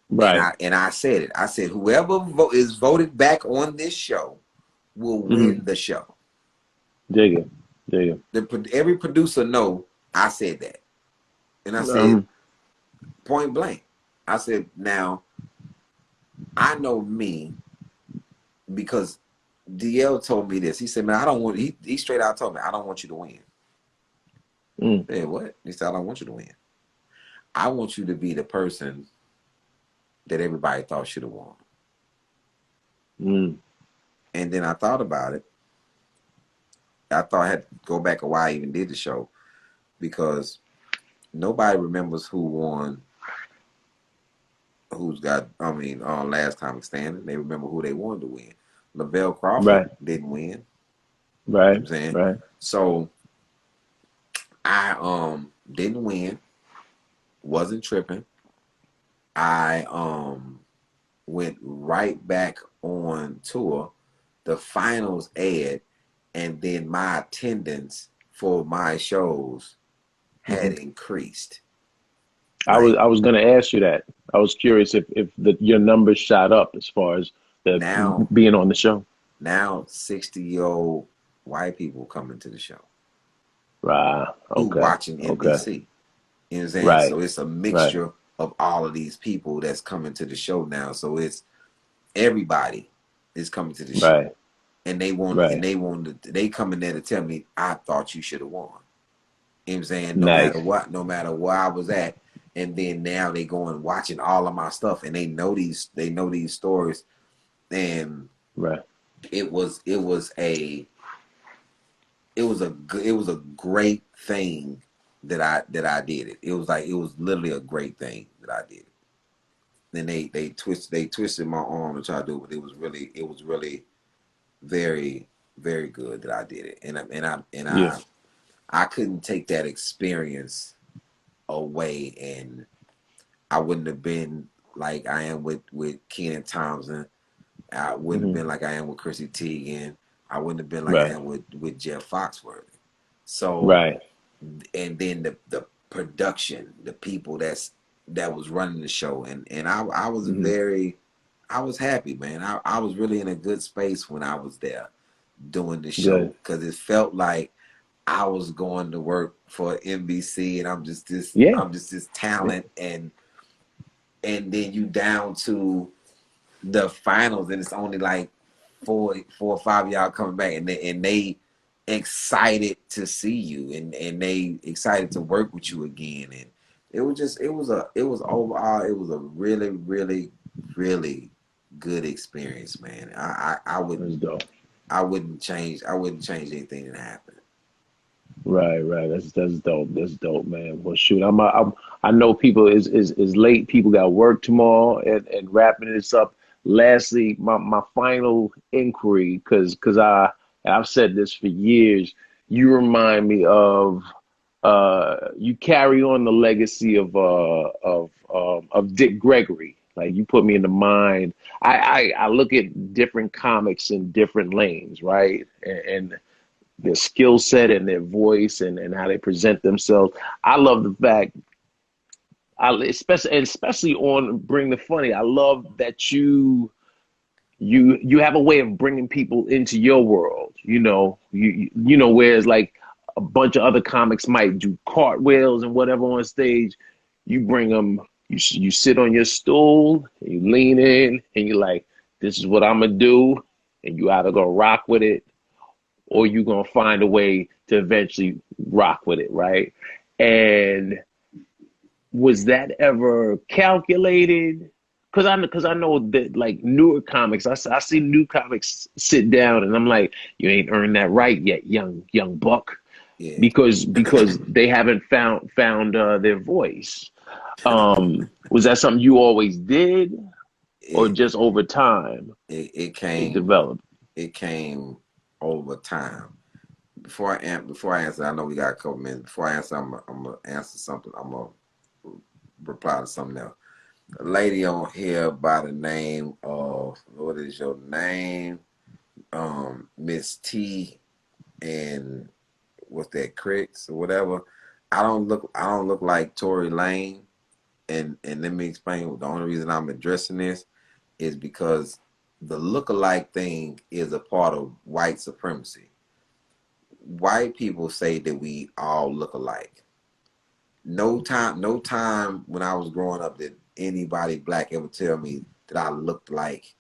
Speaker 2: And
Speaker 1: Right.
Speaker 2: I said it. I said whoever is voted back on this show will
Speaker 1: Mm-hmm.
Speaker 2: win the show.
Speaker 1: Dig it. Dig it.
Speaker 2: Every producer know I said that, and I said
Speaker 1: Um.
Speaker 2: point blank. I said, now I know me because DL told me this. He said, man, I don't want. He straight out told me, I don't want you to win.
Speaker 1: Mm.
Speaker 2: I said, what? He said, I don't want you to win. I want you to be the person that everybody thought should have won.
Speaker 1: Mm.
Speaker 2: And then I thought about it. I thought I had to go back a while I even did the show, because nobody remembers who won, who's got, last time standing. They remember who they wanted to win. Lavelle Crawford
Speaker 1: Right.
Speaker 2: didn't win. You know what
Speaker 1: Right.
Speaker 2: I'm saying?
Speaker 1: Right.
Speaker 2: So I didn't win, wasn't tripping. I went right back on tour. The finals aired, and then my attendance for my shows
Speaker 1: Mm-hmm.
Speaker 2: had increased.
Speaker 1: I
Speaker 2: Like,
Speaker 1: was gonna ask you that. I was curious if your numbers shot up as far as the
Speaker 2: now
Speaker 1: being on the show.
Speaker 2: 60-year-old white people coming to the show.
Speaker 1: Right.
Speaker 2: who
Speaker 1: Okay.
Speaker 2: watching
Speaker 1: Okay.
Speaker 2: NBC. You know what I'm saying?
Speaker 1: Right.
Speaker 2: So it's a
Speaker 1: Right.
Speaker 2: mixture of all of these people that's coming to the show now. So it's everybody is coming to the show.
Speaker 1: Right.
Speaker 2: And
Speaker 1: Right.
Speaker 2: they come in there to tell me, I thought you should have won. You know what I'm saying?
Speaker 1: Nice.
Speaker 2: No matter where I was at. And then now they go and watching all of my stuff, and they know these stories. And
Speaker 1: Right.
Speaker 2: it was a great thing that I did it. It was literally a great thing that I did it. Then they twisted my arm to try to do it, but it was really very, very good that I did it.
Speaker 1: Yeah.
Speaker 2: I couldn't take that experience away, and I wouldn't have been like I am with Kenan Thompson. I wouldn't have been like I am with Chrissy Teigen. I wouldn't have been like I
Speaker 1: Right.
Speaker 2: am with Jeff Foxworthy. So,
Speaker 1: Right.
Speaker 2: and then the production, the people that was running the show, and I was I was happy, man. I was really in a good space when I was there doing the show,
Speaker 1: Good.
Speaker 2: because it felt like I was going to work for NBC, and I'm just
Speaker 1: Yeah.
Speaker 2: this talent, and then you down to the finals, and it's only like four or five y'all coming back, and they excited to see you, and they excited to work with you again, and it was overall it was a really, really, really good experience, man. I
Speaker 1: That's dope.
Speaker 2: wouldn't change anything that happened.
Speaker 1: Right, right. That's dope. That's dope, man. Well, shoot, I know people is late. People got work tomorrow, and wrapping this up. Lastly, my final inquiry, because I've said this for years. You remind me of you carry on the legacy of Dick Gregory. Like you put me in the mind. I look at different comics in different lanes, right? And their skill set and their voice and how they present themselves. I love the fact, especially on Bring the Funny. I love that you have a way of bringing people into your world. You know, whereas like a bunch of other comics might do cartwheels and whatever on stage, you bring them. You sit on your stool, and you lean in, and you're like, "This is what I'm gonna do," and you either gonna rock with it or you're gonna find a way to eventually rock with it, right? And was that ever calculated? Because I know that like newer comics, I see new comics sit down and I'm like, you ain't earned that right yet, young buck,
Speaker 2: Yeah.
Speaker 1: because they haven't found their voice. Was that something you always did, or
Speaker 2: it,
Speaker 1: just over time
Speaker 2: it
Speaker 1: it
Speaker 2: came
Speaker 1: developed?
Speaker 2: over time. Before I answer, I know we got a couple minutes. Before I answer, I'm gonna answer something. I'm gonna reply to something else. A lady on here by the name of, what is your name? Miss T, and what's that, Cricks or whatever. I don't look like Tory Lane, and let me explain. The only reason I'm addressing this is because the look-alike thing is a part of white supremacy. White people say that we all look alike. No time when I was growing up did anybody black ever tell me that I looked like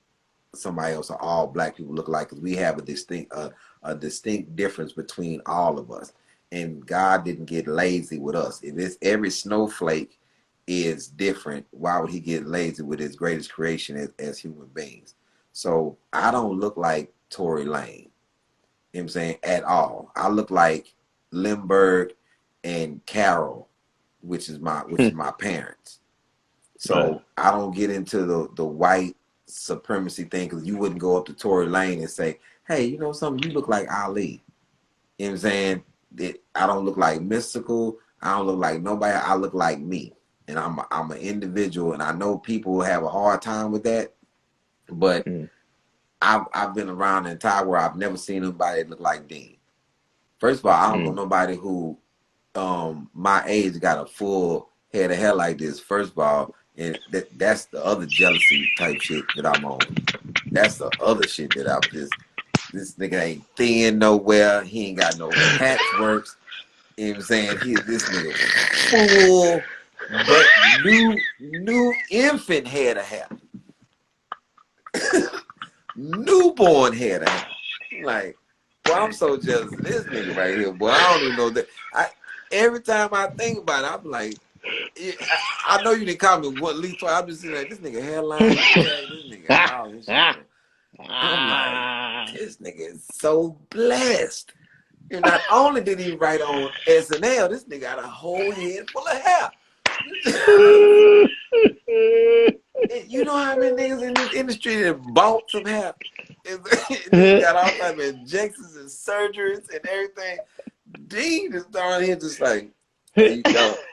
Speaker 2: somebody else, or all black people look alike, because we have a distinct difference between all of us. And God didn't get lazy with us. If it's every snowflake is different, why would he get lazy with his greatest creation as human beings? So I don't look like Tory Lane. You know what I'm saying? At all. I look like Lindbergh and Carol, which is my parents.
Speaker 1: Right.
Speaker 2: So I don't get into the white supremacy thing, because you wouldn't go up to Tory Lane and say, hey, you know something, you look like Ali. You know what I'm saying? I don't look like Mystical. I don't look like nobody. I look like me. And I'm an individual, and I know people will have a hard time with that, but I've been around the entire world. I've never seen anybody that look like Dean. First of all, I don't know nobody who my age got a full head of hair like this. First of all, and that's the other jealousy type shit that I'm on. That's the other shit that I'm just. This nigga ain't thin nowhere. He ain't got no patchworks. You know what I'm saying? This nigga full, but new infant head of hair. Newborn head of hair. Like, boy, I'm so jealous of this nigga right here, boy. I don't even know that. Every time I think about it, I'm like, I know you didn't call me at least twice. I'm just sitting like, this nigga hairline, this nigga, all this shit. I'm like, this nigga is so blessed. And not only did he write on SNL, this nigga got a whole head full of hair. You know how many niggas in this industry that bought some hair? He got all type of injections and surgeries and everything. Dean is down here just like, hey,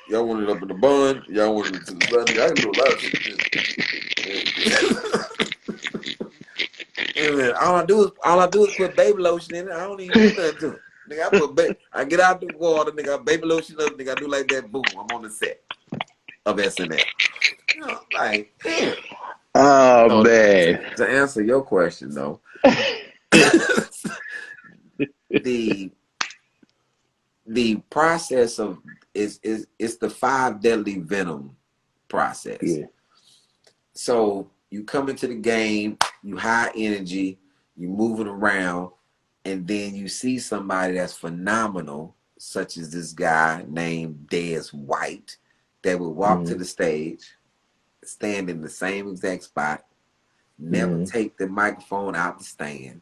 Speaker 2: y'all want it up in the bun? Y'all want it to the sun? I can do a lot of shit. And then all I do is put baby lotion in it. I don't even do nothing to it. Nigga, I get out the water, nigga, I baby lotion up, nigga, I do like that, boom, I'm on the set of SNL. You know, like, damn.
Speaker 1: Oh, so, man.
Speaker 2: To answer your question, though, the process of it's the 5 deadly venom process.
Speaker 1: Yeah.
Speaker 2: So you come into the game, you high energy, you moving around, and then you see somebody that's phenomenal, such as this guy named Des White, that would walk to the stage, stand in the same exact spot, never take the microphone out the stand,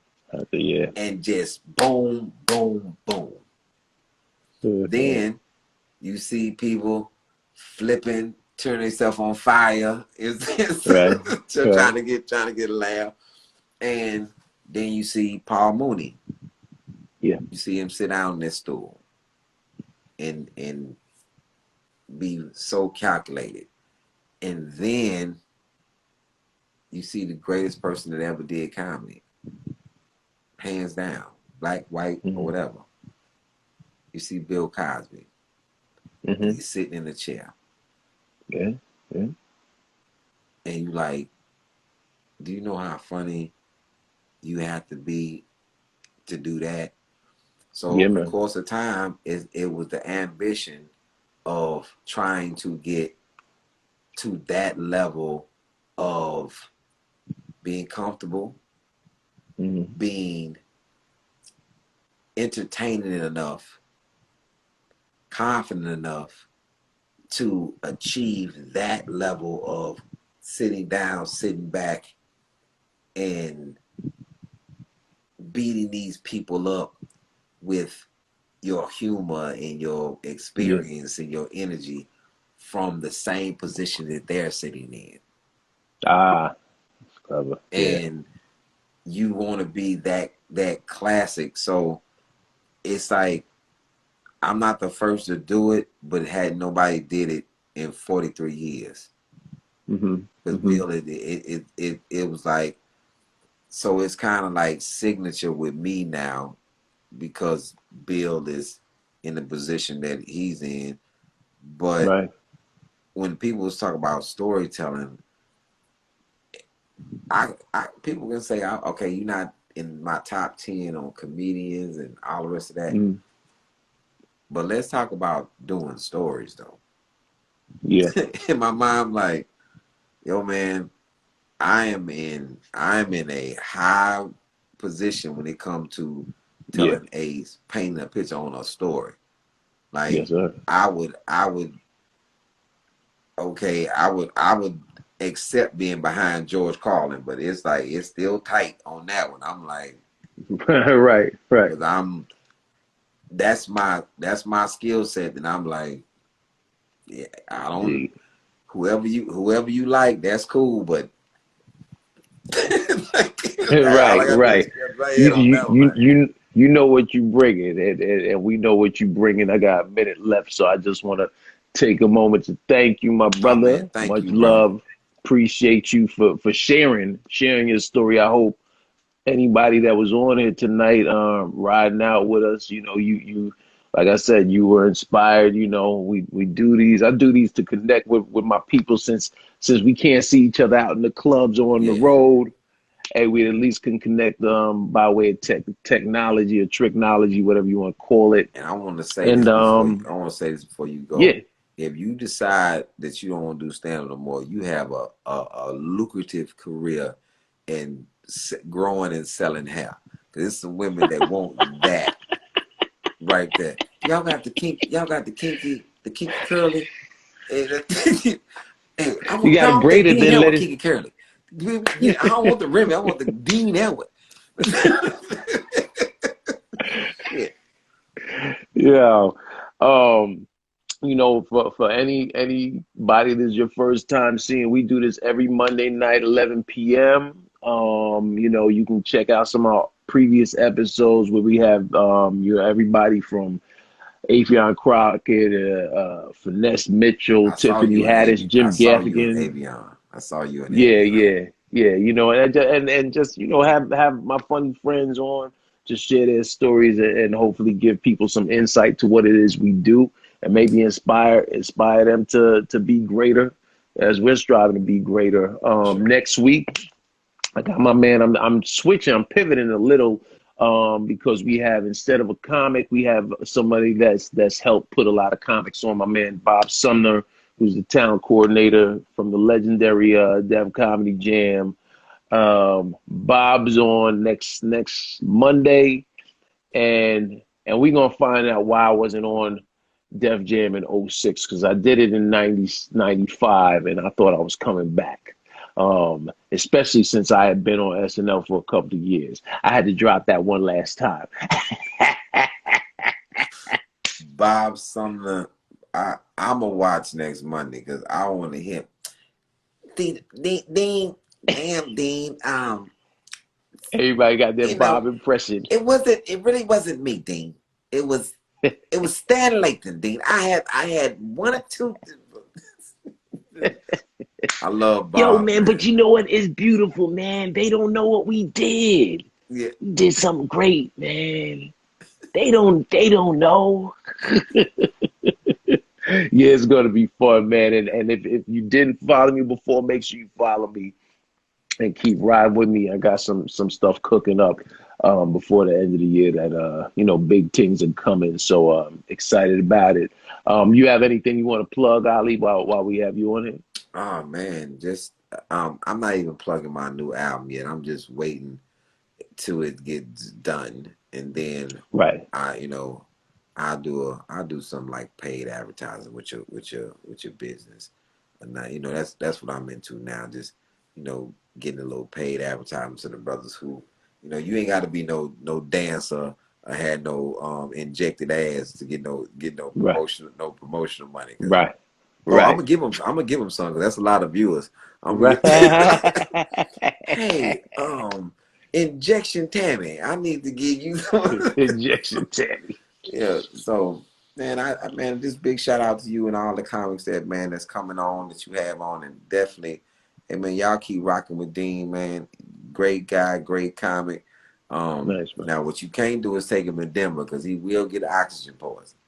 Speaker 2: and just boom, boom, boom. Then you see people flipping, turning themselves on fire, trying to get a laugh, and then you see Paul Mooney.
Speaker 1: Yeah,
Speaker 2: you see him sit down in that stool and be so calculated, and then you see the greatest person that ever did comedy, hands down, black, white, or whatever. You see Bill Cosby. He's sitting in a chair.
Speaker 1: Yeah.
Speaker 2: And you like, do you know how funny you have to be to do that? So in the course of time, it was the ambition of trying to get to that level of being comfortable, being entertaining enough, confident enough to achieve that level of sitting down, sitting back, and beating these people up with your humor and your experience and your energy from the same position that they're sitting in.
Speaker 1: That's clever.
Speaker 2: And you want to be that classic. So it's like, I'm not the first to do it, but had nobody did it in 43 years. Because Bill, it was like, so it's kind of like signature with me now, because Bill is in the position that he's in. But when people was talking about storytelling, people can say, okay, you're not in my top 10 on comedians and all the rest of that. But let's talk about doing stories, though.
Speaker 1: Yeah.
Speaker 2: In my mind, like, yo, man, I am in a high position when it comes to telling painting a picture on a story. Like, I would accept being behind George Carlin, but it's like, it's still tight on that one. I'm like,
Speaker 1: right.
Speaker 2: Because that's my skill set, and I'm like, yeah, I don't. Whoever you like, that's cool, but
Speaker 1: right. You know what you bringing, and we know what you bringing. I got a minute left, so I just want to take a moment to thank you, my brother.
Speaker 2: Oh, man,
Speaker 1: much
Speaker 2: you,
Speaker 1: love.
Speaker 2: bro.
Speaker 1: Appreciate you for sharing your story. I hope anybody that was on here tonight, riding out with us, you like I said, you were inspired. We do these. I do these to connect with my people since we can't see each other out in the clubs or on the road. hey, we at least can connect by way of technology or technology, whatever you want to call it.
Speaker 2: And I want to say
Speaker 1: And
Speaker 2: this before you go.
Speaker 1: yeah,
Speaker 2: If you decide that you don't want to do stand-up no more, you have a lucrative career in growing and selling hair. Because there's some women that want that right there. Y'all got the kinky curly. Hey,
Speaker 1: you got to
Speaker 2: I want that
Speaker 1: braid it,
Speaker 2: Dean
Speaker 1: then let
Speaker 2: Elwood
Speaker 1: it.
Speaker 2: kinky curly. I don't want the Remy. I want the Dean Elwood. Yeah.
Speaker 1: Yeah. You know, for anybody that's your first time seeing, we do this every Monday night, 11 p.m. You know, you can check out some of our previous episodes where we have everybody from Afion Crockett, Finesse Mitchell,
Speaker 2: I saw
Speaker 1: Tiffany
Speaker 2: you in
Speaker 1: Haddish, Jim Gaffigan.
Speaker 2: Avion. I saw you in
Speaker 1: Yeah,
Speaker 2: Avion.
Speaker 1: yeah. You know, and just you know have my funny friends on to share their stories and hopefully give people some insight to what it is we do and maybe inspire them to be greater as we're striving to be greater.
Speaker 2: Sure.
Speaker 1: Next week, I got my man. I'm switching. I'm pivoting a little because we have, instead of a comic, we have somebody that's helped put a lot of comics on. My man Bob Sumner, who's the talent coordinator from the legendary Def Comedy Jam. Bob's on next Monday, and we're gonna find out why I wasn't on Def Jam in '06 because I did it in 95 and I thought I was coming back. Especially since I had been on SNL for a couple of years. I had to drop that one last time.
Speaker 2: Bob Sumner, I'm gonna watch next Monday because I want to hear Dean, damn Dean.
Speaker 1: Everybody got their Bob impression.
Speaker 2: It really wasn't me, Dean. It was Stan Lathan, Dean. I had one or two. I love Bob.
Speaker 1: Yo, man, but you know what? It's beautiful, man. They don't know what we did.
Speaker 2: Yeah.
Speaker 1: We did something great, man. They don't know. Yeah, it's gonna be fun, man. And if you didn't follow me before, make sure you follow me and keep riding with me. I got some stuff cooking up before the end of the year that you know, big things are coming. So excited about it. You have anything you want to plug, Ali, while we have you on here?
Speaker 2: Oh man, just I'm not even plugging my new album yet. I'm just waiting till it gets done, and then
Speaker 1: Right.
Speaker 2: I'll do some like paid advertising with your business, and now that's what I'm into now. Just getting a little paid advertising to the brothers who you ain't got to be no dancer or had no injected ass to get no promotional money.
Speaker 1: Right.
Speaker 2: Oh,
Speaker 1: right.
Speaker 2: I'm gonna give them some because that's a lot of viewers. Hey, Injection Tammy, I need to give you some.
Speaker 1: Injection Tammy.
Speaker 2: Yeah, so man, just big shout out to you and all the comics that's coming on that you have on, and definitely, hey man, y'all keep rocking with Dean, man. Great guy, great comic.
Speaker 1: Nice, man.
Speaker 2: Now what you can't do is take him to Denver because he will get oxygen poison.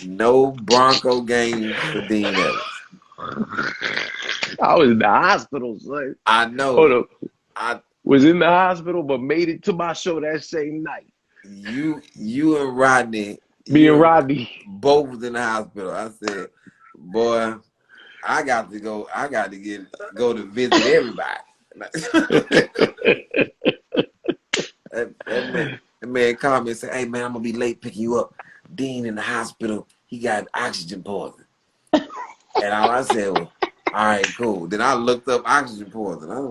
Speaker 2: No Bronco games for Dean Ellis.
Speaker 1: I was in the hospital, son.
Speaker 2: I know.
Speaker 1: Hold up. I was in the hospital, but made it to my show that same night.
Speaker 2: You and Rodney.
Speaker 1: Me and Rodney.
Speaker 2: Both was in the hospital. I said, boy, I got to go. I got to go to visit everybody. that man called me and said, hey, man, I'm going to be late picking you up. Dean in the hospital. He got oxygen poison. And I said, well, all right, cool. Then I looked up oxygen poison. I was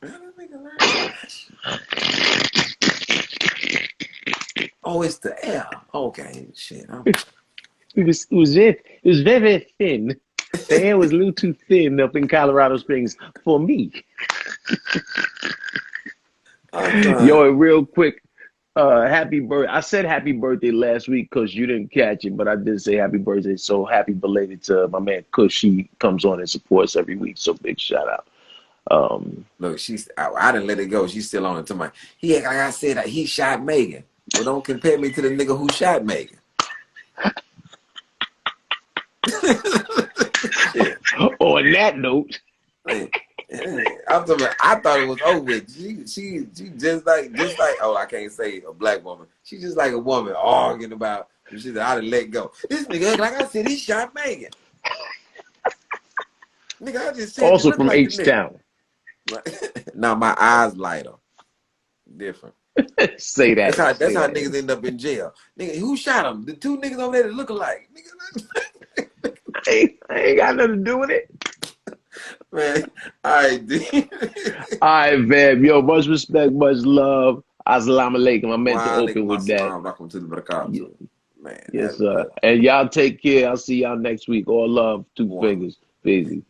Speaker 2: like, how did nigga learn that? Oh, it's the air. Okay, shit.
Speaker 1: It was very thin. The air was a little too thin up in Colorado Springs for me. Yo, real quick, happy birthday. I said happy birthday last week because you didn't catch it, but I did say happy birthday. So happy belated to my man Kush. He comes on and supports every week. So big shout out.
Speaker 2: Look, I didn't let it go. She's still on it to my. Like I said, he shot Megan. Well, don't compare me to the nigga who shot Megan. Shit.
Speaker 1: On that note,
Speaker 2: I'm talking about, I thought it was over with. She just like oh, I can't say a black woman. She just like a woman arguing about she said I done let go. This nigga like I said he shot Megan. Nigga, I just said
Speaker 1: also
Speaker 2: you look
Speaker 1: from
Speaker 2: like
Speaker 1: H-Town.
Speaker 2: Now my eyes lighter. Different.
Speaker 1: Say that.
Speaker 2: That's how niggas end up in jail. Nigga, who shot him? The two niggas over there that look alike. Nigga,
Speaker 1: I ain't got nothing to do with it.
Speaker 2: Man, all right, dude.
Speaker 1: All right, man. Yo, much respect, much love. Assalamu alaikum. I meant to open with that.
Speaker 2: Welcome to the barakatuh.
Speaker 1: Yeah.
Speaker 2: Man,
Speaker 1: Yes, sir. And y'all take care. I'll see y'all next week. All love, two fingers. Busy.